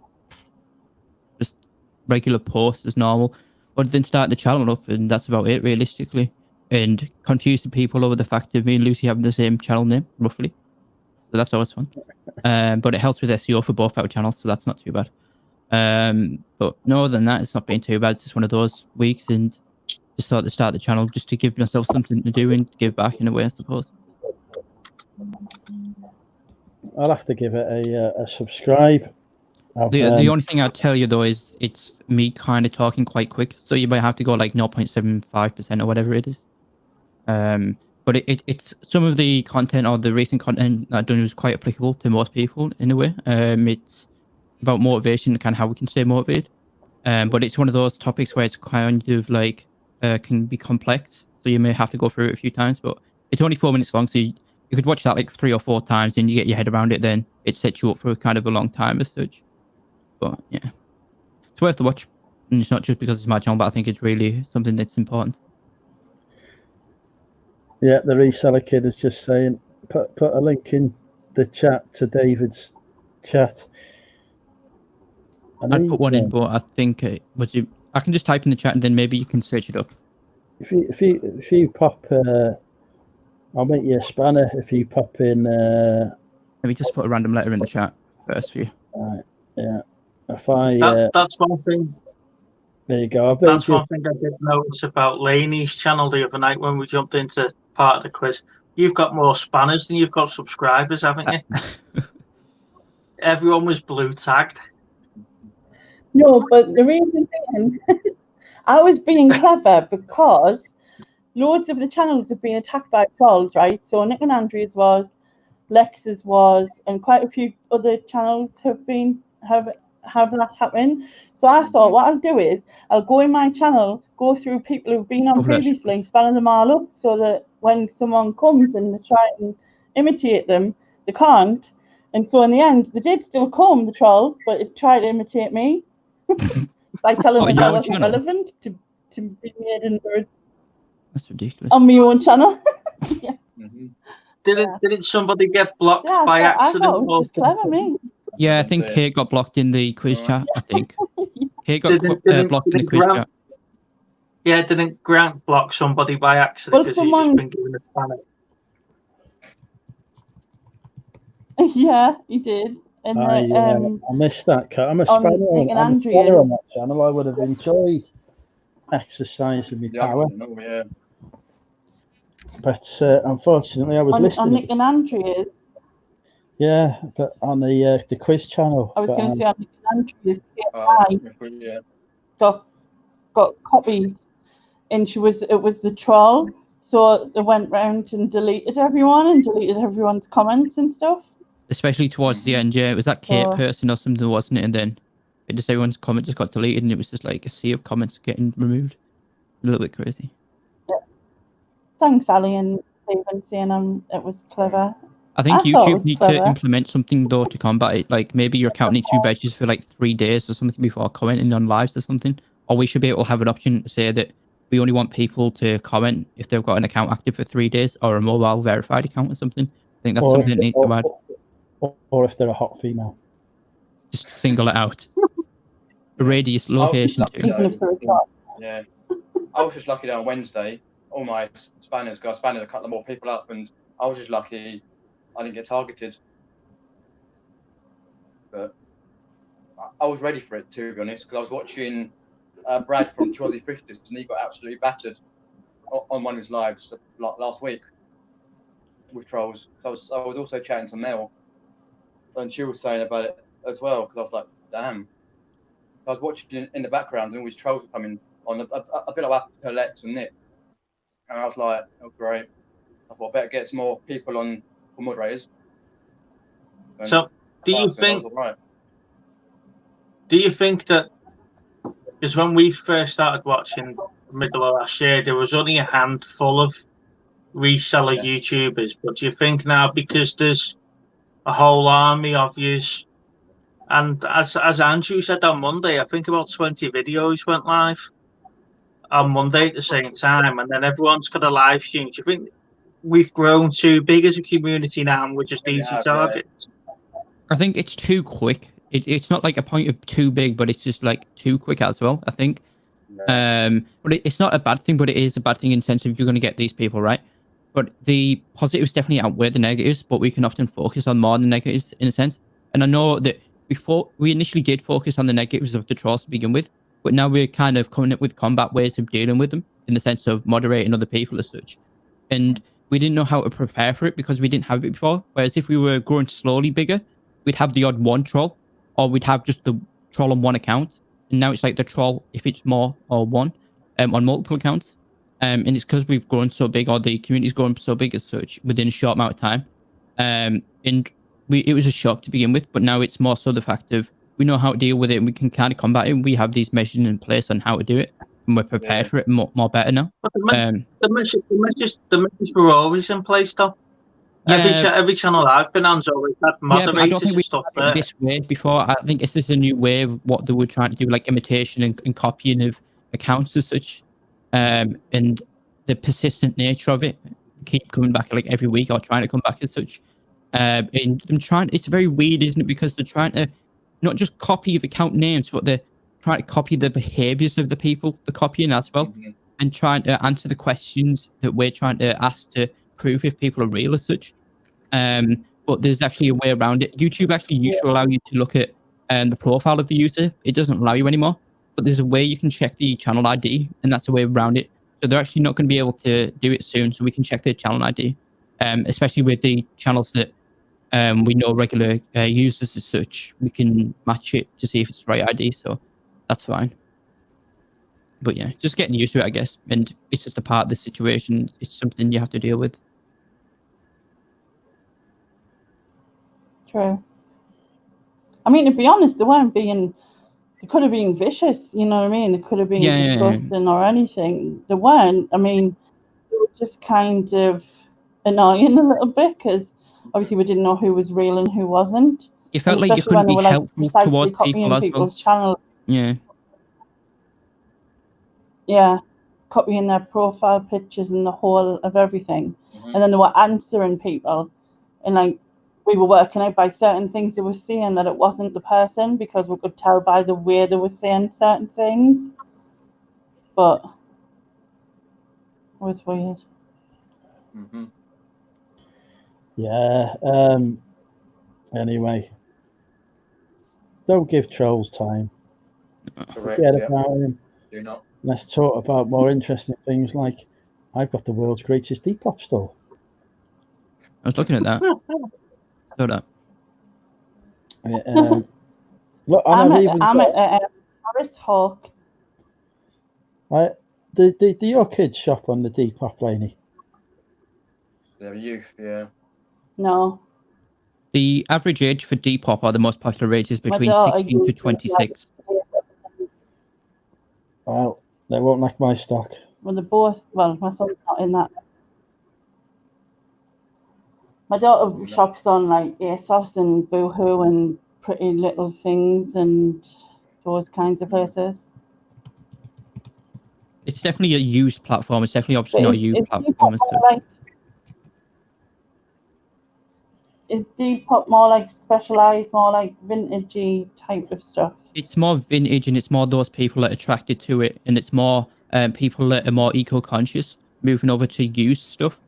regular posts as normal. Other than start the channel up, and that's about it, realistically. And confuse the people over the fact of me and Lucy having the same channel name, roughly. So that's always fun. But it helps with SEO for both our channels, so that's not too bad. But no, other than that, it's not been too bad. It's just one of those weeks, and just thought to start the channel just to give myself something to do and give back in a way, I suppose. I'll have to give it a subscribe. The only thing I'd tell you though is it's me kind of talking quite quick, so you might have to go like 0.75% or whatever it is. But it's some of the content or the recent content I've done is quite applicable to most people in a way. It's about motivation and kind of how we can stay motivated. But it's one of those topics where it's kind of like can be complex, so you may have to go through it a few times. But it's only 4 minutes long, so you could watch that like 3 or 4 times and you get your head around it. Then it sets you up for kind of a long time as such. But yeah, it's worth the watch, and it's not just because it's my channel, but I think it's really something that's important. Yeah, the reseller kid is just saying, put a link in the chat to David's chat. I'd put one in, but I think I can just type in the chat and then maybe you can search it up. If you pop, I'll make you a spanner. If you pop in, let me just put a random letter in the chat first for you. Right, yeah. That's one thing. There you go. That's one thing I did notice about Laney's channel the other night when we jumped into part of the quiz. You've got more spanners than you've got subscribers, haven't you? Everyone was blue tagged. No, but the reason being, I was being clever because loads of the channels have been attacked by trolls, right? So Nick and Andrea's was, Lex's was, and quite a few other channels have that happen. So I thought what I'll do is I'll go in my channel, go through people who've been on previously, spanning them all up so that when someone comes and they try and imitate them, they can't. And so in the end, they did still come, the troll, but it tried to imitate me by telling me I wasn't relevant to be made in the. That's ridiculous. On my own channel. Yeah. Mm-hmm. Didn't somebody get blocked by accident? I thought it was just clever, me. Yeah, I think Kate got blocked in the quiz chat, I think. Kate got blocked in the quiz chat. Yeah, didn't Grant block somebody by accident because he's just been given a spanner? Yeah, he did. And I missed that. I'm a spanner on that channel. I would have enjoyed exercising my power. Yeah. But unfortunately, I was listening. On Nick and Andrea's. Yeah, but on the quiz channel. I was going to say on Nick and Andrea's got copied, and it was the troll. So they went round and deleted everyone's comments and stuff. Especially towards the end, yeah. It was that Kate person or something, wasn't it? And then everyone's comment just got deleted, and it was just like a sea of comments getting removed. A little bit crazy. Yeah. Thanks, Ali and Stephen, saying it was clever. I think YouTube needs to implement something though to combat it. Like maybe your account needs to be registered for like 3 days or something before commenting on lives or something. Or we should be able to have an option to say that we only want people to comment if they've got an account active for 3 days or a mobile verified account or something. I think that's Or something that needs to add. Or if they're a hot female. Just single it out. Yeah. Radius, location. lucky too. Even if they're a shop. Yeah, I was just lucky that on Wednesday, all my spanners, I spanned a couple of more people up, and I was just lucky I didn't get targeted. But I was ready for it, to be honest, because I was watching Brad from 2050s, and he got absolutely battered on one of his lives last week with trolls. I was also chatting to Mel, and she was saying about it as well, because I was like, damn. I was watching in the background, and all these trolls were coming on a bit like Lex and Nick, and I was like, oh great. I thought I better get some more people on for moderators. And So, do you think? Right. Do you think that? Because when we first started watching middle of last year, there was only a handful of reseller YouTubers. But do you think now, because there's a whole army of yous, and as Andrew said on Monday, I think about 20 videos went live on Monday at the same time, and then everyone's got a live stream. Do you think we've grown too big as a community now, and we're just easy targets? I think it's too quick. It's not like a point of too big, but it's just like too quick as well, I think. But it's not a bad thing, but it is a bad thing in the sense of you're going to get these people, right? But the positives definitely outweigh the negatives, but we can often focus on more than the negatives in a sense. And I know that before we initially did focus on the negatives of the trolls to begin with, but now we're kind of coming up with combat ways of dealing with them in the sense of moderating other people as such. And we didn't know how to prepare for it because we didn't have it before. Whereas if we were growing slowly bigger, we'd have the odd one troll, or we'd have just the troll on one account. And now it's like the troll, if it's more or one, on multiple accounts. And it's because we've grown so big, or the community's grown so big as such within a short amount of time. And it was a shock to begin with, but now it's more so the fact of we know how to deal with it and we can kind of combat it. We have these measures in place on how to do it, and we're prepared for it more better now. But the measures were always in place, though. Yeah. Every channel I've been on's always had moderators I don't think and stuff there. this way before. I think it's just a new way of what they were trying to do, like imitation and copying of accounts as such, and the persistent nature of it, keep coming back like every week or trying to come back as such. And them trying, it's very weird, isn't it? Because they're trying to not just copy the account names, but they're trying to copy the behaviors of the people they're copying as well, and trying to answer the questions that we're trying to ask to prove if people are real as such. But there's actually a way around it. YouTube actually used to allow you to look at the profile of the user. It doesn't allow you anymore, but there's a way you can check the channel ID, and that's a way around it. So they're actually not going to be able to do it soon, so we can check their channel ID, especially with the channels that we know regular users as such. We can match it to see if it's the right ID, so that's fine. But yeah, just getting used to it, I guess, and it's just a part of the situation. It's something you have to deal with. True. I mean, to be honest, they could have been vicious, you know what I mean? They could have been disgusting or anything. They weren't. I mean, they were just kind of annoying a little bit because obviously we didn't know who was real and who wasn't. It felt like you couldn't be helpful towards people as well. Channel. Yeah. Yeah, copying their profile pictures and the whole of everything. And then they were answering people, and like we were working out by certain things they were saying that it wasn't the person because we could tell by the way they were saying certain things. But it was weird. Yeah. Anyway, don't give trolls time. Forget about him. Do not. Let's talk about more interesting things like I've got the world's greatest Depop store. I was looking at that. So that. Look, I'm at Paris Hawk. Do your kids shop on the Depop, Laney? They're youth, yeah. No. The average age for Depop are the most popular age is between 16 to 26. Well, they won't like my stock. Well, they're both. Well, my son's not in that. My daughter shops on like ASOS and Boohoo and Pretty Little Things and those kinds of places. It's it's definitely a used platform. It's definitely obviously not a used platform. Is Depop more like specialized, more like vintagey type of stuff? It's more vintage, and it's more those people that are attracted to it, and it's more people that are more eco-conscious moving over to used stuff.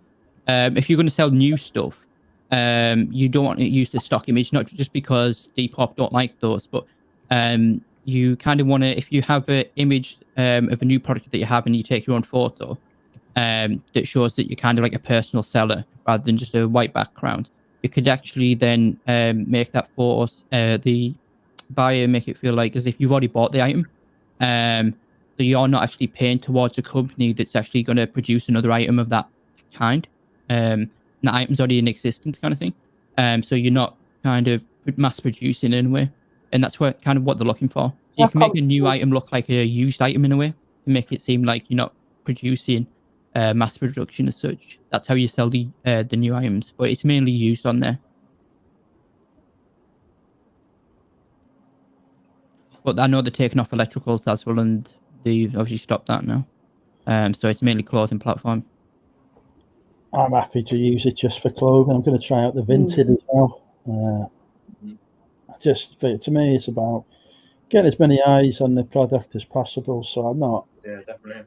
If you're going to sell new stuff, you don't want to use the stock image, not just because Depop don't like those, but you kind of want to, if you have an image of a new product that you have and you take your own photo, that shows that you're kind of like a personal seller rather than just a white background, you could actually then make that photo, the buyer, make it feel like as if you've already bought the item. So you're not actually paying towards a company that's actually going to produce another item of that kind. And the item's already in existence, kind of thing. So you're not kind of mass producing in a way, and that's what kind of what they're looking for. So you can make a new item look like a used item in a way, and make it seem like you're not producing mass production as such. That's how you sell the new items, but it's mainly used on there. But I know they're taking off electricals as well, and they obviously stopped that now. So it's mainly clothing platform. I'm happy to use it just for clothing. I'm going to try out the vintage as well. To me, it's about getting as many eyes on the product as possible. So I'm not. Yeah, definitely.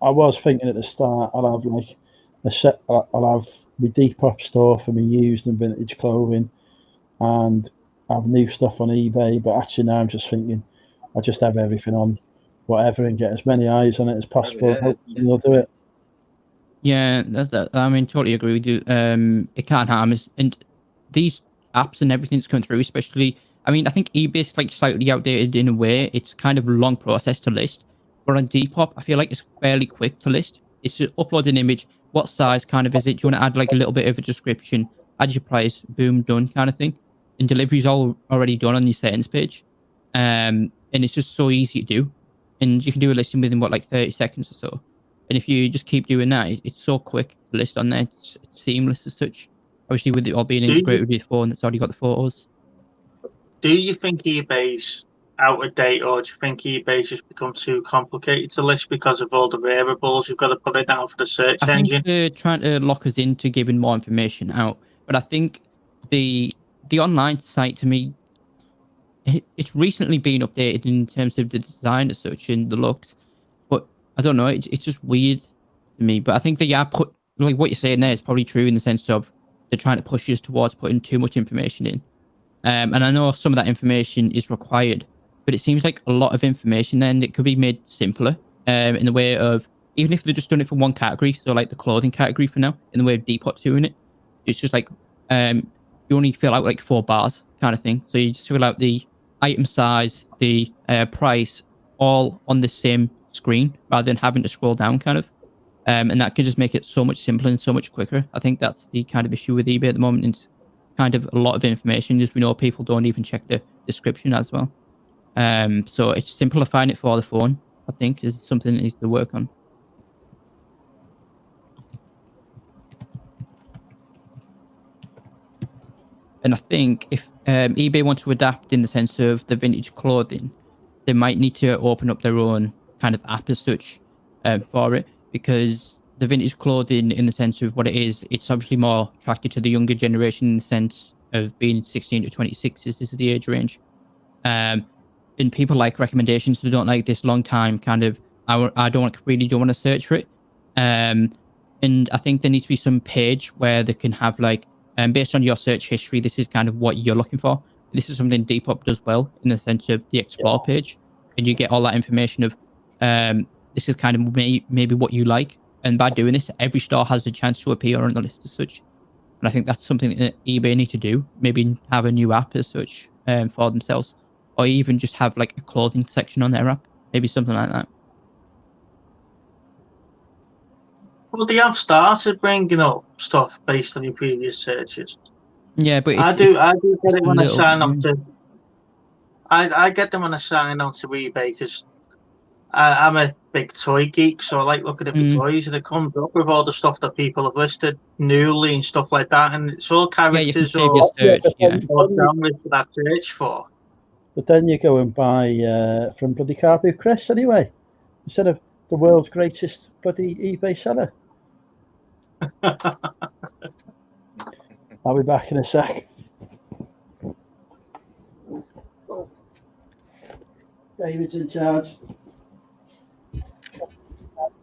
I was thinking at the start I'll have like a set. I'll have my Depop store for me used and vintage clothing, and have new stuff on eBay. But actually now I'm just thinking I'll just have everything on whatever and get as many eyes on it as possible. Hopefully they'll do it. Yeah, that's that. I mean, totally agree with you. It can't harm us, and these apps and everything's come through. Especially, I mean, I think eBay's like slightly outdated in a way. It's kind of a long process to list, but on Depop, I feel like it's fairly quick to list. It's just upload an image. What size kind of is it? Do you want to add like a little bit of a description? Add your price. Boom, done, kind of thing. And delivery's all already done on your settings page. And it's just so easy to do. And you can do a listing within what, like 30 seconds or so. And if you just keep doing that, it's so quick to list on there. It's seamless as such. Obviously, with it all being integrated with your phone, that's already got the photos. Do you think eBay's out of date, or do you think eBay's just become too complicated to list because of all the variables you've got to put it down for the search I engine? think they're trying to lock us into giving more information out. But I think the online site, to me, it's recently been updated in terms of the design as such and the looks. But I don't know, it's just weird to me. But I think they are put, like what you're saying there is probably true in the sense of they're trying to push us towards putting too much information in. And I know some of that information is required, but it seems like a lot of information then it could be made simpler in the way of, even if they've just done it for one category, so like the clothing category for now, in the way of Depop doing it, it's just like you only fill out like 4 bars kind of thing. So you just fill out the item size, the price, all on the same screen rather than having to scroll down kind of. And that could just make it so much simpler and so much quicker. I think that's the kind of issue with eBay at the moment. It's kind of a lot of information, as we know people don't even check the description as well. So it's simplifying it for the phone, I think, is something that needs to work on. And I think if eBay wants to adapt in the sense of the vintage clothing, they might need to open up their own kind of app as such for it, because the vintage clothing, in the sense of what it is, it's obviously more attracted to the younger generation in the sense of being 16 to 26. This is the age range. And people like recommendations. They don't like this long time kind of, I don't want to search for it. And I think there needs to be some page where they can have like, based on your search history, this is kind of what you're looking for. This is something Depop does well in the sense of the explore page, and you get all that information of this is kind of maybe what you like. And by doing this, every store has a chance to appear on the list as such. And I think that's something that eBay need to do. Maybe have a new app as such for themselves, or even just have like a clothing section on their app. Maybe something like that. Well, they have started bringing up stuff based on your previous searches. Yeah, but I do get it when I sign up to. I get them when I sign on to eBay because I'm a big toy geek, so I like looking at the toys, and it comes up with all the stuff that people have listed newly and stuff like that, and it's all characters or genres that I search for. But then you go and buy from Bloody Carby Chris anyway, instead of the world's greatest bloody eBay seller. I'll be back in a sec. David's in charge.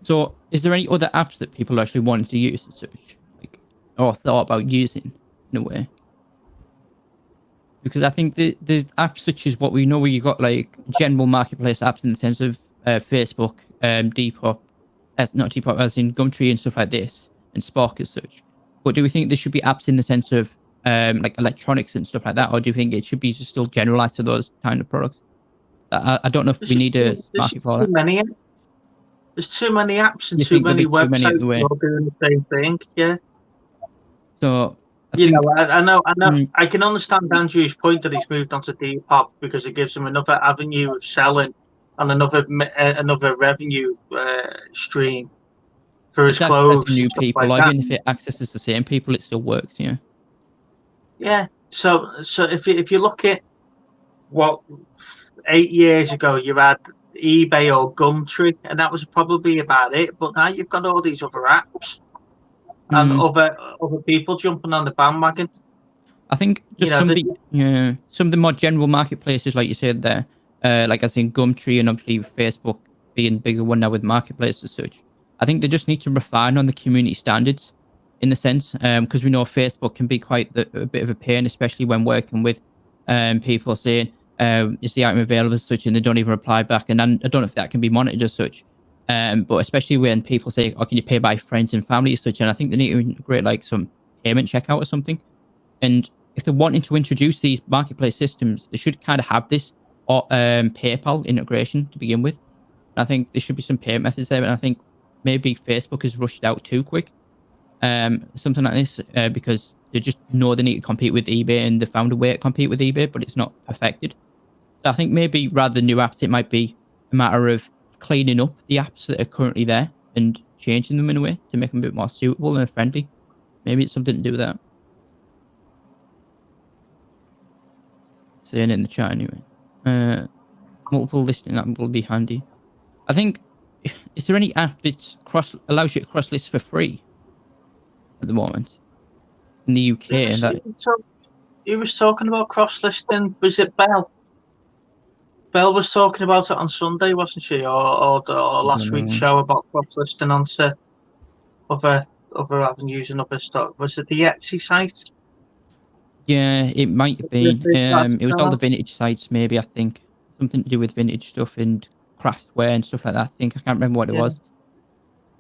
So, is there any other apps that people actually wanted to use and such, like, or thought about using in a way? Because I think there's apps such as what we know, where you got like general marketplace apps in the sense of Facebook, Depop, as not Depop, as in Gumtree and stuff like this, and Spark as such. But do we think there should be apps in the sense of like electronics and stuff like that, or do you think it should be just still generalized to those kind of products? I don't know if we need a market for that. There's too many apps and You too think there'll many be too many in websites the way? all doing the same thing. Yeah. So I You think know, I know. Mm. I can understand Andrew's point that he's moved on to Depop because it gives him another avenue of selling and another revenue stream for his it's access to clothes and new stuff people, like or that. even if it accesses the same people, it still works. Yeah. Yeah. So if you look at what 8 years ago you had eBay or Gumtree, and that was probably about it. But now you've got all these other apps and Mm. other people jumping on the bandwagon. I think just some of the more general marketplaces, like you said there, like I think Gumtree and obviously Facebook being bigger one now with marketplaces as such. I think they just need to refine on the community standards in the sense, because we know Facebook can be quite a bit of a pain, especially when working with people saying, is the item available as such, and they don't even reply back. And I don't know if that can be monitored as such. But especially when people say, oh, can you pay by friends and family as such? And I think they need to integrate like some payment checkout or something. And if they're wanting to introduce these marketplace systems, they should kind of have this or PayPal integration to begin with. And I think there should be some payment methods there. And I think maybe Facebook has rushed out too quick, something like this, because they just know they need to compete with eBay, and they found a way to compete with eBay, but it's not perfected. So I think maybe rather than new apps, it might be a matter of cleaning up the apps that are currently there and changing them in a way to make them a bit more suitable and friendly. Maybe it's something to do with that. Saying in the chat anyway. Multiple listing app will be handy. I think, is there any app that allows you to cross list for free at the moment in the UK? He was talking about cross listing. Was it Bell? Bell was talking about it on Sunday, wasn't she? Or last week's show about cross listing onto other avenues and other stock. Was it the Etsy site? Yeah, it might have been. It was all the vintage sites, maybe. I think something to do with vintage stuff and craftware and stuff like that. I think I can't remember what it was.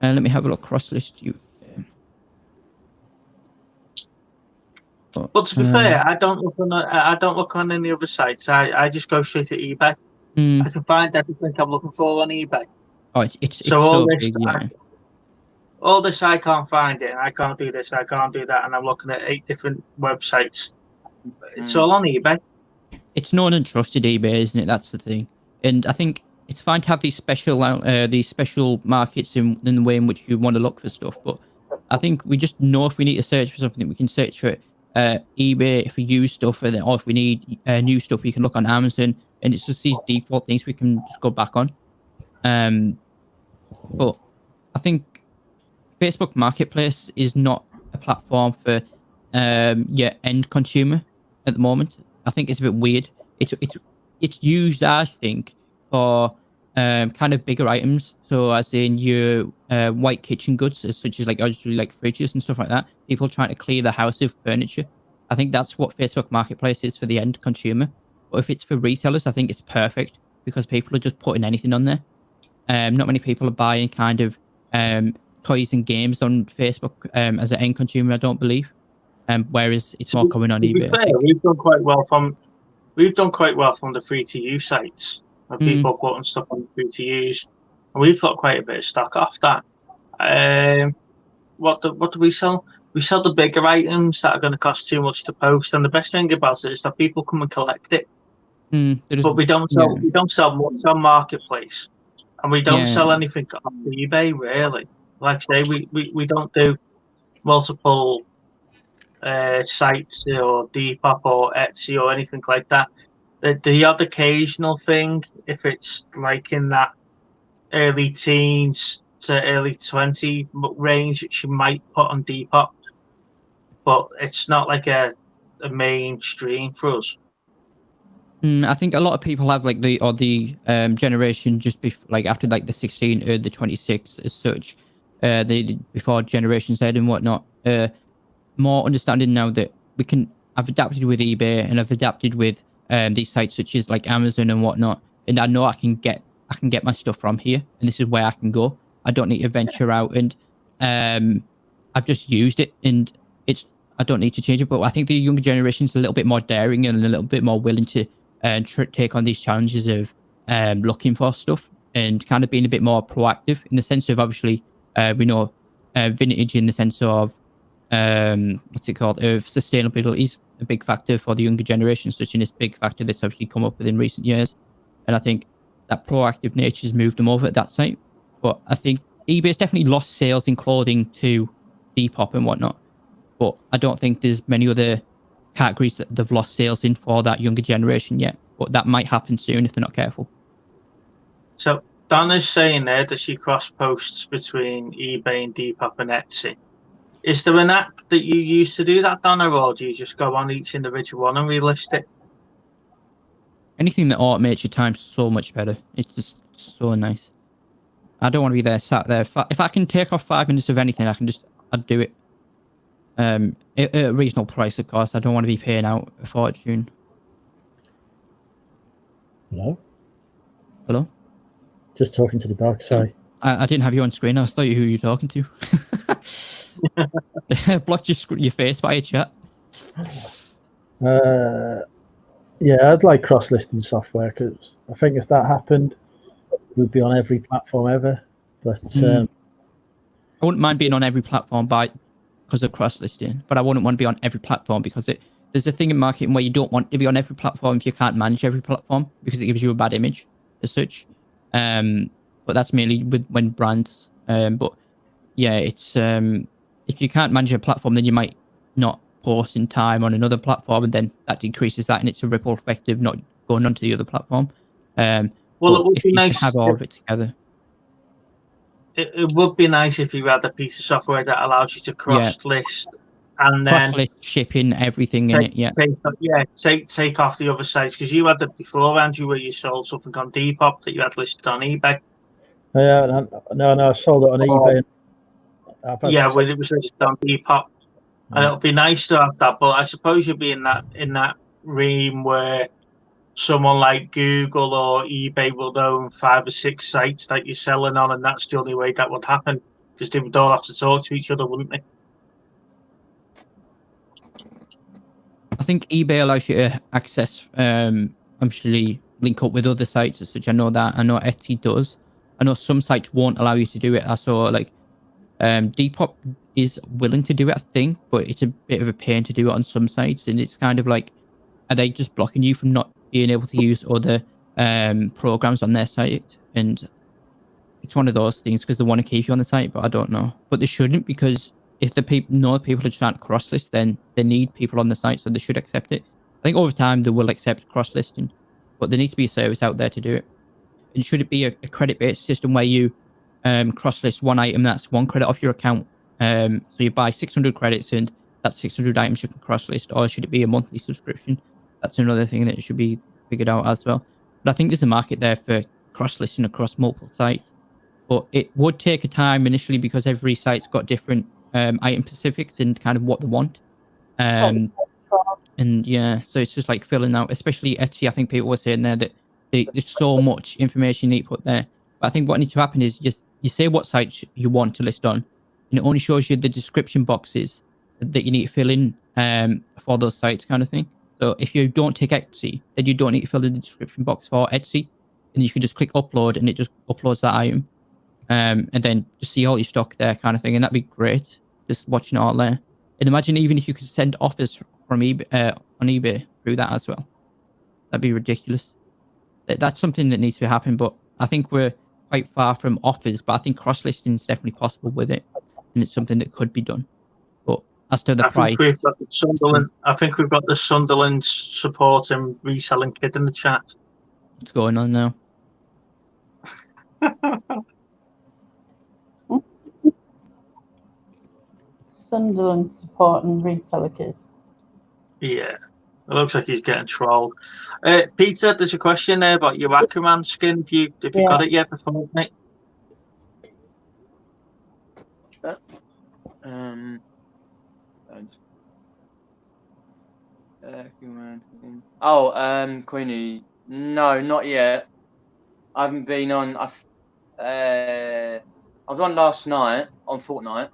Let me have a look. Cross list you. But to be fair, I don't look on any other sites. I just go straight to eBay. I can find everything I'm looking for on eBay. Oh, it's so big, yeah. All this I can't find it, and I can't do this, I can't do that, and I'm looking at 8 different websites. It's all on eBay. It's known and trusted eBay, isn't it? That's the thing. And I think it's fine to have these special markets in the way in which you want to look for stuff. But I think we just know if we need to search for something, we can search for eBay for used stuff, or if we need new stuff, we can look on Amazon. And it's just these default things we can just go back on. But I think Facebook Marketplace is not a platform for end consumer at the moment. I think it's a bit weird. It's used, I think, for kind of bigger items. So as in your white kitchen goods, such as like obviously like fridges and stuff like that. People trying to clear the house of furniture. I think that's what Facebook Marketplace is for the end consumer. But if it's for resellers, I think it's perfect because people are just putting anything on there. Not many people are buying kind of toys and games on Facebook as an end consumer, I don't believe. Whereas it's more coming on eBay. Fair, we've done quite well from the free to use sites. When people putting stuff on free to use, and we've got quite a bit of stock off that. What do we sell? We sell the bigger items that are going to cost too much to post, and the best thing about it is that people come and collect it. But we don't sell. We don't sell much on Marketplace, and we don't sell anything on eBay really. Like I say, we don't do multiple sites or Depop or Etsy or anything like that. The odd occasional thing, if it's like in that early teens to early 20 range that she might put on Depop, but it's not like a mainstream for us. I think a lot of people have like the generation just like after like the 16 or the 26 as such, they before Generation Z and whatnot. More understanding now that I've adapted with eBay and I've adapted with these sites such as like Amazon and whatnot, and I know I can get my stuff from here, and this is where I can go. I don't need to venture out, and I've just used it, and I don't need to change it. But I think the younger generation is a little bit more daring and a little bit more willing to take on these challenges of looking for stuff and kind of being a bit more proactive in the sense of obviously we know vintage in the sense of what's it called? Sustainability is a big factor for the younger generation, such in this big factor that's actually come up within recent years. And I think that proactive nature has moved them over at that site. But I think eBay's definitely lost sales in clothing to Depop and whatnot. But I don't think there's many other categories that they've lost sales in for that younger generation yet. But that might happen soon if they're not careful. So Donna's saying there that she cross posts between eBay and Depop and Etsy. Is there an app that you use to do that, Donna, or do you just go on each individual one and relist it? Anything that automates your time so much better. It's just so nice. I don't want to be there sat there. If I can take off 5 minutes of anything, I'd do it. At a reasonable price, of course. I don't want to be paying out a fortune. Hello? Just talking to the dark side. I didn't have you on screen. I thought you who you were talking to. Blocked your face by a chat. Yeah, I'd like cross-listing software because I think if that happened, we'd be on every platform ever. But I wouldn't mind being on every platform because of cross-listing, but I wouldn't want to be on every platform because there's a thing in marketing where you don't want to be on every platform if you can't manage every platform because it gives you a bad image as such. But that's mainly when brands. But yeah, it's if you can't manage a platform, then you might not post in time on another platform, and then that decreases that, and it's a ripple effect of not going onto the other platform. Well, it would if be you nice can have all of it together. It would be nice if you had a piece of software that allows you to cross-list and then cross-list, shipping, everything in it. Yeah, take off the other sites because you had it before, Andrew, where you sold something on Depop that you had listed on eBay. Yeah, no, I sold it on eBay. Yeah, when it was listed on Depop, and it'll be nice to have that. But I suppose you'll be in that realm where someone like Google or eBay will own 5 or 6 sites that you're selling on, and that's the only way that would happen because they would all have to talk to each other, wouldn't they? I think eBay allows you to access, actually link up with other sites as such. I know that. I know Etsy does. I know some sites won't allow you to do it. I saw like Depop is willing to do it, I think, but it's a bit of a pain to do it on some sites, and it's kind of like, are they just blocking you from not being able to use other programs on their site? And it's one of those things because they want to keep you on the site, but I don't know. But they shouldn't, because if the people are trying to cross list, then they need people on the site, so they should accept it. I think over time they will accept cross listing, but there needs to be a service out there to do it. And should it be a credit based system where you cross list one item that's 1 credit off your account? So you buy 600 credits and that's 600 items you can cross list, or should it be a monthly subscription? That's another thing that should be figured out as well. But I think there's a market there for cross listing across multiple sites. But it would take a time initially because every site's got different item specifics and kind of what they want. And yeah, so it's just like filling out, especially Etsy. I think people were saying there that there's so much information you need to put there. But I think what needs to happen is you say what sites you want to list on, and it only shows you the description boxes that you need to fill in for those sites, kind of thing. So if you don't take Etsy, then you don't need to fill in the description box for Etsy, and you can just click upload, and it just uploads that item. And then just see all your stock there, kind of thing, and that'd be great. Just watching it all there, and imagine even if you could send offers from eBay on eBay through that as well. That'd be ridiculous. That's something that needs to happen, but I think we're quite far from offers. But I think cross listing is definitely possible with it, and it's something that could be done. But as to the price, I think we've got the Sunderland supporting reselling kid in the chat. What's going on now? Sunderland supporting reseller kid. Yeah, it looks like he's getting trolled. Peter, there's a question there about your Aquaman skin. If you Yeah. got it yet before, mate? Queenie. No, not yet. I haven't been on. I was on last night on Fortnite,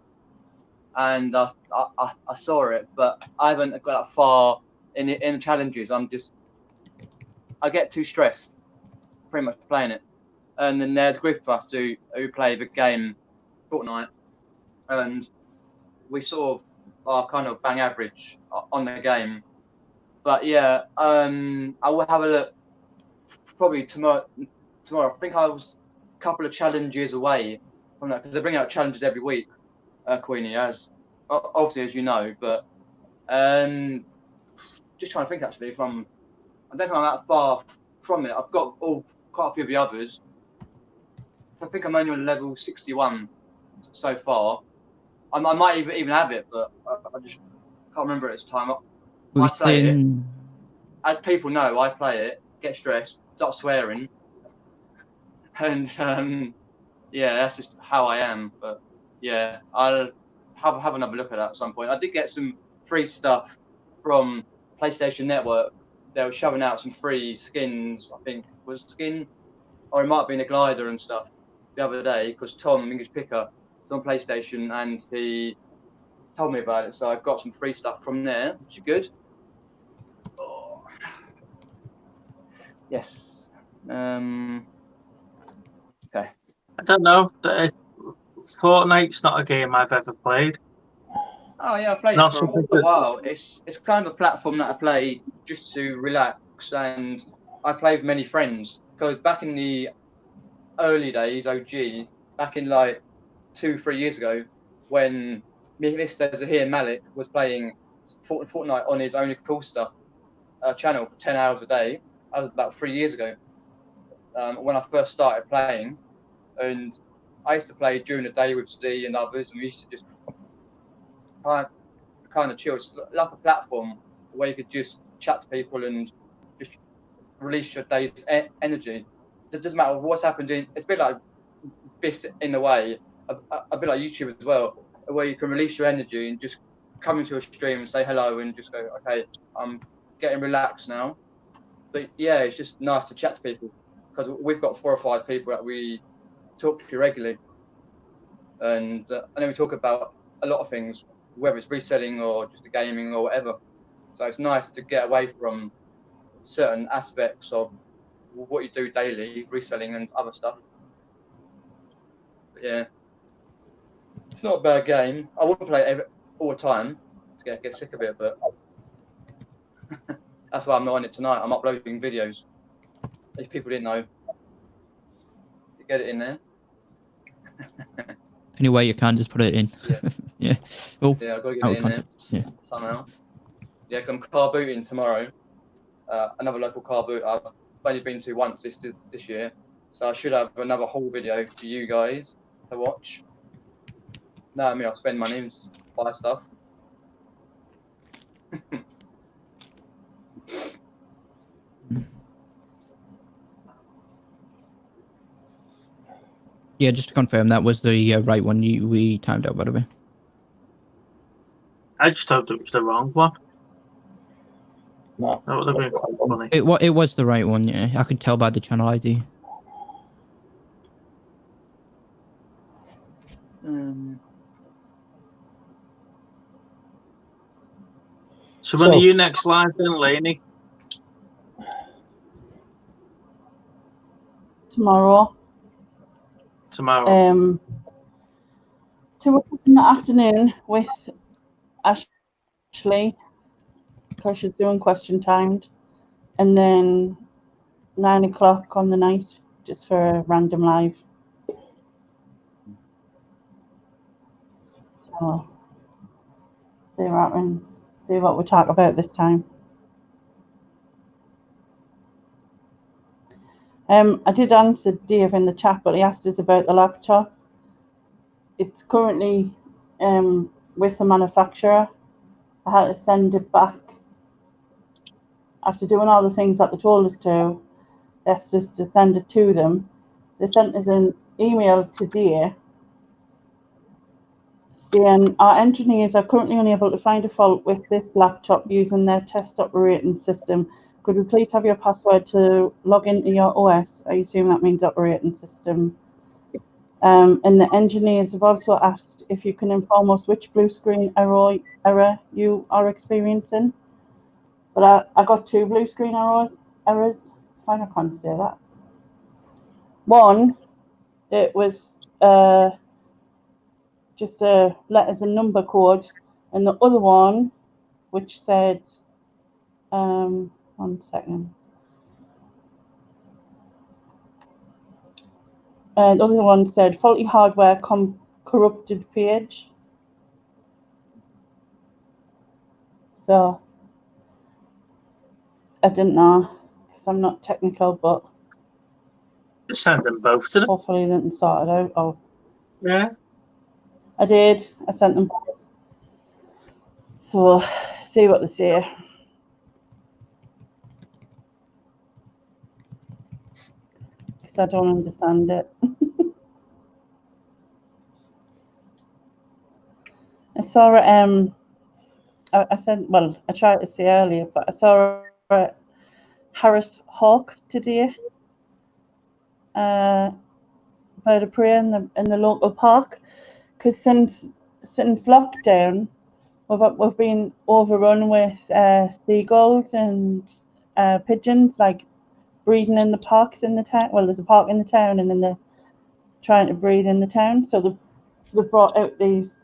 and I saw it, but I haven't got that far in the challenges. I get too stressed, pretty much playing it. And then there's a group of us who play the game Fortnite, and we sort of are kind of bang average on the game. But yeah, I will have a look probably tomorrow. I think I was a couple of challenges away from that, because they bring out challenges every week, Queenie, as obviously as you know. But just trying to think actually. I don't think I'm that far from it. I've got quite a few of the others. I think I'm only on level 61 so far. I might even have it, but I just can't remember at this time. We've I play it. seen. As people know, I play it, get stressed, start swearing, and yeah, that's just how I am. But yeah, I'll have another look at that at some point. I did get some free stuff from PlayStation Network. They were shoving out some free skins. I think was skin, or it might have been a glider and stuff the other day, because Tom English Picker is on PlayStation and he told me about it. So I've got some free stuff from there, which is good. Oh. Yes. Okay. I don't know. Fortnite's not a game I've ever played. Oh yeah, I played Not it for something a while. It's kind of a platform that I play just to relax, and I play with many friends. Because back in the early days, OG, back in like 2-3 years ago, when Mr. Zahir Malik was playing Fortnite on his Only Cool Stuff channel for 10 hours a day. That was about 3 years ago, when I first started playing. And I used to play during the day with Z and others, and we used to just kind of chill. It's like a platform where you could just chat to people and just release your day's energy. It doesn't matter what's happened. It's a bit like this in a way, a bit like YouTube as well, where you can release your energy and just come into a stream and say hello and just go, okay, I'm getting relaxed now. But yeah, it's just nice to chat to people, because we've got 4 or 5 people that we talk to regularly, and then we talk about a lot of things, whether it's reselling or just the gaming or whatever. So it's nice to get away from certain aspects of what you do daily, reselling and other stuff. But yeah, it's not a bad game. I wouldn't play it all the time to get sick of it, but that's why I'm not on it tonight. I'm uploading videos. If people didn't know, you get it in there. Anyway, you can just put it in. Yeah. Yeah. Oh, Yeah, I've got to get out it of in context. there somehow. Yeah, because I'm car booting tomorrow. Another local car boot I've only been to once this year, so I should have another haul video for you guys to watch. No, I mean, I'll spend money and buy stuff. Yeah, just to confirm, that was the right one we timed out, by the way. I just hoped it was the wrong one. No. That would have been quite funny. It was the right one, yeah. I could tell by the channel ID. So when are you next live then, Lainey? Tomorrow. Tomorrow. 2 o'clock in the afternoon with Ashley, because she's doing question timed, and then 9 o'clock on the night just for a random live. So see what happens. See what we talk about this time. I did answer Dave in the chat, but he asked us about the laptop. It's currently with the manufacturer. I had to send it back after doing all the things that they told us to. That's just to send it to them. They sent us an email today saying our engineers are currently unable to find a fault with this laptop using their test operating system. Could we please have your password to log into your OS? I assume that means operating system. And the engineers have also asked if you can inform us which blue screen error you are experiencing. But I got 2 blue screen errors. Why I can't say that. One, it was just a letters and number code, and the other one, which said, 1 second. The other one said faulty hardware, corrupted page. So I didn't know because I'm not technical, but Just send them both to them. hopefully they didn't sort it out. Oh, Yeah. I did. I sent them both. So see what they say. Because I don't understand it. I saw I said, well, I tried to say earlier, but I saw a Harris hawk today. Bird of prey in the local park. Because since lockdown, we've been overrun with seagulls and pigeons, like breeding in the parks in the town. Well, there's a park in the town, and then they're trying to breed in the town. So they brought out these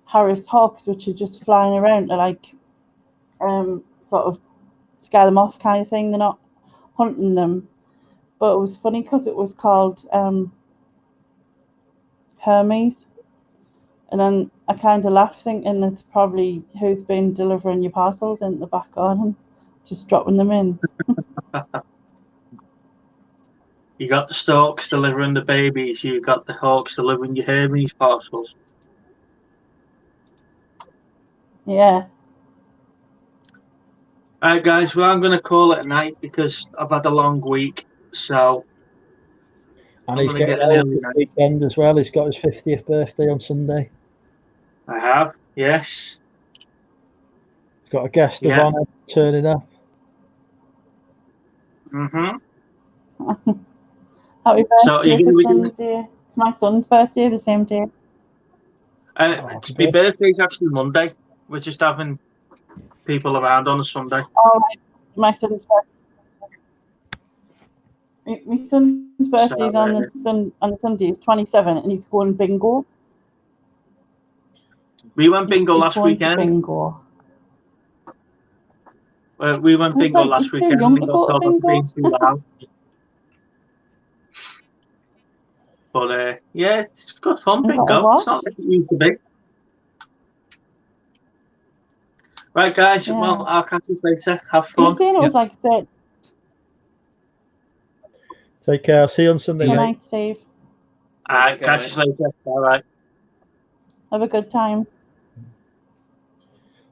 Harris hawks, which are just flying around to like sort of scare them off kind of thing. They're not hunting them. But it was funny because it was called Hermes. And then I kind of laughed, thinking it's probably who's been delivering your parcels in the back garden, just dropping them in. You got the storks delivering the babies. You got the hawks delivering your Hermes parcels. Yeah. All right, guys. Well, I'm going to call it a night because I've had a long week. So And I'm he's gonna getting get an old early this night. weekend as well. He's got his 50th birthday on Sunday. I have, yes. He's got a guest of Yeah. honour turning up. Mm-hmm. Happy So birthday you're for going to be doing... Sunday. It's my son's birthday, the same day. My birthday's actually Monday. We're just having people around on a Sunday. Oh, my son's birthday. My son's birthday is on the Sunday. It's 27, and he's going bingo. We went bingo He's last going weekend. to bingo. We went bingo like, last you're too weekend. young We to got go to told off for bingo. being too loud. But yeah, it's good fun, bingo. It's not like it used to be. Right, guys. Yeah. Well, I'll catch you later. Have You were fun. saying it was like that. Take care. See you on Sunday, Good mate. night, Steve. All right, catch you later. All right. Have a good time.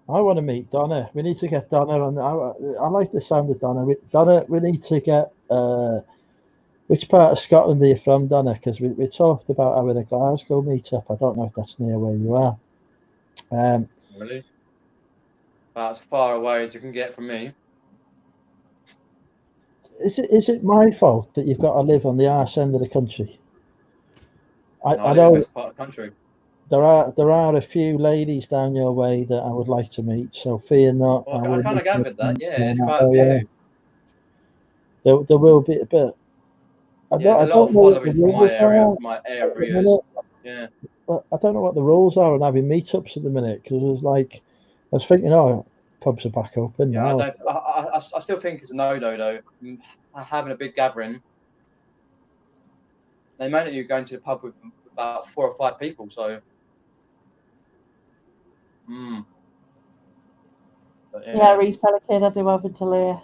I want to meet Donna. We need to get Donna on. I like the sound of Donna. Donna, we need to get. Which part of Scotland are you from, Donna? Because we talked about having a Glasgow meetup. I don't know if that's near where you are. Really? About as far away as you can get from me. Is it my fault that you've got to live on the arse end of the country? I know know the best part of the country. there are a few ladies down your way that I would like to meet. So fear not. Well, I kind of gathered that. Yeah, it's quite Oh, a few. Yeah. There will be a bit. A lot of following from my areas. Yeah. I don't know what the rules are on having meetups at the minute, because it was like, I was thinking, pubs are back open now. I still think it's a no-no though. Having a big gathering, they mandate you going to the pub with about 4 or 5 people. So, Yeah, reseller kid, I do have a delay.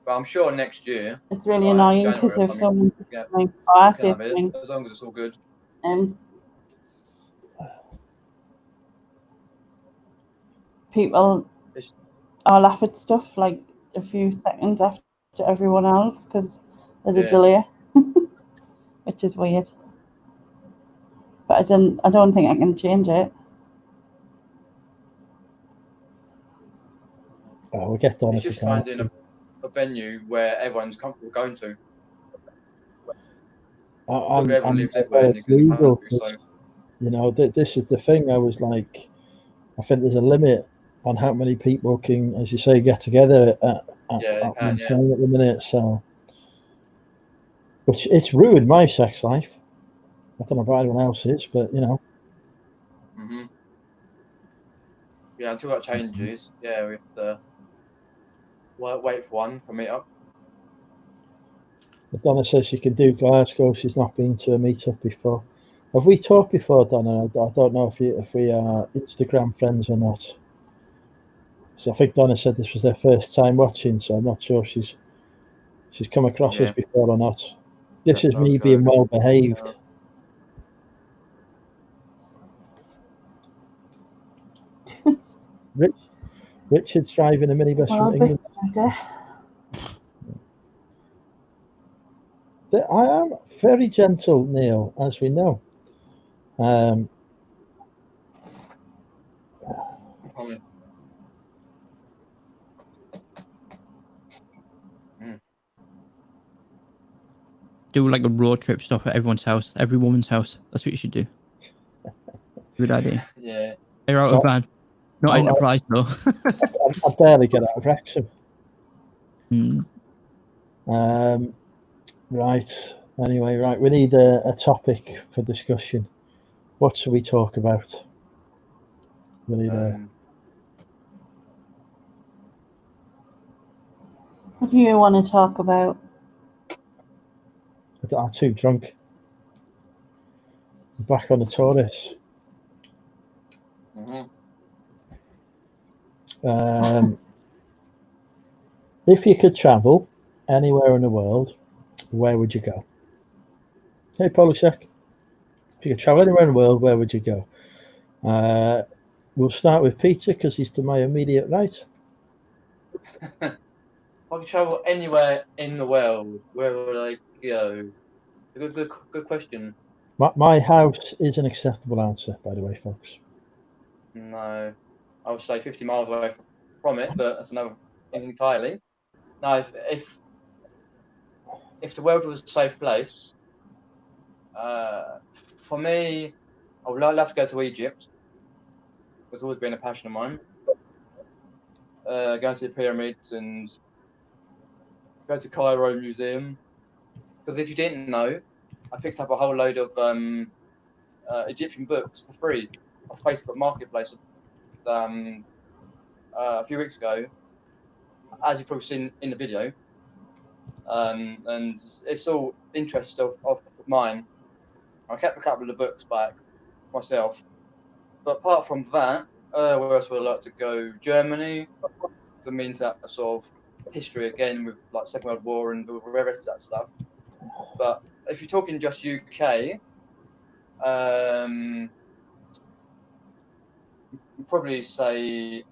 But I'm sure next year. It's really annoying because if someone's as long as it's all good. people It's- are laugh at stuff like a few seconds after everyone else because of the Yeah. delay, which is weird. But I don't think I can change it. Oh, we'll get done It's if we just can. finding a venue where everyone's comfortable going to. Look, everyone lives everywhere in the legal. country, so You know, this is the thing. I was like, I think there's a limit on how many people can, as you say, get together at yeah, you can, one time at the minute. So, which it's ruined my sex life. I don't know about anyone else's, but you know. Mhm. Yeah, until that changes, yeah, we have to wait for one for meetup. Donna says she can do Glasgow. She's not been to a meetup before. Have we talked before, Donna? I don't know if we are Instagram friends or not. So I think Donna said this was their first time watching, so I'm not sure if she's come across us Yeah. before or not. This is me Glasgow. being well behaved. Richard's driving a minibus Well, from England. I am very gentle, Neil, as we know. Do like a road trip stop at everyone's house, every woman's house. That's what you should do. Good idea. Yeah. They're out of van. Not Enterprise though. I barely get out of Wrexham. Mm. Right. Anyway, right. We need a topic for discussion. What should we talk about? We need What do you want to talk about? I'm too drunk. I'm back on the Taurus. If you could travel anywhere in the world, where would you go? Hey, Polishek. If you could travel anywhere in the world, where would you go? We'll start with Peter because he's to my immediate right. If I could travel anywhere in the world, where would I go? Good question. My house is an acceptable answer, by the way, folks. No, I would say 50 miles away from it, but that's another thing entirely. No, if the world was a safe place, for me, I would love to go to Egypt. It's always been a passion of mine. Go to the pyramids and go to Cairo Museum. Because if you didn't know, I picked up a whole load of Egyptian books for free off Facebook Marketplace a few weeks ago, as you've probably seen in the video. And it's all interest of mine. I kept a couple of the books back myself. But apart from that, where else would I like to go? Germany. That means that sort of history again with like Second World War and the rest of that stuff. But if you're talking just UK, you'd probably say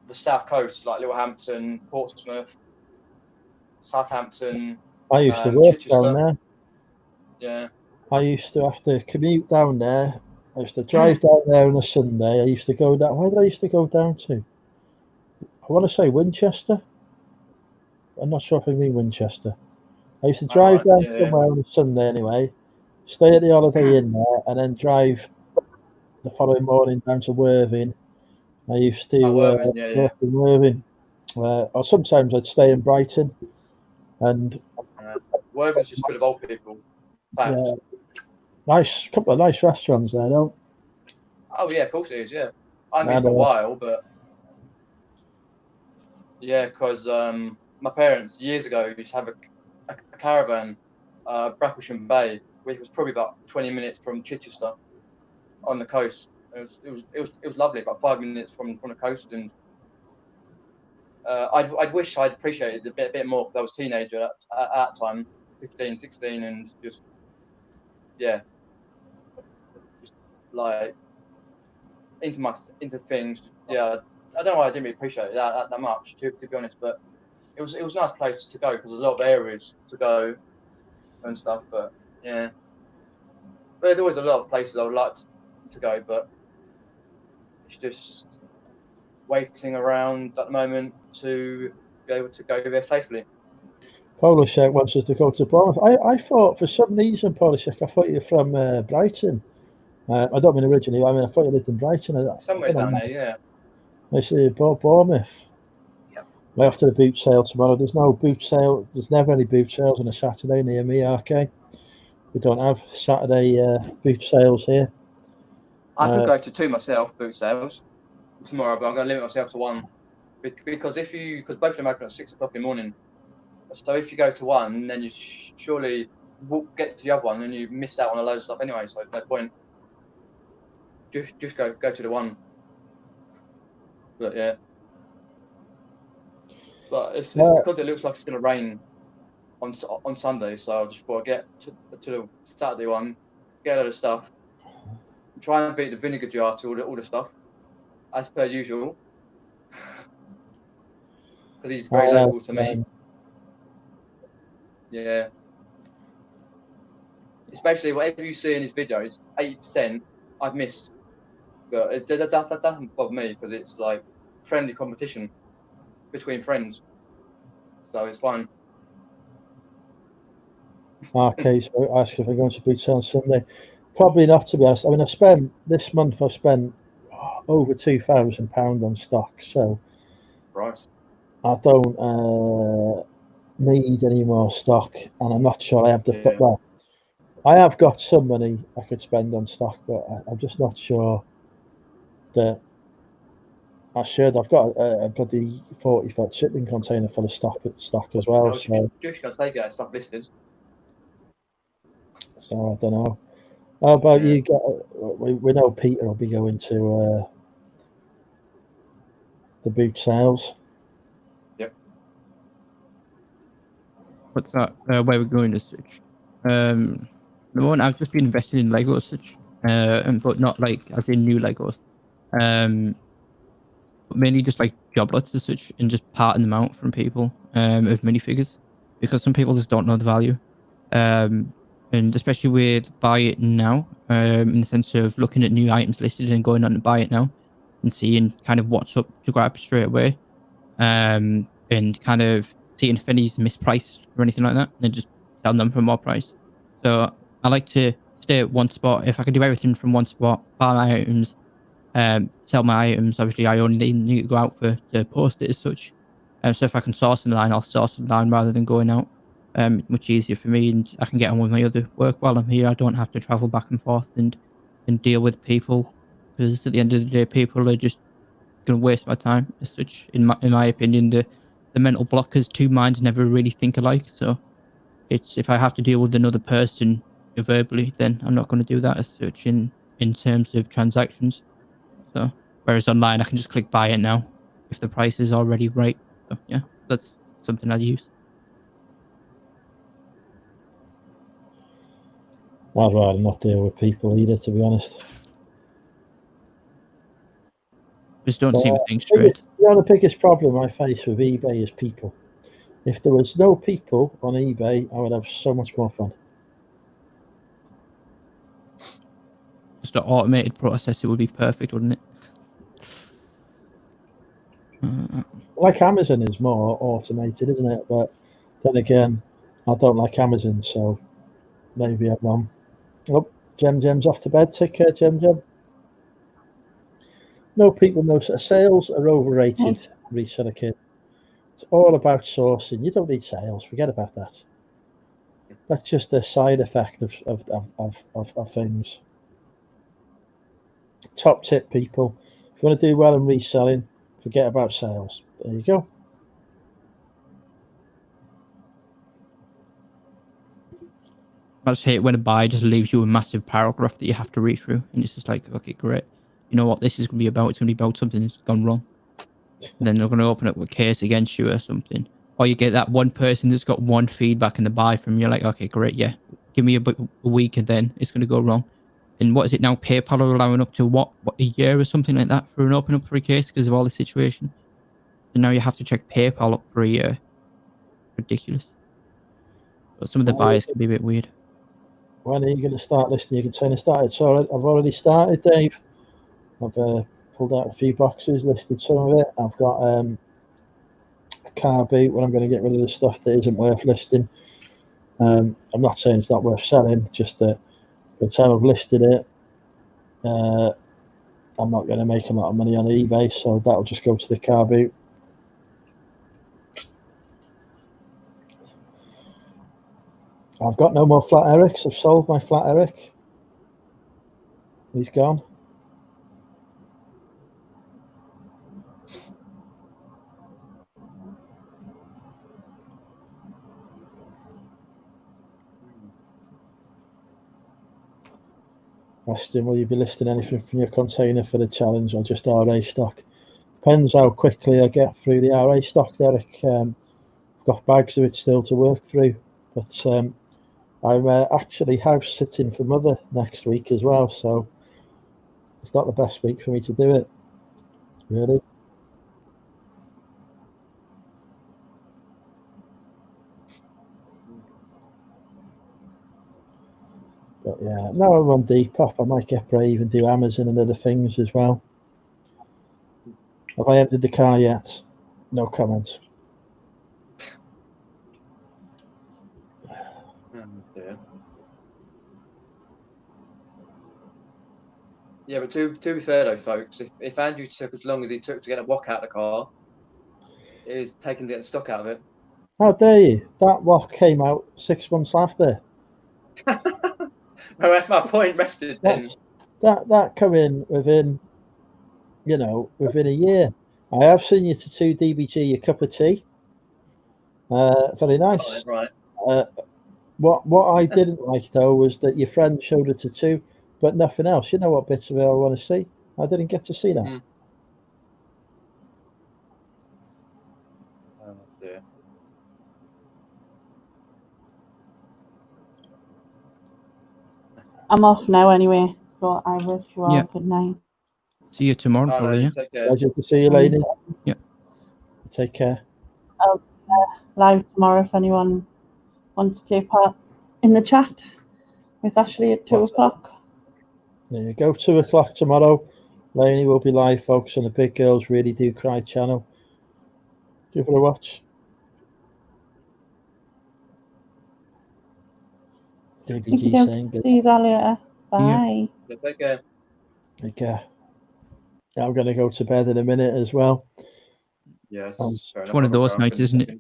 the south coast, like Littlehampton, Portsmouth, Southampton, I used to work down there. Yeah. I used to have to commute down there. I used to drive down there on a Sunday. I used to go down. Where did I used to go down to? I want to say Winchester. I'm not sure if I mean Winchester. I used to drive down somewhere on a Sunday anyway, stay at the Holiday Inn there, and then drive the following morning down to Worthing. I used to work in Worthing. Or sometimes I'd stay in Brighton. And Worthing's just full of old people. Yeah, couple of nice restaurants there, though. Oh yeah, of course it is. Yeah, I haven't been for a while, but yeah, because my parents years ago used to have a caravan, Bracklesham Bay, which was probably about 20 minutes from Chichester, on the coast. It was lovely, about 5 minutes from the coast, and I'd wish I'd appreciated it a bit more because I was a teenager at that time, 15, 16, and just like into things. Yeah, I don't know why I didn't really appreciate it that much, to be honest. But it was a nice place to go because there's a lot of areas to go and stuff. But yeah, there's always a lot of places I would like to go, but it's just waiting around at the moment to be able to go there safely. Polishek wants us to go to Bournemouth. I thought for some reason, Polishek, I thought you were from Brighton. I don't mean originally. I mean, I thought you lived in Brighton. Somewhere down there, yeah. I see Bournemouth. Yep. After the boot sale tomorrow, there's no boot sale. There's never any boot sales on a Saturday near me, RK. We don't have Saturday boot sales here. I could go to 2 myself, boot sales, tomorrow, but I'm going to limit myself to 1 because both of them open at 6 o'clock in the morning. So if you go to 1, then you surely will get to the other one, and you miss out on a load of stuff anyway. So no point. Just go to the 1. But yeah, but it's because it looks like it's going to rain on Sunday. So I just thought I'd get to the Saturday one, get a lot of stuff, try and beat the vinegar jar to all the stuff as per usual, because he's very local to me. Yeah. Especially whatever you see in his videos, 80% I've missed. But that doesn't bother me because it's like friendly competition between friends. So it's fine. Okay, so ask if we're going to boot sale on Sunday. Probably not, to be honest. I mean, I've spent over £2,000 on stock, so right. I don't need any more stock, and I'm not sure I have the well. I have got some money I could spend on stock, but I'm just not sure that I should. I've got a bloody 40-foot shipping container full of stock as well. I was just gonna say, get stuff listed. So I don't know. How about you? We know Peter will be going to the boot sales. Yep. What's that? Where we're going as such? The one I've just been investing in Lego as such, but not like as in new Legos. But mainly just like job lots as such, and just parting them out from people of minifigures, because some people just don't know the value. And especially with buy it now, in the sense of looking at new items listed and going on to buy it now and seeing kind of what's up to grab straight away, and kind of seeing if any's mispriced or anything like that, and then just sell them for more price. So I like to stay at one spot. If I can do everything from one spot, buy my items, sell my items. Obviously, I only need to go out to post it as such. So if I can source online, I'll source online rather than going out. Much easier for me, and I can get on with my other work while I'm here. I don't have to travel back and forth and deal with people, because at the end of the day, people are just going to waste my time as such. In my opinion, the mental block is 2 minds never really think alike. So it's, if I have to deal with another person verbally, then I'm not going to do that as such in terms of transactions. So whereas online, I can just click buy it now if the price is already right. So yeah, that's something I use. I'd rather not deal with people either, to be honest. Just don't see the thing straight. The biggest problem I face with eBay is people. If there was no people on eBay, I would have so much more fun. Just an automated process, it would be perfect, wouldn't it? Like Amazon is more automated, isn't it? But then again, I don't like Amazon, so maybe I'm wrong. Oh, Gem's off to bed. Take care, Gem. No people, no sales are overrated. Reseller kid. It's all about sourcing. You don't need sales. Forget about that. That's just a side effect of things. Top tip, people. If you want to do well in reselling, forget about sales. There you go. I just hate when a buy just leaves you a massive paragraph that you have to read through, and it's just like, okay, great. You know what this is going to be about? It's going to be about something that's gone wrong. And then they're going to open up a case against you or something. Or you get that one person that's got one feedback in the buy from you, like, okay, great, yeah. Give me a week and then it's going to go wrong. And what is it now? PayPal are allowing up to what a year or something like that for an open up for a case because of all the situation. So now you have to check PayPal up for a year. Ridiculous. But some of the buyers can be a bit weird. When are you going to start listing your container started? So I've already started, Dave. I've pulled out a few boxes, listed some of it. I've got a car boot where I'm going to get rid of the stuff that isn't worth listing. I'm not saying it's not worth selling, just that by the time I've listed it, I'm not going to make a lot of money on eBay, so that'll just go to the car boot. I've got no more flat Erics. I've sold my flat Eric. He's gone. Weston, will you be listing anything from your container for the challenge or just RA stock? Depends how quickly I get through the RA stock, Derek. I've got bags of it still to work through, but I'm actually house sitting for Mother next week as well, so it's not the best week for me to do it, really. But yeah, now I'm on Depop, I might get brave and do Amazon and other things as well. Have I emptied the car yet? No comment. Yeah, but to be fair though, folks, if Andrew took as long as he took to get a wok out of the car, it is taking to get the stock out of it. How dare you? That wok came out 6 months after. Well, that's my point rested then. That come in within, within a year. I have seen you to 2 DBG a cup of tea. Very nice. Right. What I didn't like though was that your friend showed it to 2, but nothing else. You know what bits of it I want to see? I didn't get to see that. Mm-hmm. Oh dear. I'm off now anyway, so I wish you all good night. See you tomorrow, probably. Yeah. Take care. Pleasure to see you, lady. Yeah. Take care. I'll be live tomorrow if anyone wants to take part in the chat with Ashley at 2 o'clock. There you go. 2 o'clock tomorrow. Lainey will be live, folks, on the Big Girls Really Do Cry channel. Give it a watch. DBG saying good. See you all later. Bye. Yeah, take care. Take care. I'm going to go to bed in a minute as well. Yes. It's one of those nights, isn't it?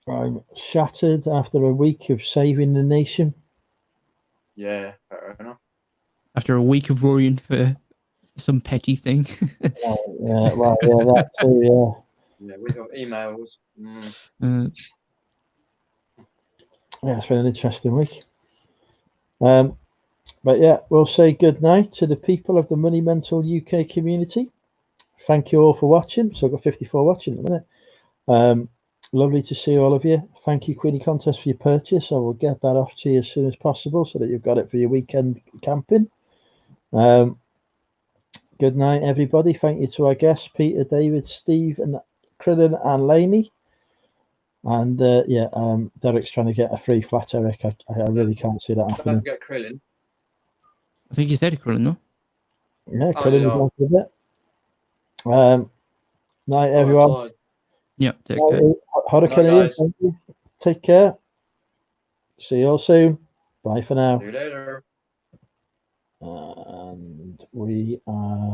I'm shattered after a week of saving the nation. Yeah, fair enough. After a week of worrying for some petty thing. That too, yeah. Week of emails. Yeah, it's been an interesting week. But yeah, we'll say good night to the people of the Money Mental UK community. Thank you all for watching. So I've got 54 watching at the minute. Lovely to see all of you. Thank you, Queenie Contest, for your purchase. I will get that off to you as soon as possible so that you've got it for your weekend camping. Good night, everybody. Thank you to our guests, Peter, David, Steve, and Crillon and Laney. And Derek's trying to get a free flat Eric. I really can't see that happening. Don't forget Krillin. I think you said Crillon, no? Yeah, Crillon was like a bit. Night, everyone. Yeah, take care. Hurricane, thank you. Take care. See you all soon. Bye for now. See you later. And we are